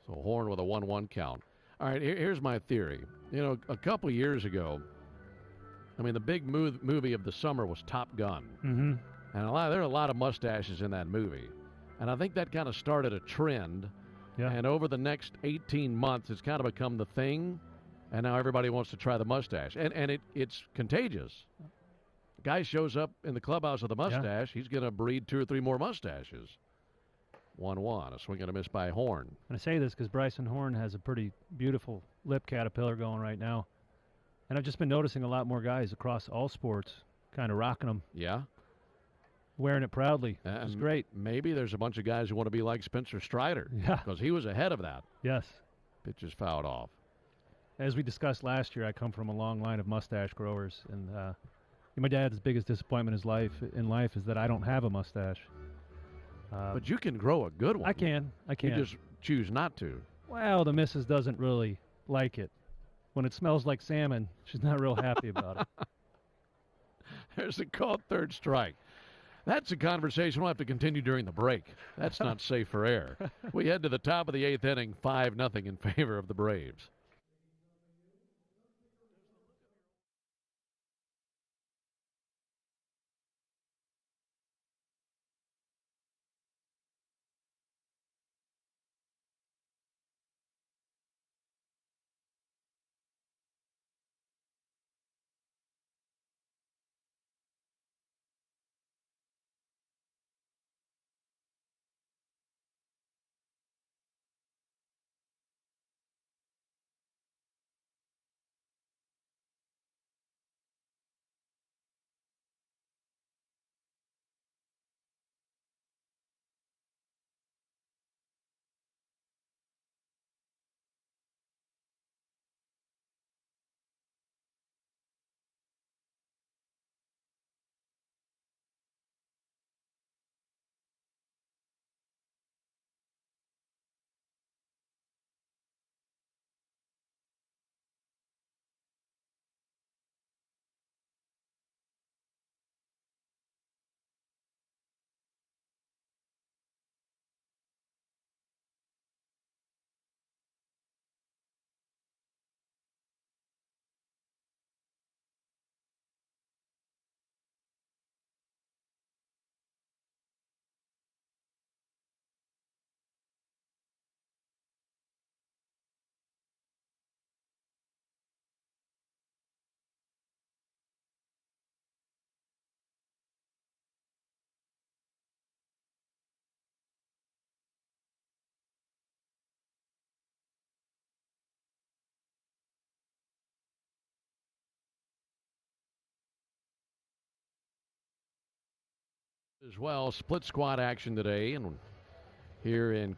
So Horn with a 1-1 count. All right, here's my theory. You know, a couple years ago, I mean, the big movie of the summer was Top Gun. Mm-hmm. And there are a lot of mustaches in that movie. And I think that kind of started a trend. Yeah. And over the next 18 months, it's kind of become the thing. And now everybody wants to try the mustache. And it's contagious. The guy shows up in the clubhouse with a mustache. Yeah. He's going to breed 2 or 3 more mustaches. 1-1, a swing and a miss by Horn. And I say this because Bryson Horn has a pretty beautiful lip caterpillar going right now. And I've just been noticing a lot more guys across all sports kind of rocking them. Yeah. Wearing it proudly. It's great. Maybe there's a bunch of guys who want to be like Spencer Strider. Yeah. Because he was ahead of that. Yes. Pitch is fouled off. As we discussed last year, I come from a long line of mustache growers. And my dad's biggest disappointment in life is that I don't have a mustache. But you can grow a good one. I can. You just choose not to. Well, the missus doesn't really like it. When it smells like salmon, she's not real happy about it. There's a called third strike. That's a conversation we'll have to continue during the break. That's not safe for air. We head to the top of the 8th inning, 5-0 in favor of the Braves. As well, split squad action today, and here in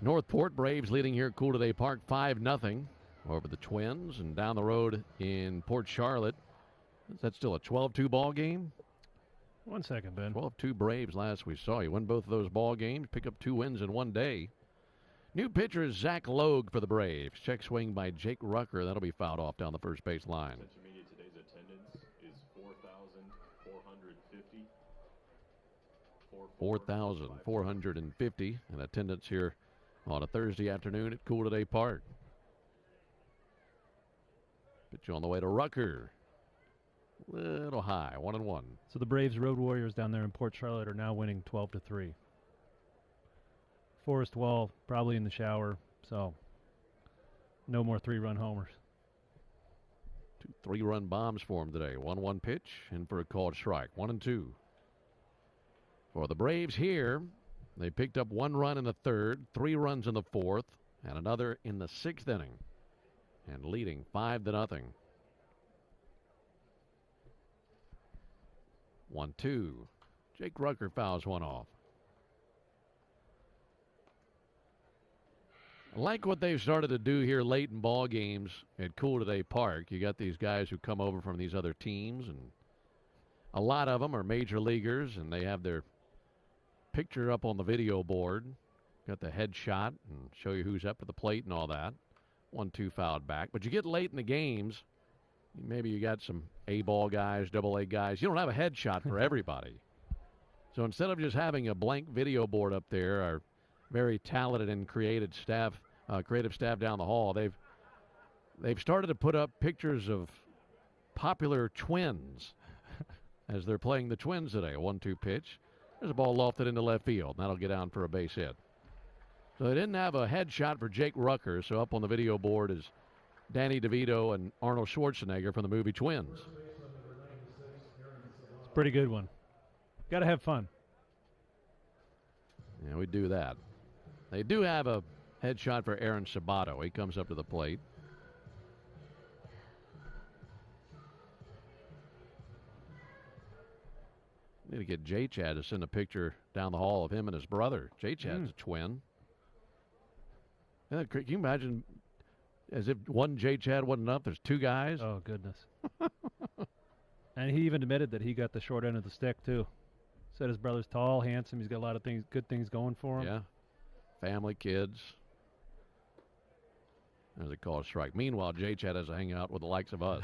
Northport, Braves leading here at Cool Today Park 5-0. over the Twins, and down the road in Port Charlotte. Is that still a 12-2 ball game? 1 second, Ben. 12-2 Braves last we saw. You win both of those ball games, pick up 2 wins in one day. New pitcher is Zach Logue for the Braves. Check swing by Jake Rucker. That'll be fouled off down the first base line. Intermediate today's attendance is 4,450. 4,450 in attendance here on a Thursday afternoon at Cool Today Park. Pitch on the way to Rucker. Little high, 1-1. So the Braves Road Warriors down there in Port Charlotte are now winning 12-3. Forrest Wall probably in the shower, so no more 3-run homers. 2 3-run bombs for him today. 1-1 pitch in for a called strike. 1-2. For the Braves here, they picked up 1 run in the third, 3 runs in the fourth, and another in the 6th inning, and leading 5-0. 1-2. Jake Rucker fouls one off. I like what they've started to do here late in ball games at Cool Today Park. You got these guys who come over from these other teams, and a lot of them are major leaguers, and they have their picture up on the video board. Got the headshot and show you who's up to the plate and all that. 1-2 fouled back. But you get late in the games, maybe you got some A-ball guys, AA guys. You don't have a headshot for everybody. So instead of just having a blank video board up there, our very talented and creative staff down the hall, they've started to put up pictures of popular Twins as they're playing the Twins today. A 1-2 pitch. There's a ball lofted into left field. That'll get down for a base hit. So they didn't have a headshot for Jake Rucker, so up on the video board is Danny DeVito and Arnold Schwarzenegger from the movie Twins. It's a pretty good one. Got to have fun. Yeah, we do that. They do have a headshot for Aaron Sabato. He comes up to the plate. Need to get J-Chad to send a picture down the hall of him and his brother. J-Chad's a twin. Yeah, can you imagine as if one J-Chad wasn't enough, there's 2 guys? Oh, goodness. And he even admitted that he got the short end of the stick, too. Said his brother's tall, handsome. He's got a lot of good things going for him. Yeah. Family, kids. There's a call strike. Meanwhile, J-Chad has to hang out with the likes of us.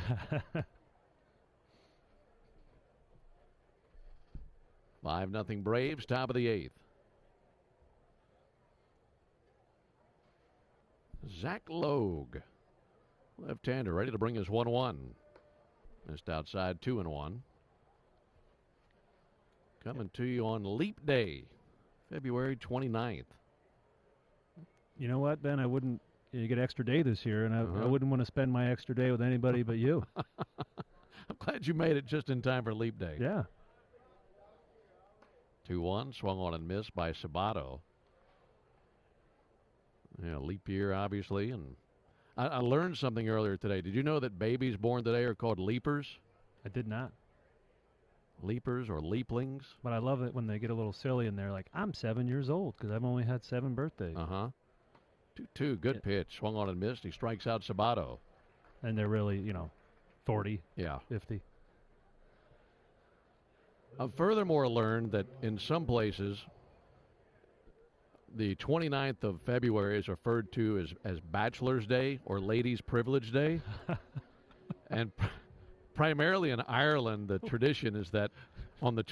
5-0 Braves, top of the 8th. Zach Logue, left-hander, ready to bring us 1-1. Missed outside 2-1. Coming to you on Leap Day, February 29th. You know what, Ben? You get extra day this year, and I wouldn't want to spend my extra day with anybody but you. I'm glad you made it just in time for Leap Day. Yeah. 2-1, swung on and missed by Sabato. Yeah, leap year, obviously. And I learned something earlier today. Did you know that babies born today are called leapers? I did not. Leapers or leaplings. But I love it when they get a little silly and they're like, I'm 7 years old because I've only had 7 birthdays. 2-2, good pitch. Swung on and missed. He strikes out Sabato. And they're really, 40, 50. I've furthermore learned that in some places, the 29th of February is referred to as Bachelor's Day or Ladies' Privilege Day. And primarily in Ireland, the tradition is that on the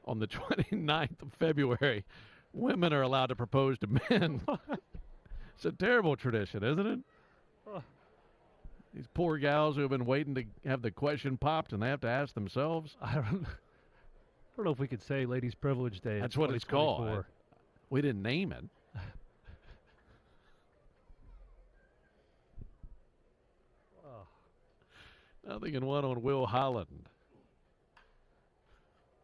29th of February, women are allowed to propose to men. It's a terrible tradition, isn't it? These poor gals who have been waiting to have the question popped, and they have to ask themselves. I don't know if we could say Ladies' Privilege Day. That's what it's called. We didn't name it. Nothing in one on Will Holland.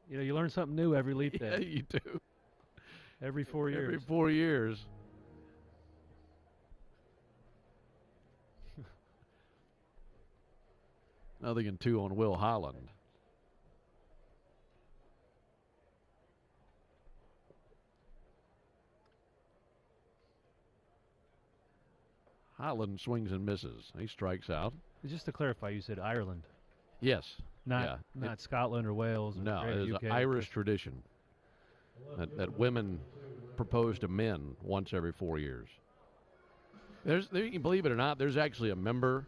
You learn something new every leap day. Yeah, you do. Every 4 years. Every 4 years. Nothing in 2 on Will Holland. Holland swings and misses. He strikes out. Just to clarify, you said Ireland, Yes. not Scotland or Wales. Or No, it is UK. an Irish tradition that women propose to men once every 4 years. You can believe it or not, there's actually a member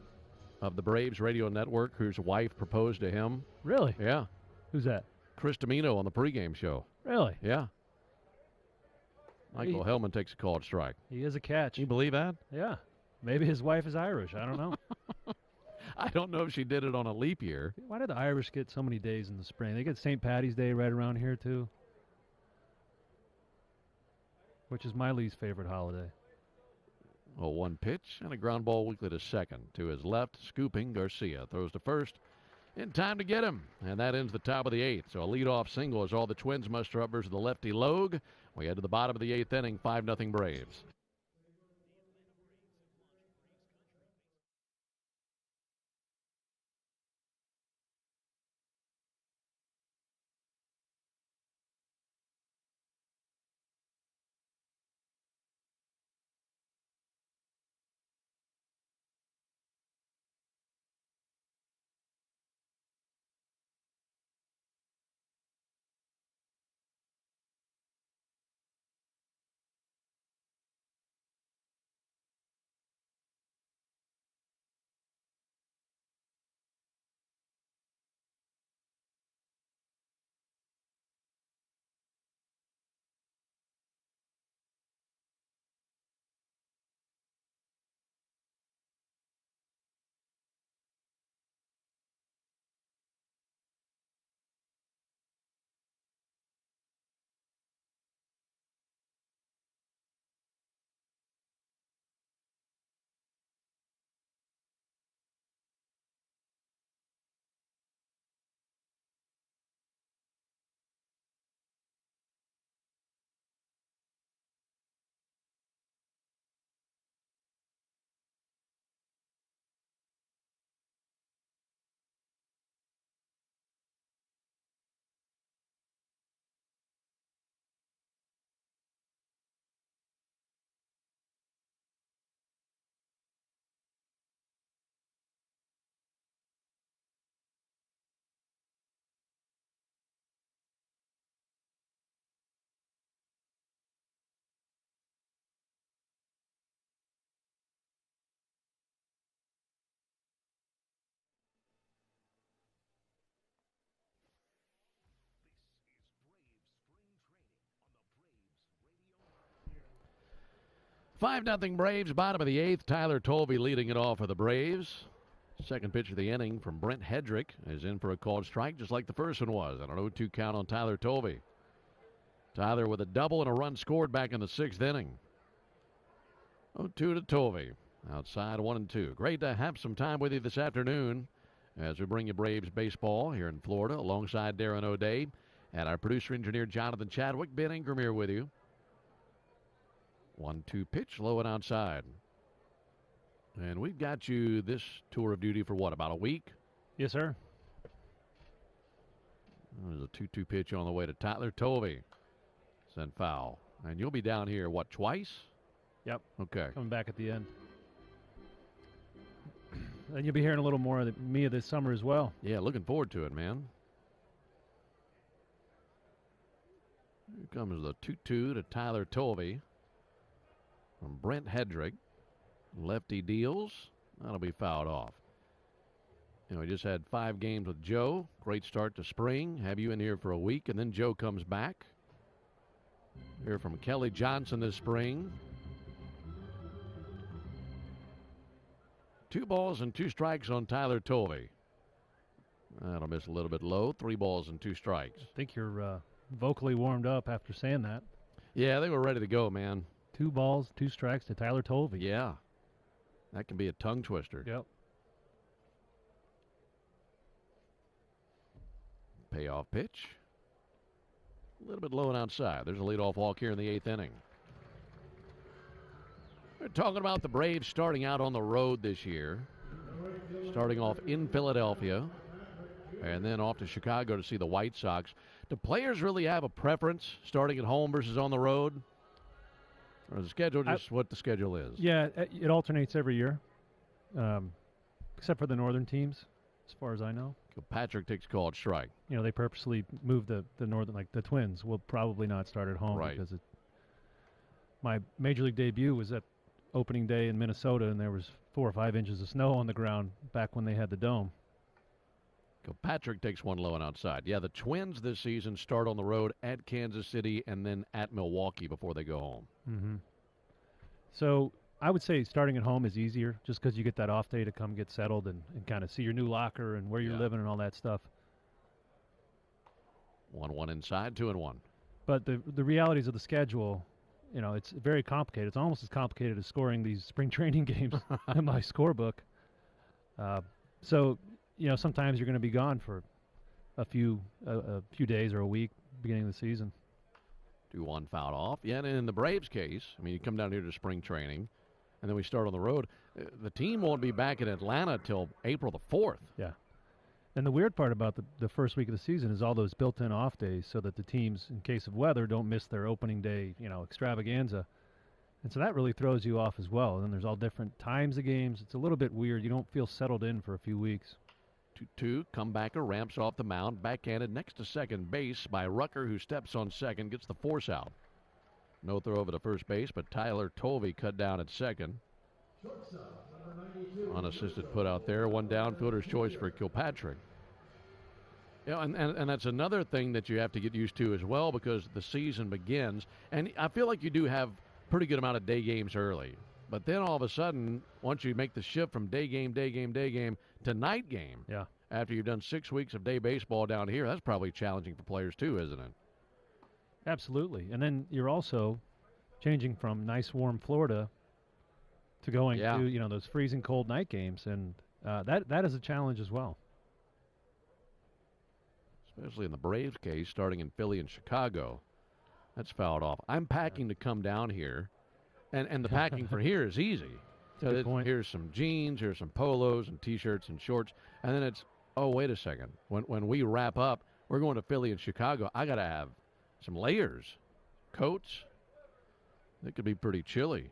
of the Braves radio network whose wife proposed to him. Really? Yeah. Who's that? Chris Domino on the pregame show. Really? Yeah. Michael Hellman takes a called strike. He is a catch. Can you believe that? Yeah. Maybe his wife is Irish. I don't know. I don't know if she did it on a leap year. Why did the Irish get so many days in the spring? They get St. Patty's Day right around here, too, which is my least favorite holiday. Oh, one pitch and a ground ball weakly to second. To his left, scooping, Garcia throws to first in time to get him. And that ends the top of the eighth. So a leadoff single as all the Twins muster up versus the lefty Logue. We head to the bottom of the eighth inning, 5-0 Braves. This is Braves Spring Training on the Braves Radio. 5-0 Braves, bottom of the eighth. Tyler Tolby leading it off for the Braves. Second pitch of the inning from Brent Hedrick is in for a called strike, just like the first one was. And an 0-2 count on Tyler Tolby. Tyler with a double and a run scored back in the sixth inning. 0-2 to Tolby. Outside 1-2. Great to have some time with you this afternoon as we bring you Braves baseball here in Florida alongside Darren O'Day and our producer-engineer Jonathan Chadwick. Ben Ingram here with you. 1-2 pitch, low and outside. And we've got you this tour of duty for what, about a week? Yes, sir. There's a 2-2 pitch on the way to Tyler Tolby. Sent foul. And you'll be down here, what, twice? Yep. Okay. Coming back at the end. And you'll be hearing a little more of me this summer as well. Yeah, looking forward to it, man. Here comes the 2-2 to Tyler Tolby from Brent Hedrick. Lefty deals. That'll be fouled off. You know, we just had 5 games with Joe. Great start to spring. Have you in here for a week, and then Joe comes back. Hear from Kelly Johnson this spring. 2 balls and 2 strikes on Tyler Tolby. That'll miss a little bit low. 3 balls and 2 strikes. I think you're vocally warmed up after saying that. Yeah, they were ready to go, man. 2 balls, 2 strikes to Tyler Tolby. Yeah. That can be a tongue twister. Yep. Payoff pitch. A little bit low and outside. There's a leadoff walk here in the 8th inning. We're talking about the Braves starting out on the road this year. Starting off in Philadelphia and then off to Chicago to see the White Sox. Do players really have a preference starting at home versus on the road? Or the schedule just what the schedule is? Yeah, it alternates every year, except for the northern teams, as far as I know. Patrick takes called strike. You know, they purposely moved the northern, like the Twins will probably not start at home Right. because my major league debut was at opening day in Minnesota, and there was 4 or 5 inches of snow on the ground back when they had the dome. Patrick takes one low and outside. Yeah, the Twins this season start on the road at Kansas City and then at Milwaukee before they go home. Mm-hmm. So I would say starting at home is easier just because you get that off day to come get settled and kind of see your new locker and where you're living and all that stuff. 1-1 inside, 2-1. But the realities of the schedule, you know, it's very complicated. It's almost as complicated as scoring these spring training games in my scorebook. So, you know, sometimes you're going to be gone for a few days or a week beginning of the season. 2-1 fouled off. Yeah, and in the Braves case, I mean, you come down here to spring training, and then we start on the road. The team won't be back in Atlanta till April the 4th. Yeah. And the weird part about the first week of the season is all those built-in off days so that the teams, in case of weather, don't miss their opening day, you know, extravaganza. And so that really throws you off as well. And then there's all different times of games. It's a little bit weird. You don't feel settled in for a few weeks. 2-2, comebacker ramps off the mound, backhanded next to second base by Rucker, who steps on second, gets the force out. No throw over to first base, but Tyler Tovey cut down at second. Unassisted put out there. One down, fielder's choice for Kilpatrick. Yeah, and that's another thing that you have to get used to as well because the season begins. And I feel like you do have pretty good amount of day games early. But then all of a sudden, once you make the shift from day game to night game, after you've done 6 weeks of day baseball down here, that's probably challenging for players too, isn't it? Absolutely. And then you're also changing from nice, warm Florida to going to, you know, those freezing cold night games. And that is a challenge as well. Especially in the Braves case, starting in Philly and Chicago. That's fouled off. I'm packing to come down here. And the packing for here is easy. So here's some jeans, here's some polos and T-shirts and shorts. And then it's, oh, wait a second. When we wrap up, we're going to Philly and Chicago. I got to have some layers, coats. It could be pretty chilly.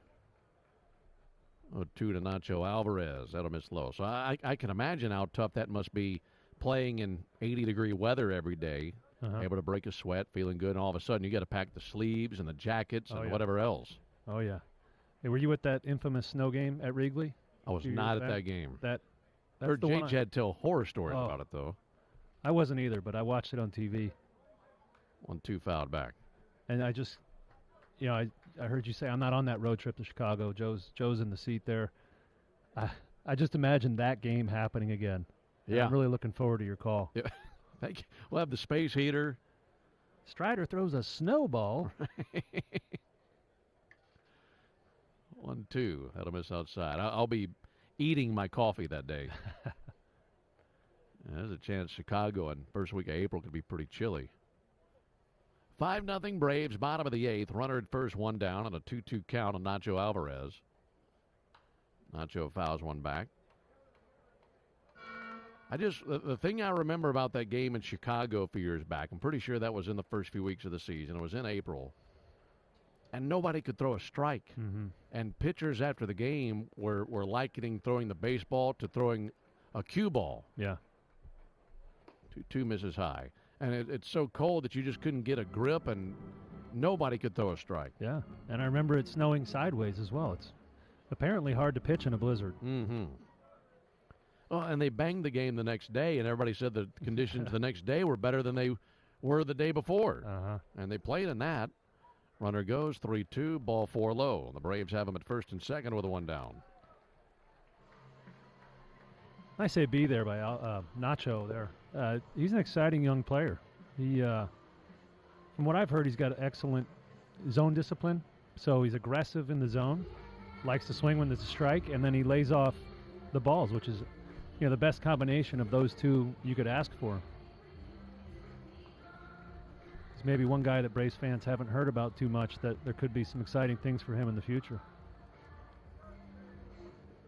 0-2 to Nacho Alvarez. That'll miss low. So I can imagine how tough that must be playing in 80-degree weather every day, able to break a sweat, feeling good, and all of a sudden you got to pack the sleeves and the jackets and whatever else. Oh, yeah. Hey, were you at that infamous snow game at Wrigley? I was not at that game. That's heard J-Jed tell horror stories about it, though. I wasn't either, but I watched it on TV. 1-2 fouled back. And I just, you know, I heard you say I'm not on that road trip to Chicago. Joe's in the seat there. I just imagined that game happening again. Yeah. I'm really looking forward to your call. Yeah. Thank you. We'll have the space heater. Strider throws a snowball. 1-2. That'll miss outside. I'll be eating my coffee that day. There's a chance Chicago in first week of April could be pretty chilly. 5-0 Braves, bottom of the 8th. Runner at first, one down on a 2-2 count on Nacho Alvarez. Nacho fouls one back. The thing I remember about that game in Chicago a few years back, I'm pretty sure that was in the first few weeks of the season. It was in April. And nobody could throw a strike. Mm-hmm. And pitchers after the game were likening throwing the baseball to throwing a cue ball. Yeah. 2 misses high. And it's so cold that you just couldn't get a grip, and nobody could throw a strike. Yeah. And I remember it snowing sideways as well. It's apparently hard to pitch in a blizzard. Mm-hmm. Well, and they banged the game the next day, and everybody said the conditions the next day were better than they were the day before. And they played in that. Runner goes 3-2, ball 4 low. The Braves have him at first and second with a one down. Nice AB there by Nacho there. He's an exciting young player. He, from what I've heard, he's got excellent zone discipline. So he's aggressive in the zone, likes to swing when there's a strike, and then he lays off the balls, which is, you know, the best combination of those two you could ask for. He's maybe one guy that Braves fans haven't heard about too much, that there could be some exciting things for him in the future.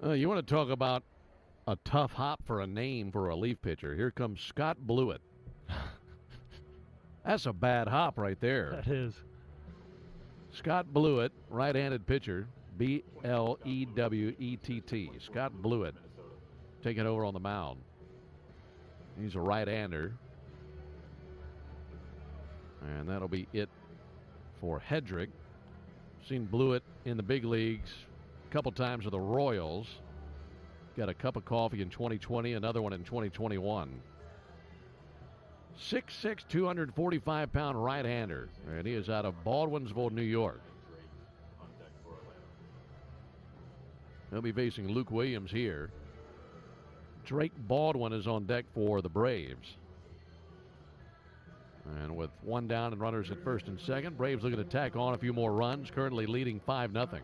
You want to talk about a tough hop for a name for a relief pitcher. Here comes Scott Blewett. That's a bad hop right there. That is. Scott Blewett right-handed pitcher, Blewett. Scott Blewett taking over on the mound. He's a right-hander. And that'll be it for Hedrick. Seen Blewett in the big leagues a couple times with the Royals. Got a cup of coffee in 2020, another one in 2021. 6'6", 245-pound right-hander, and he is out of Baldwinsville, New York. He'll be facing Luke Williams here. Drake Baldwin is on deck for the Braves. And with one down and runners at first and second, Braves looking to tack on a few more runs, currently leading 5-0.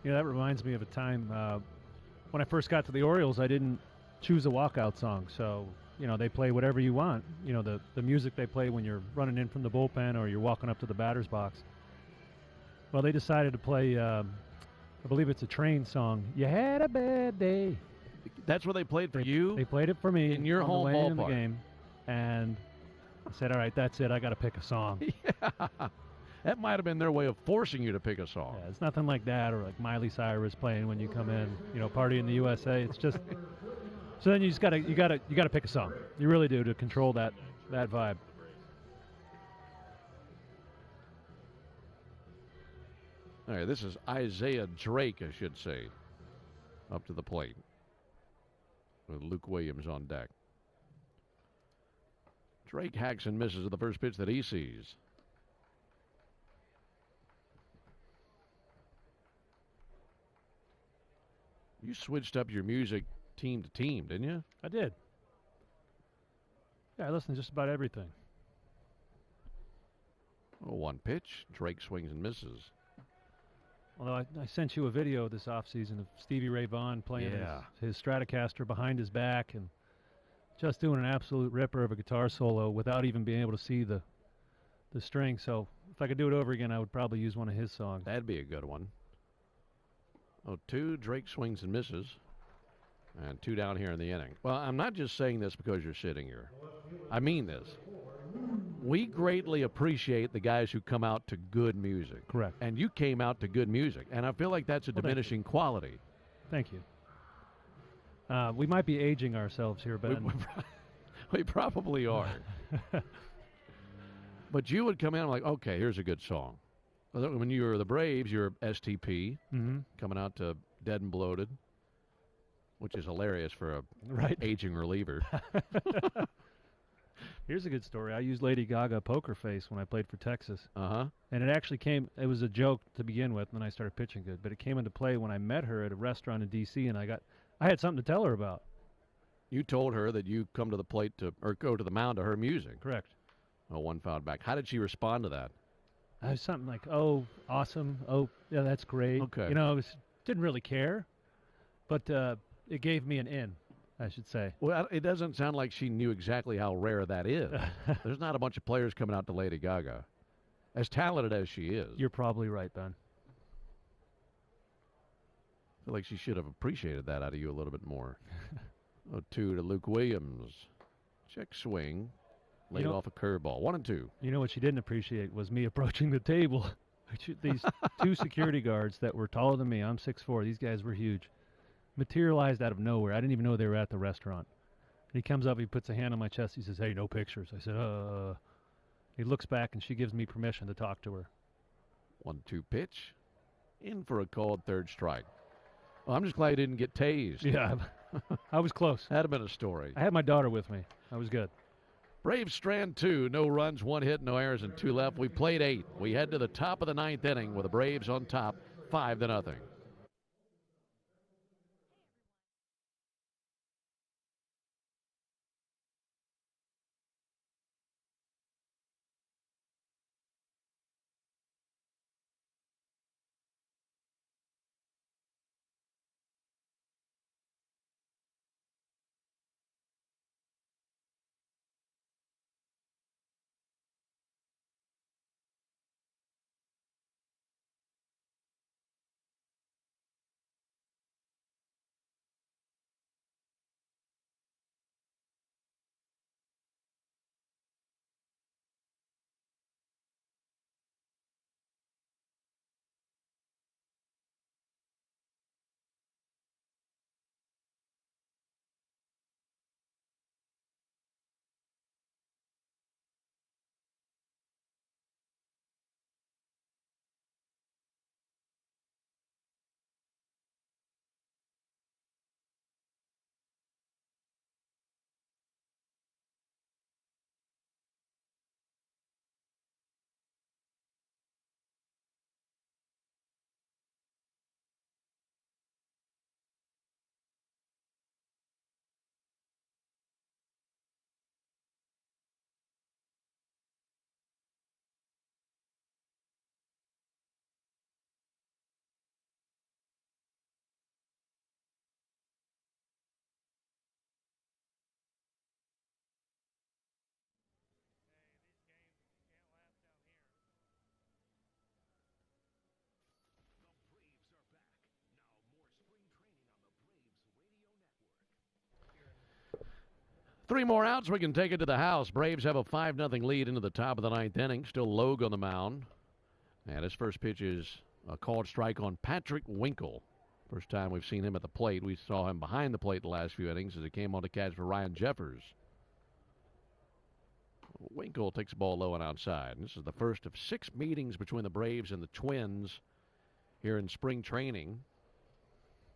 Yeah, that reminds me of a time when I first got to the Orioles. I didn't choose a walkout song, so they play whatever you want. The music they play when you're running in from the bullpen or you're walking up to the batter's box. Well, they decided to play, I believe it's a Train song. You had a bad day. That's what they played for you? They played it for me in your on home the way ballpark. in the game, and I said, "All right, that's it. I got to pick a song." Yeah. That might have been their way of forcing you to pick a song. Yeah, it's nothing like that, or like Miley Cyrus playing when you come in, Party in the USA. It's just so then you gotta pick a song. You really do, to control that vibe. All right, this is Isaiah Drake, I should say, up to the plate with Luke Williams on deck. Drake hacks and misses at the first pitch that he sees. You switched up your music team to team, didn't you? I did. Yeah, I listen to just about everything. Oh, one pitch. Drake swings and misses. Although I sent you a video this offseason of Stevie Ray Vaughan playing his Stratocaster behind his back and just doing an absolute ripper of a guitar solo without even being able to see the string. So if I could do it over again, I would probably use one of his songs. That'd be a good one. 0-2, Drake swings and misses. And 2 down here in the inning. Well, I'm not just saying this because you're sitting here. I mean this. We greatly appreciate the guys who come out to good music. Correct. And you came out to good music. And I feel like that's a diminishing quality. Thank you. We might be aging ourselves here, Ben. We probably are. But you would come in like, okay, here's a good song. When you were the Braves, you're STP, coming out to Dead and Bloated, which is hilarious for a aging reliever. Here's a good story. I used Lady Gaga Poker Face when I played for Texas. Uh-huh. And it actually it was a joke to begin with, and then I started pitching good. But it came into play when I met her at a restaurant in D.C., and I had something to tell her about. You told her that you come to the plate or go to the mound to her music. Correct. Oh, one foul back. How did she respond to that? I was something like, "Oh, awesome. Oh, yeah, that's great." Okay. Didn't really care, but it gave me an in, I should say. Well, it doesn't sound like she knew exactly how rare that is. There's not a bunch of players coming out to Lady Gaga, as talented as she is. You're probably right, Ben. I feel like she should have appreciated that out of you a little bit more. 0-2 to Luke Williams. Check swing. Laid off a curveball. 1-2. You know what she didn't appreciate was me approaching the table. These 2 security guards that were taller than me. I'm 6'4". These guys were huge. Materialized out of nowhere. I didn't even know they were at the restaurant. And he comes up, he puts a hand on my chest. He says, "Hey, no pictures." I said, He looks back, and she gives me permission to talk to her. 1-2 pitch. In for a called third strike. Well, I'm just glad he didn't get tased. Yeah, I was close. That'd have been a story. I had my daughter with me. I was good. Braves strand 2. No runs, 1 hit, no errors, and 2 left. We played 8. We head to the top of the 9th inning with the Braves on top, 5-0. 3 more outs, we can take it to the house. Braves have a 5-0 lead into the top of the 9th inning. Still Logue on the mound. And his first pitch is a called strike on Patrick Winkle. First time we've seen him at the plate. We saw him behind the plate the last few innings as he came on to catch for Ryan Jeffers. Winkle takes the ball low and outside. This is the first of 6 meetings between the Braves and the Twins here in spring training.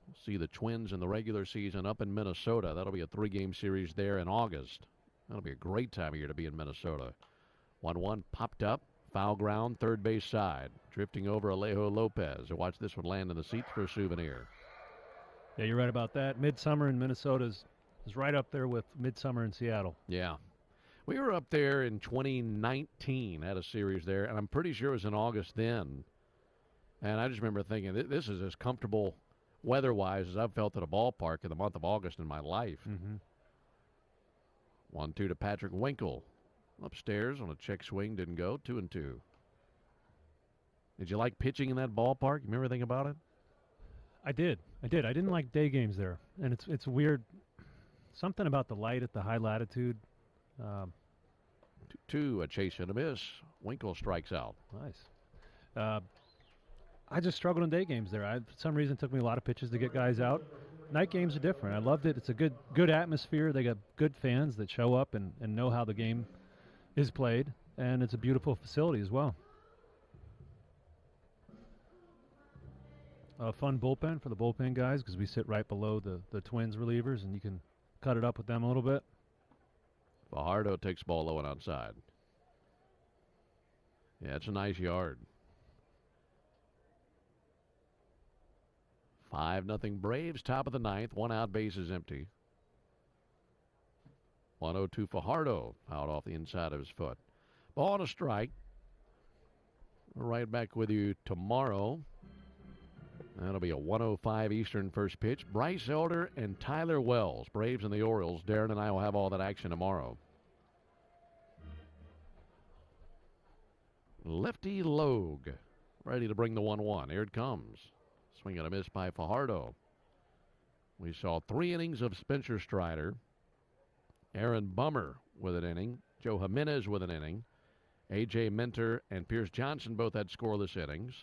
We'll see the Twins in the regular season up in Minnesota. That'll be a 3-game series there in August. That'll be a great time of year to be in Minnesota. 1-1 popped up. Foul ground, third base side. Drifting over Alejo Lopez. Watch this one land in the seats for a souvenir. Yeah, you're right about that. Midsummer in Minnesota is right up there with midsummer in Seattle. Yeah. We were up there in 2019, had a series there, and I'm pretty sure it was in August then. And I just remember thinking, this is as comfortable weather-wise as I've felt at a ballpark in the month of August in my life. 1-2 to Patrick Winkle. Upstairs on a check swing, didn't go. 2-2. Did you like pitching in that ballpark? You remember anything about it? I did. I didn't like day games there, and it's weird. Something about the light at the high latitude. 2-2, a chase and a miss. Winkle strikes out. Nice. I just struggled in day games there. For some reason, it took me a lot of pitches to get guys out. Night games are different. I loved it. It's a good atmosphere. They got good fans that show up and know how the game is played, and it's a beautiful facility as well. A fun bullpen for the bullpen guys because we sit right below the Twins relievers, and you can cut it up with them a little bit. Fajardo takes ball low and outside. Yeah, it's a nice yard. 5-0 Braves, top of the 9th. 1 out, base is empty. 1-0 Fajardo, out off the inside of his foot. Ball and a strike. We're right back with you tomorrow. That'll be a 1:05 Eastern first pitch. Bryce Elder and Tyler Wells, Braves and the Orioles. Darren and I will have all that action tomorrow. Lefty Logue, ready to bring the 1-1. Here it comes. Swing and a miss by Fajardo. We saw 3 innings of Spencer Strider. Aaron Bummer with an inning. Joe Jimenez with an inning. A.J. Minter and Pierce Johnson both had scoreless innings.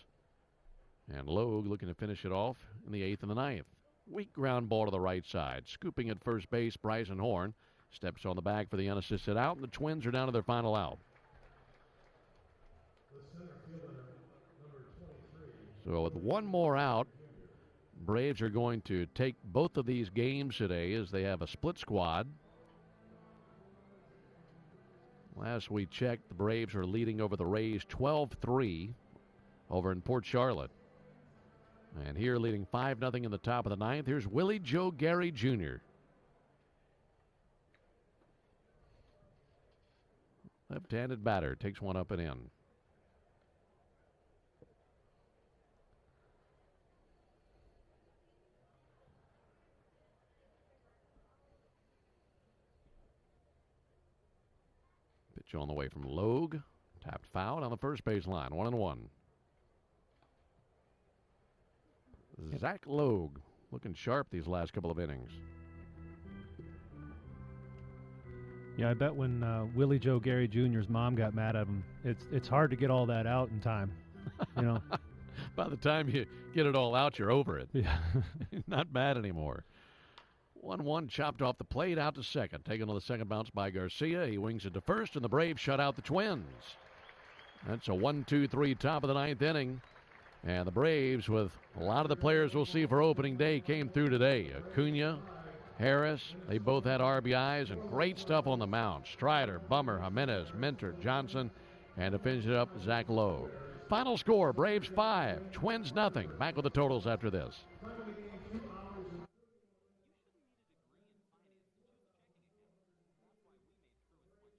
And Logue looking to finish it off in the 8th and the 9th. Weak ground ball to the right side. Scooping at first base, Bryson Horn steps on the bag for the unassisted out, and the Twins are down to their final out. So with 1 more out, Braves are going to take both of these games today as they have a split squad. Last we checked, the Braves are leading over the Rays 12-3 over in Port Charlotte. And here leading 5-0 in the top of the 9th. Here's Willie Joe Gary Jr. Left-handed batter takes one up and in. Pitch on the way from Logue. Tapped foul on the first base line. 1-1. Zach Logue looking sharp these last couple of innings. Yeah, I bet when Willie Joe Gary Jr.'s mom got mad at him, it's hard to get all that out in time. You know, by the time you get it all out, you're over it. Yeah, not bad anymore. 1-1 chopped off the plate out to second. Taken on the second bounce by Garcia. He wings it to first, and the Braves shut out the Twins. That's a 1-2-3 top of the 9th inning. And the Braves, with a lot of the players we'll see for opening day, came through today. Acuna, Harris, they both had RBIs and great stuff on the mound. Strider, Bummer, Jimenez, Minter, Johnson, and to finish it up, Zach Logue. Final score, Braves 5, Twins nothing. Back with the totals after this.